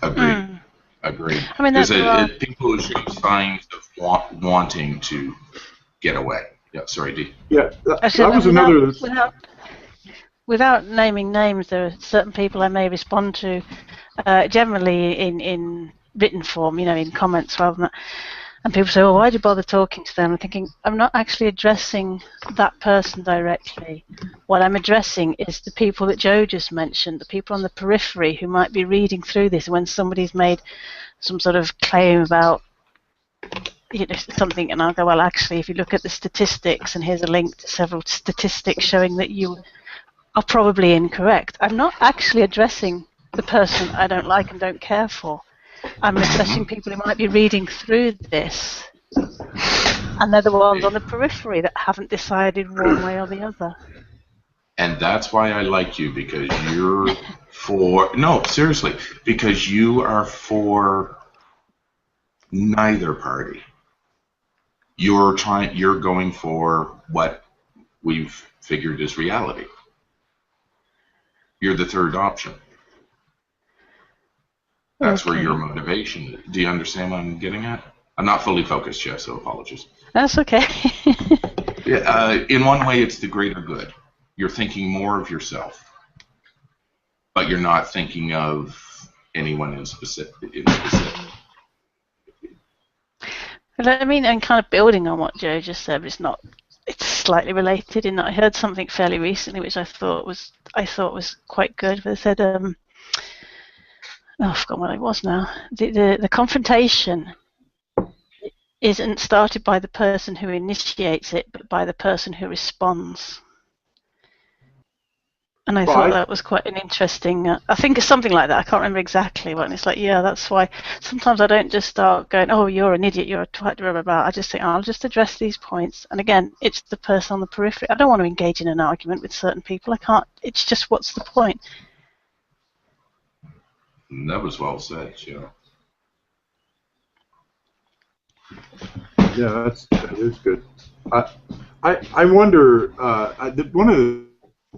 Agreed. I mean, there's people who show signs of wanting to get away. Yeah, sorry, Dee. Yeah, that was another. Without naming names, there are certain people I may respond to, generally in written form, in comments rather than that. And people say, well, why do you bother talking to them? I'm thinking, I'm not actually addressing that person directly. What I'm addressing is the people that Joe just mentioned, the people on the periphery who might be reading through this when somebody's made some sort of claim about something, and I'll go, well, actually, if you look at the statistics, and here's a link to several statistics showing that you are probably incorrect. I'm not actually addressing the person I don't like and don't care for. I'm addressing people who might be reading through this, and they're the ones on the periphery that haven't decided one way or the other. And that's why I like you, because you're for, no, seriously, because you are for neither party. You're going for what we've figured is reality. You're the third option. That's where your motivation is. Do you understand what I'm getting at? I'm not fully focused yet, so apologies. That's okay. In one way, it's the greater good. You're thinking more of yourself, but you're not thinking of anyone in specific. I mean, and kind of building on what Joe just said, but it's slightly related in that I heard something fairly recently which I thought was quite good. They said, I forgot what it was now. The confrontation isn't started by the person who initiates it, but by the person who responds. And I thought that was quite an interesting, I think it's something like that. I can't remember exactly what. And it's like, yeah, that's why sometimes I don't just start going, oh, you're an idiot, you're a twat, blah, blah, blah. I just think, I'll just address these points. And again, it's the person on the periphery. I don't want to engage in an argument with certain people. I can't. It's just, what's the point? That was well said, Joe. Yeah, that is good. I wonder, one of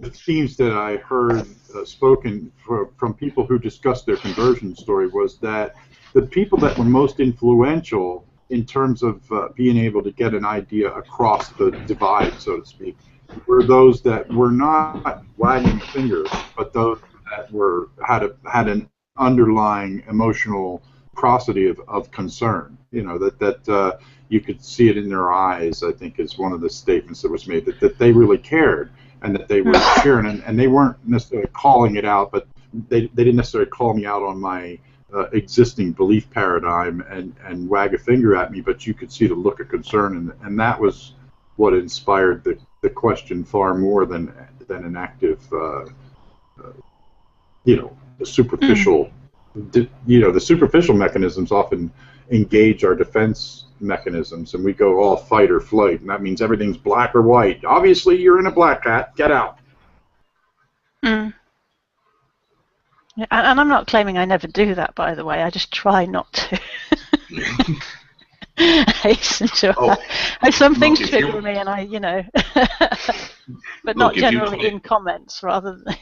the themes that I heard spoken from people who discussed their conversion story was that the people that were most influential in terms of being able to get an idea across the divide, so to speak, were those that were not wagging a finger, but those that had an underlying emotional prosody of concern. That you could see it in their eyes, I think, is one of the statements that was made, that they really cared and that they were sharing, and they weren't necessarily calling it out, but they didn't necessarily call me out on my existing belief paradigm and wag a finger at me, but you could see the look of concern, and that was what inspired the question far more than an active, the superficial. The superficial mechanisms often engage our defense mechanisms, and we go all fight or flight, and that means everything's black or white. Obviously, you're in a black hat. Get out. Mm. Yeah, and I'm not claiming I never do that, by the way. I just try not to. Some things trigger me, and I, but not generally in comments, rather than.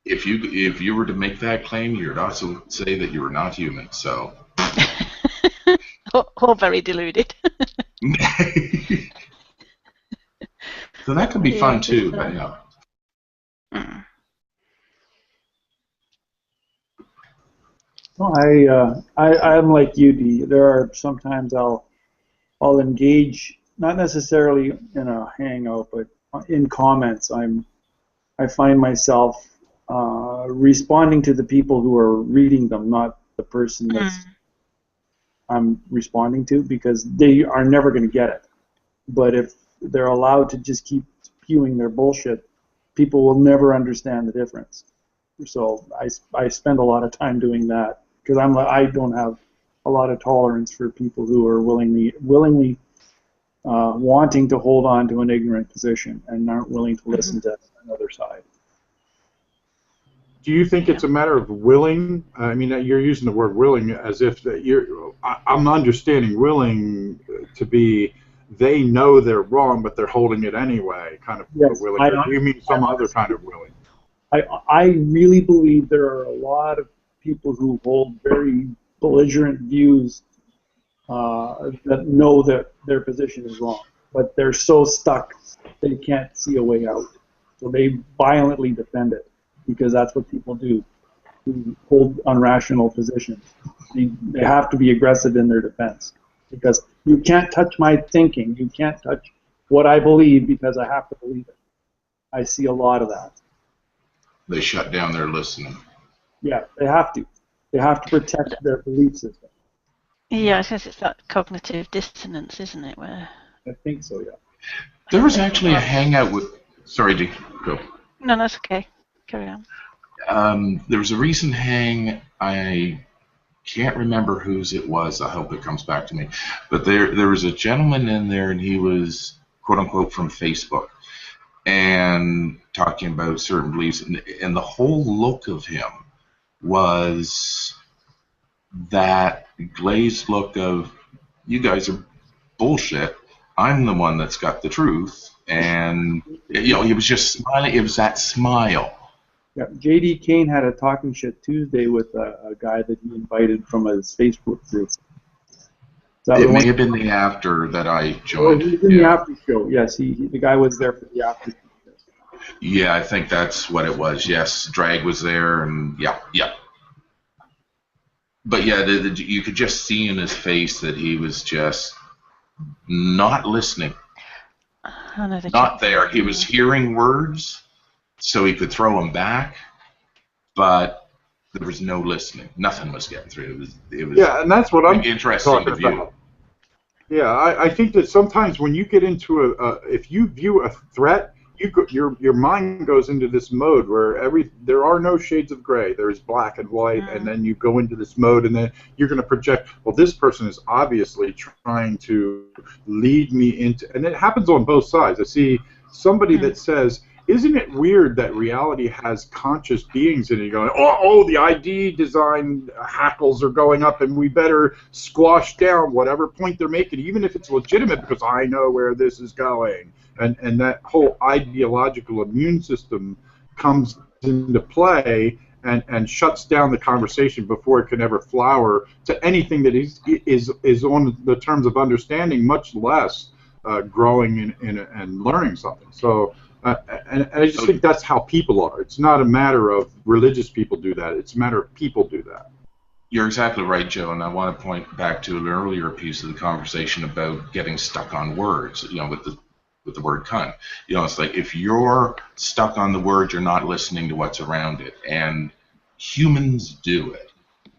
If you were to make that claim, you'd also say that you were not human. So. or very deluded. So that could be fun too, but yeah. Well, I'm like you, Dee. There are sometimes I'll engage, not necessarily in a hangout, but in comments. I find myself responding to the people who are reading them, not the person that's I'm responding to, because they are never going to get it. But if they're allowed to just keep spewing their bullshit, people will never understand the difference. So I spend a lot of time doing that, because I don't have a lot of tolerance for people who are willingly wanting to hold on to an ignorant position and aren't willing to listen to another side. Do you think it's a matter of willing? I mean, you're using the word willing as if I'm understanding willing to be they know they're wrong, but they're holding it anyway, kind of willing. Or do you mean some other kind of willing? I really believe there are a lot of people who hold very belligerent views that know that their position is wrong, but they're so stuck they can't see a way out. So they violently defend it, because that's what people do who hold unrational positions. They have to be aggressive in their defense, because you can't touch my thinking, you can't touch what I believe, because I have to believe it. I see a lot of that. They shut down their listening. Yeah, they have to. They have to protect their belief system. Yeah, I guess it's that cognitive dissonance, isn't it? Where I think so, yeah. There was actually a hangout with... Sorry, Dee, go. No, that's okay. Carry on. There was a recent hang. I can't remember whose it was. I hope it comes back to me. But there was a gentleman in there, and he was, quote-unquote, from Facebook, and talking about certain beliefs. And the whole look of him was that glazed look of, you guys are bullshit. I'm the one that's got the truth. And, he was just smiling. It was that smile. Yeah, J.D. Kane had a Talking Shit Tuesday with a guy that he invited from his Facebook group. It may have been the after that I joined. Oh, he was in the after show. Yes, the guy was there for the after show. Yeah, I think that's what it was. Yes, Drag was there, and yeah. But yeah, you could just see in his face that he was just not listening. Not there. He was hearing words, so he could throw them back, but there was no listening. Nothing was getting through. It was yeah, and that's what I'm interesting to view. About. Yeah, I think that sometimes when you get into if you view a threat, your mind goes into this mode where there are no shades of gray. There is black and white, and then you go into this mode, and then you're going to project, well, this person is obviously trying to lead me into, and it happens on both sides. I see somebody that says, isn't it weird that reality has conscious beings in it? Going, the ID design hackles are going up, and we better squash down whatever point they're making, even if it's legitimate, because I know where this is going. And that whole ideological immune system comes into play and shuts down the conversation before it can ever flower to anything that is on the terms of understanding, much less growing and learning something. So. And I just think that's how people are. It's not a matter of religious people do that. It's a matter of people do that. You're exactly right, Joe. And I want to point back to an earlier piece of the conversation about getting stuck on words. With the word cunt. It's like if you're stuck on the word, you're not listening to what's around it. And humans do it.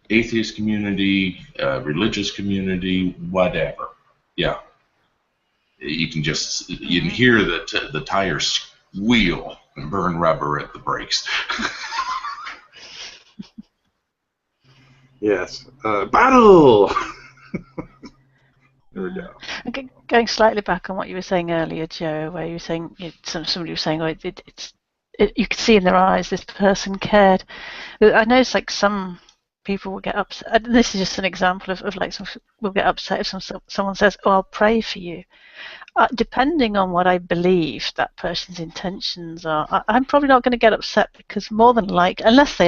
Atheist community, religious community, whatever. Yeah. You can hear the tires squeal and burn rubber at the brakes. Yes. Battle! Going slightly back on what you were saying earlier, Joe, where you were saying somebody was saying, "Oh, you could see in their eyes this person cared." I noticed like some people will get upset. And this is just an example of like will get upset if someone says, "Oh, I'll pray for you." Depending on what I believe that person's intentions are, I'm probably not going to get upset, because more than unless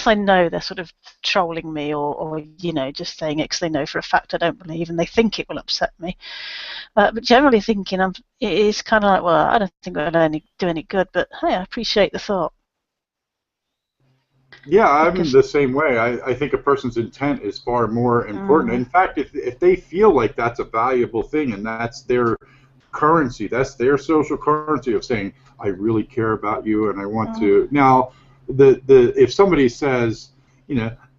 I know they're sort of trolling me or just saying it because they know for a fact I don't believe and they think it will upset me. But generally thinking, it's kind of like, well, I don't think it'll do any good, but hey, I appreciate the thought. Yeah, I'm the same way. I think a person's intent is far more important. In fact, if they feel like that's a valuable thing and that's their currency, that's their social currency of saying, I really care about you and I want to. Now, if somebody says,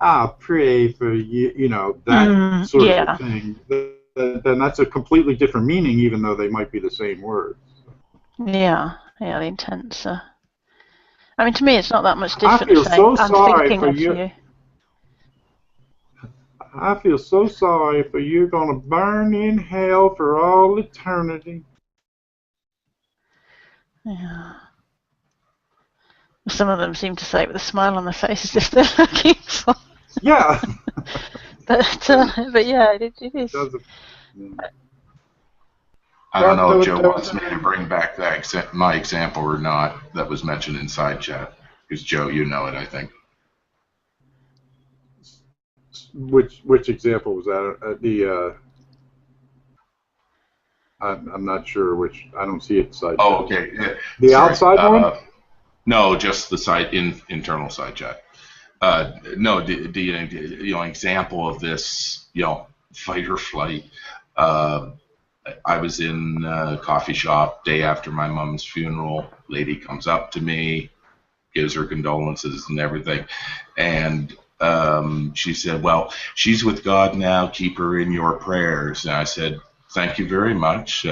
I'll pray for you, that sort of thing, then that's a completely different meaning, even though they might be the same words. Yeah, the intents. I mean, to me, it's not that much different. I feel so sorry for you. I feel so sorry for you. Gonna burn in hell for all eternity. Yeah. Some of them seem to say it with a smile on their face, as if they're looking for. Yeah. but yeah, it is. I don't know if Joe wants me to bring back my example or not that was mentioned in side chat. Because Joe, you know it, I think. Which example was that? I'm not sure which. I don't see it side chat. Oh, okay. The outside one? No, just the internal side chat. No, the example of this, fight or flight. I was in a coffee shop day after my mom's funeral. Lady comes up to me, gives her condolences and everything, and she said, well, she's with God now, keep her in your prayers. And I said, thank you very much.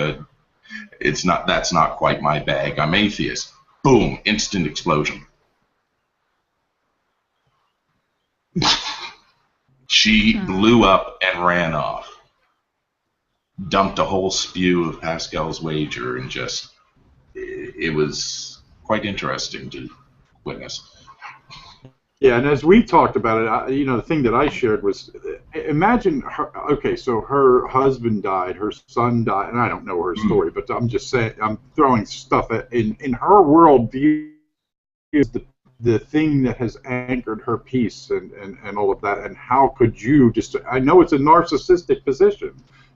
That's not quite my bag. I'm atheist. Boom, instant explosion. She blew up and ran off. Dumped a whole spew of Pascal's wager, and it was quite interesting to witness. Yeah, and as we talked about it, the thing that I shared was, imagine her. Okay, so her husband died, her son died, and I don't know her story, but I'm just saying, I'm throwing stuff in her worldview is the thing that has anchored her peace and all of that. And how could you I know it's a narcissistic position,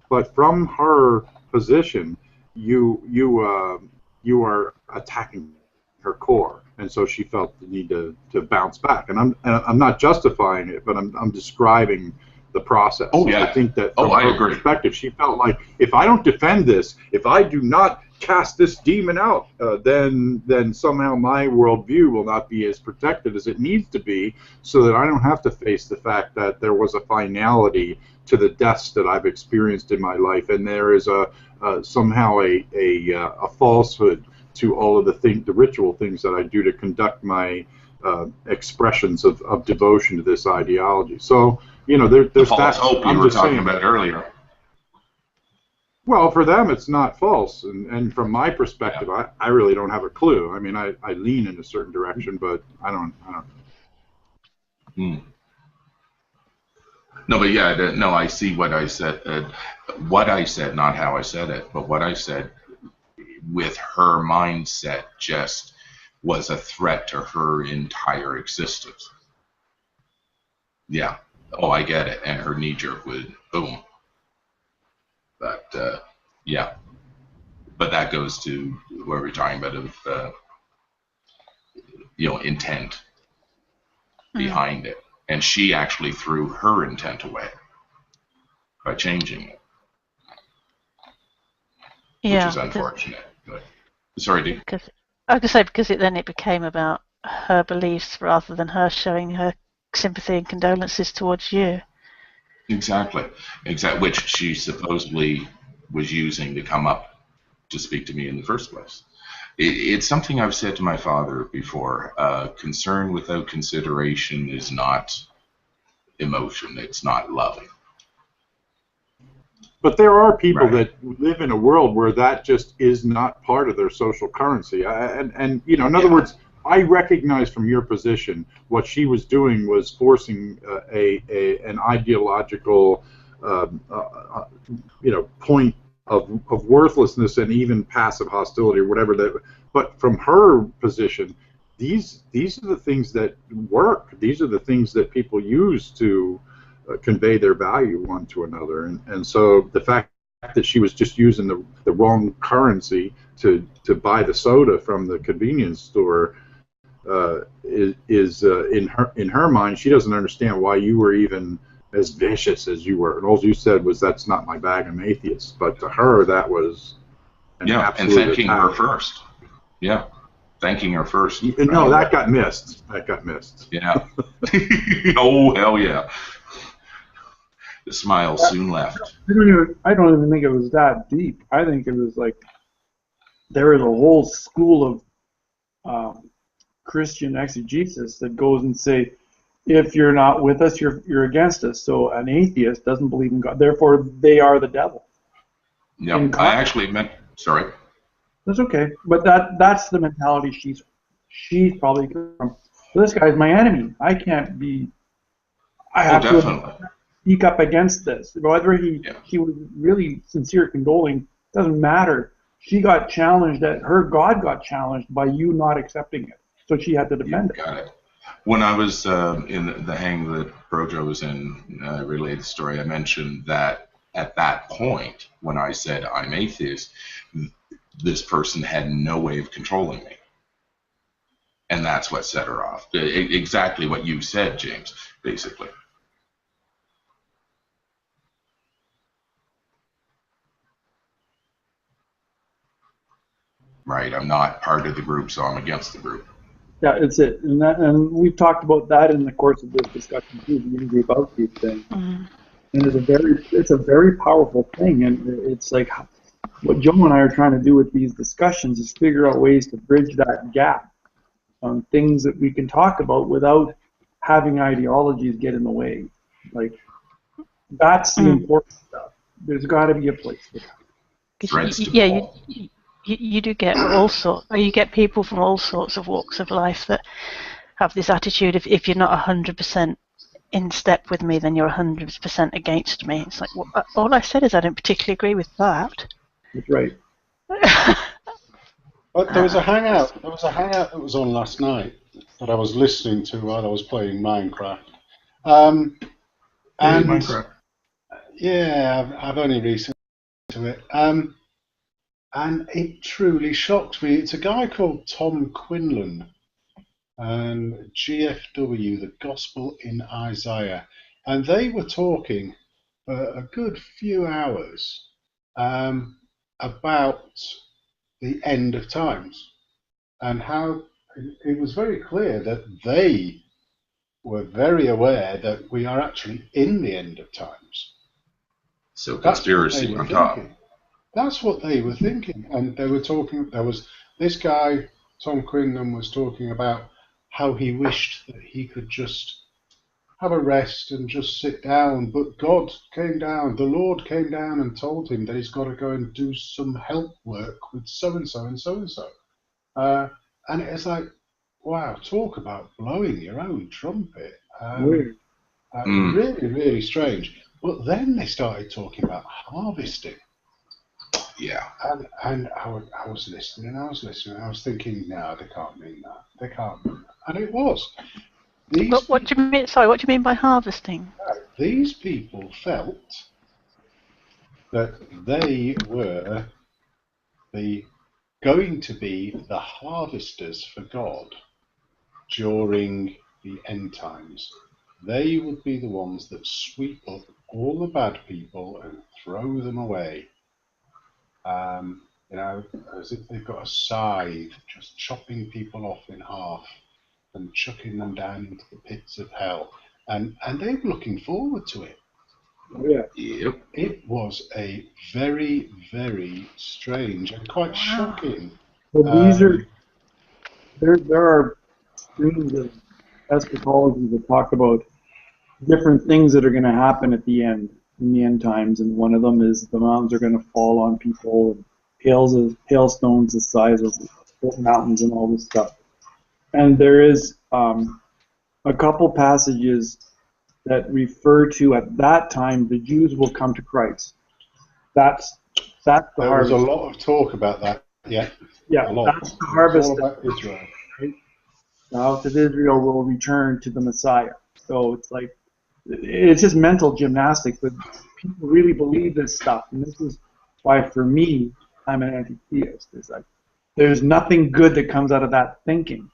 but from her position, you are attacking her core. And so she felt the need to bounce back, and I'm not justifying it, but I'm describing the process. Oh yeah. I think that from her perspective, she felt like if I don't defend this, if I do not cast this demon out, then somehow my worldview will not be as protected as it needs to be, so that I don't have to face the fact that there was a finality to the deaths that I've experienced in my life, and there is somehow a falsehood to all of the ritual things that I do to conduct my expressions of devotion to this ideology. So, there's the false that. hope you were talking about earlier. Well, for them, it's not false, and from my perspective, I really don't have a clue. I mean, I lean in a certain direction, but I don't. No, but yeah, no, I see what I said. Not how I said it, but what I said. With her mindset, just was a threat to her entire existence. Yeah. Oh, I get it. And her knee jerk would boom. But yeah. But that goes to what we're talking about of intent behind it. And she actually threw her intent away by changing it. Yeah, which is unfortunate. But, sorry, Dee. I was going to say, because it became about her beliefs rather than her showing her sympathy and condolences towards you. Exactly. Which she supposedly was using to come up to speak to me in the first place. It's something I've said to my father before. Concern without consideration is not emotion. It's not loving. But there are people that live in a world where that just is not part of their social currency. And you know, in other words, I recognize from your position what she was doing was forcing an ideological, you know, point of worthlessness and even passive hostility or whatever that. But from her position, these are the things that work. These are the things that people use to convey their value one to another, and so the fact that she was just using the wrong currency to buy the soda from the convenience store is in her mind, she doesn't understand why you were even as vicious as you were, and all you said was, "That's not my bag, I'm atheist." But to her, that was an absolute and thanking attack. her first. Yeah, thanking her first. No, that got missed. That got missed. Yeah. Oh hell yeah. The smile soon left. I don't even think it was that deep. I think it was like there is a whole school of Christian exegesis that goes and say, if you're not with us, you're against us. So an atheist doesn't believe in God. Therefore, they are the devil. Yeah, I actually meant. Sorry. That's okay, but that's the mentality she's probably from. This guy's my enemy. I can't be. I have to speak up against this. Whether he was really sincere, condoling, doesn't matter. She got challenged. Her God got challenged by you not accepting it, so she had to defend it. Got it. When I was in the hang that Brojo was in, relayed the story, I mentioned that at that point, when I said I'm atheist, this person had no way of controlling me. And that's what set her off. Exactly what you said, James, basically. Right, I'm not part of the group, so I'm against the group. Yeah, it's it, and we've talked about that in the course of this discussion too, the in-group out-group thing. Mm-hmm. And it's a very powerful thing, and it's like what Joe and I are trying to do with these discussions is figure out ways to bridge that gap on things that we can talk about without having ideologies get in the way. Like that's the important stuff. There's got to be a place for that. You do get you get people from all sorts of walks of life that have this attitude of, if you're not 100% in step with me, then you're 100% against me. It's like, well, all I said is I don't particularly agree with that. That's right. But there was a hangout. There was a hangout that was on last night that I was listening to while I was playing Minecraft. Minecraft. Yeah, I've only recently to it. And it truly shocked me. It's a guy called Tom Quinlan and GFW, the Gospel in Isaiah. And they were talking for a good few hours about the end of times and how it was very clear that they were very aware that we are actually in the end of times. So conspiracy on top. That's what they were thinking, and they were talking. There was this guy, Tom Quinlan, was talking about how he wished that he could just have a rest and just sit down, but God came down, the Lord came down and told him that he's got to go and do some help work with so and so and so and so. And it's like, wow, talk about blowing your own trumpet. Really, really strange. But then they started talking about harvesting. Yeah. And I was listening, I was thinking, no, they can't mean that. They can't mean that. And it was. What do you mean? Sorry, what do you mean by harvesting? These people felt that they were going to be the harvesters for God during the end times. They would be the ones that sweep up all the bad people and throw them away. As if they've got a scythe, just chopping people off in half and chucking them down into the pits of hell. And they were looking forward to it. Oh, yeah. Yep. It was a very, very strange and quite shocking. Well, there are streams of eschatology that talk about different things that are going to happen at the end. in the end times, and one of them is the mountains are going to fall on people, and hailstones the size of mountains and all this stuff. And there is a couple passages that refer to, at that time, the Jews will come to Christ. That's the harvest. There was a lot of talk about that. Yeah. Yeah, a lot. that's the harvest. It's all about Israel. Right? The house of Israel will return to the Messiah. So it's like, it's just mental gymnastics, but people really believe this stuff. And this is why, for me, I'm an anti-theist. It's like, there's nothing good that comes out of that thinking,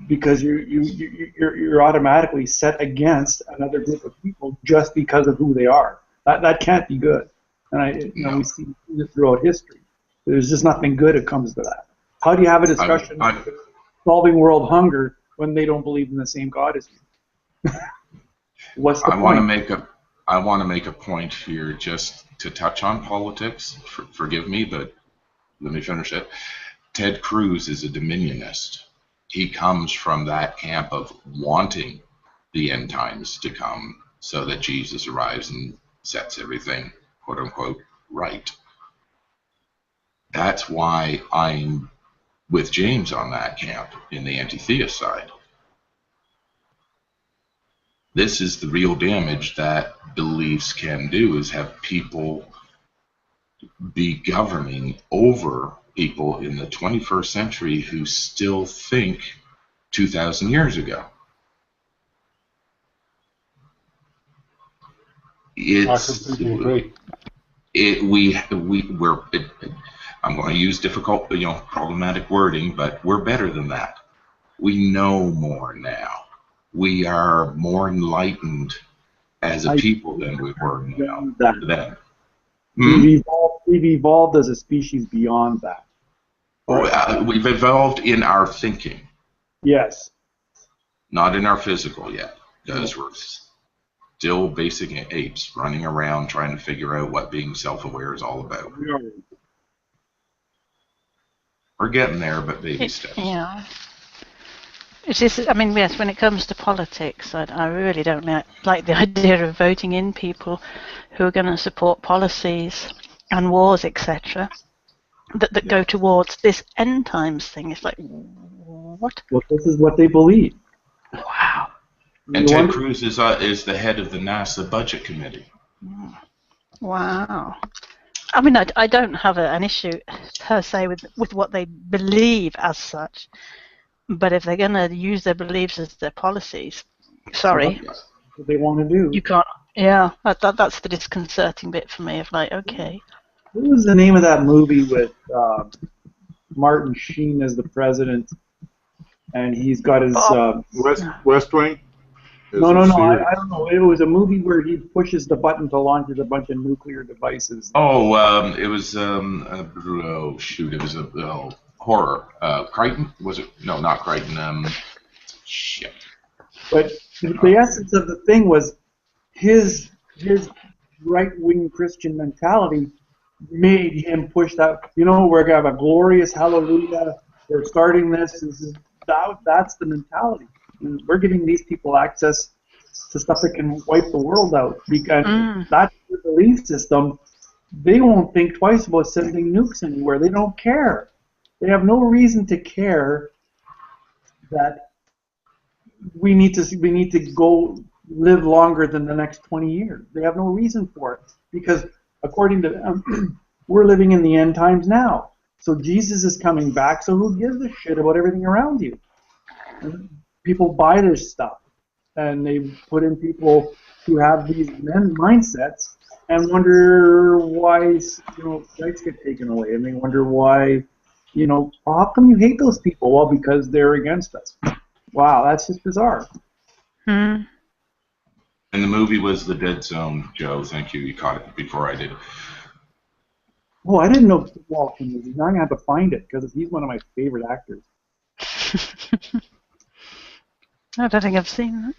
because you're automatically set against another group of people just because of who they are. That can't be good. And we see it throughout history. There's just nothing good that comes to that. How do you have a discussion solving world hunger when they don't believe in the same God as you? What's the point? I want to make a point here, just to touch on politics. Forgive me, but let me finish it. Ted Cruz is a dominionist. He comes from that camp of wanting the end times to come so that Jesus arrives and sets everything, quote unquote, right. That's why I'm with James on that camp in the anti-theist side. This is the real damage that beliefs can do, is have people be governing over people in the 21st century who still think 2,000 years ago. I completely agree. I'm going to use difficult, problematic wording, but we're better than that. We know more now. We are more enlightened as a people than we were then. We've evolved as a species beyond that. We've evolved in our thinking. Yes. Not in our physical yet, because we're still basic apes running around trying to figure out what being self-aware is all about. We're getting there, but baby steps. Yeah. It's just, yes, when it comes to politics, I really don't like the idea of voting in people who are going to support policies and wars, etc., that go towards this end times thing. It's like, what? Well, this is what they believe. Wow. And Ted Cruz is the head of the NASA budget committee. Wow. I don't have an issue per se with what they believe as such, but if they're going to use their beliefs as their policies, sorry. That's what they want to do. You can't. Yeah, that's the disconcerting bit for me. Of like, okay. What was the name of that movie with Martin Sheen as the president, and he's got his West Wing? No, I don't know. It was a movie where he pushes the button to launch a bunch of nuclear devices. Oh, it was oh shoot! It was a horror. Crichton, was it? No, not Crichton. Shit. But the essence of the thing was his right-wing Christian mentality made him push that. We're gonna have a glorious hallelujah. We're starting this. That's the mentality. And we're giving these people access to stuff that can wipe the world out. Because that's their belief system. They won't think twice about sending nukes anywhere. They don't care. They have no reason to care that we need to go live longer than the next 20 years. They have no reason for it, because according to them, we're living in the end times now. So Jesus is coming back. So who gives a shit about everything around you? People buy this stuff, and they put in people who have these mindsets and wonder why rights get taken away, and they wonder why, how come you hate those people? Well, because they're against us. Wow, that's just bizarre. And the movie was The Dead Zone, Joe. Thank you. You caught it before I did. Oh, I didn't know Walken was. Now I'm gonna have to find it because he's one of my favorite actors. I don't think I've seen that.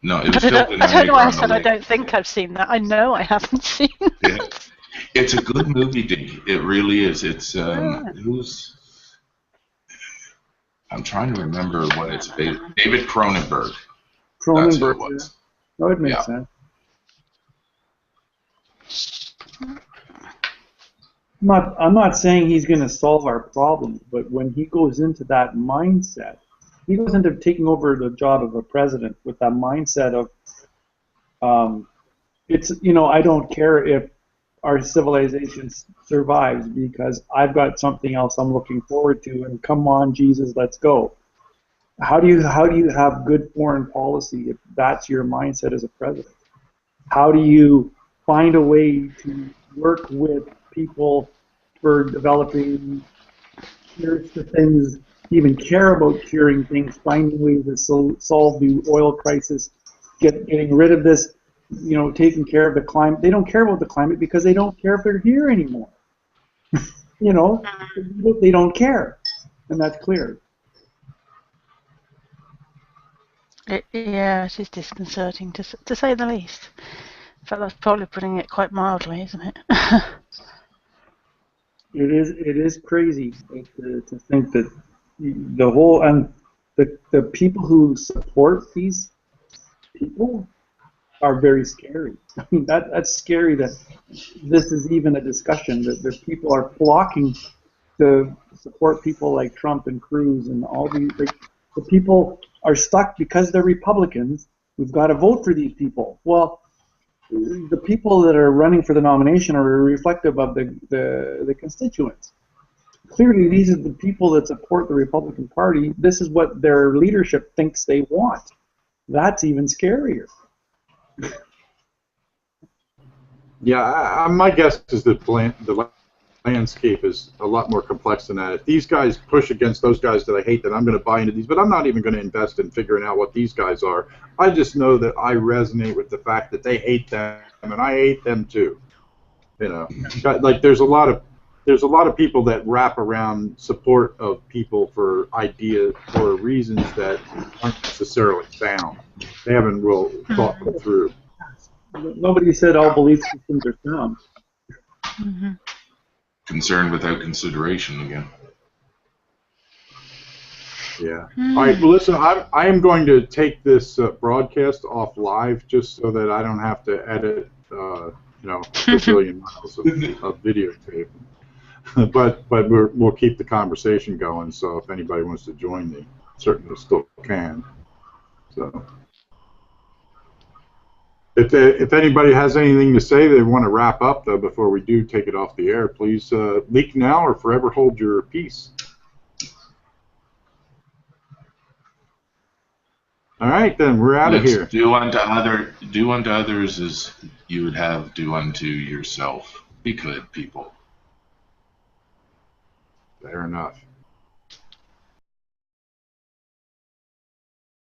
No, it was I don't know why I said I don't think I've seen that. I know I haven't seen that. It's a good movie, Dick. It really is. It's who's? I'm trying to remember what it's based. David Cronenberg. Cronenberg. That would make sense. I'm not saying he's going to solve our problems, but when he goes into that mindset, he goes into taking over the job of a president with that mindset of, I don't care if our civilization survives because I've got something else I'm looking forward to, and come on, Jesus, let's go. How do you have good foreign policy if that's your mindset as a president? How do you find a way to work with people for developing cures to things, even care about curing things, finding ways to solve the oil crisis, getting rid of this, taking care of the climate? They don't care about the climate because they don't care if they're here anymore. They don't care, and that's clear. Yeah, it is disconcerting to say the least. In fact, that's probably putting it quite mildly, isn't it? It is crazy to think that the whole the people who support these people are very scary. I mean, that's scary that this is even a discussion, that the people are flocking to support people like Trump and Cruz and all these. The people are stuck because they're Republicans. We've got to vote for these people. Well, the people that are running for the nomination are reflective of the constituents. Clearly, these are the people that support the Republican Party. This is what their leadership thinks they want. That's even scarier. Yeah, my guess is that the landscape is a lot more complex than that. If these guys push against those guys that I hate, then I'm going to buy into these, but I'm not even going to invest in figuring out what these guys are. I just know that I resonate with the fact that they hate them, and I hate them too. Like there's a lot of people that wrap around support of people for ideas or reasons that aren't necessarily sound. They haven't really thought them through. Nobody said all belief systems are sound. Mm-hmm. Concern without consideration again. Yeah. All right. Well, listen. I am going to take this broadcast off live just so that I don't have to edit, a billion miles of videotape. but we'll keep the conversation going. So if anybody wants to join me, certainly still can. So. If anybody has anything to say they want to wrap up, though, before we do take it off the air, please leak now or forever hold your peace. All right, then, we're out of here. Do unto others as you would have do unto yourself. Be good, people. Fair enough.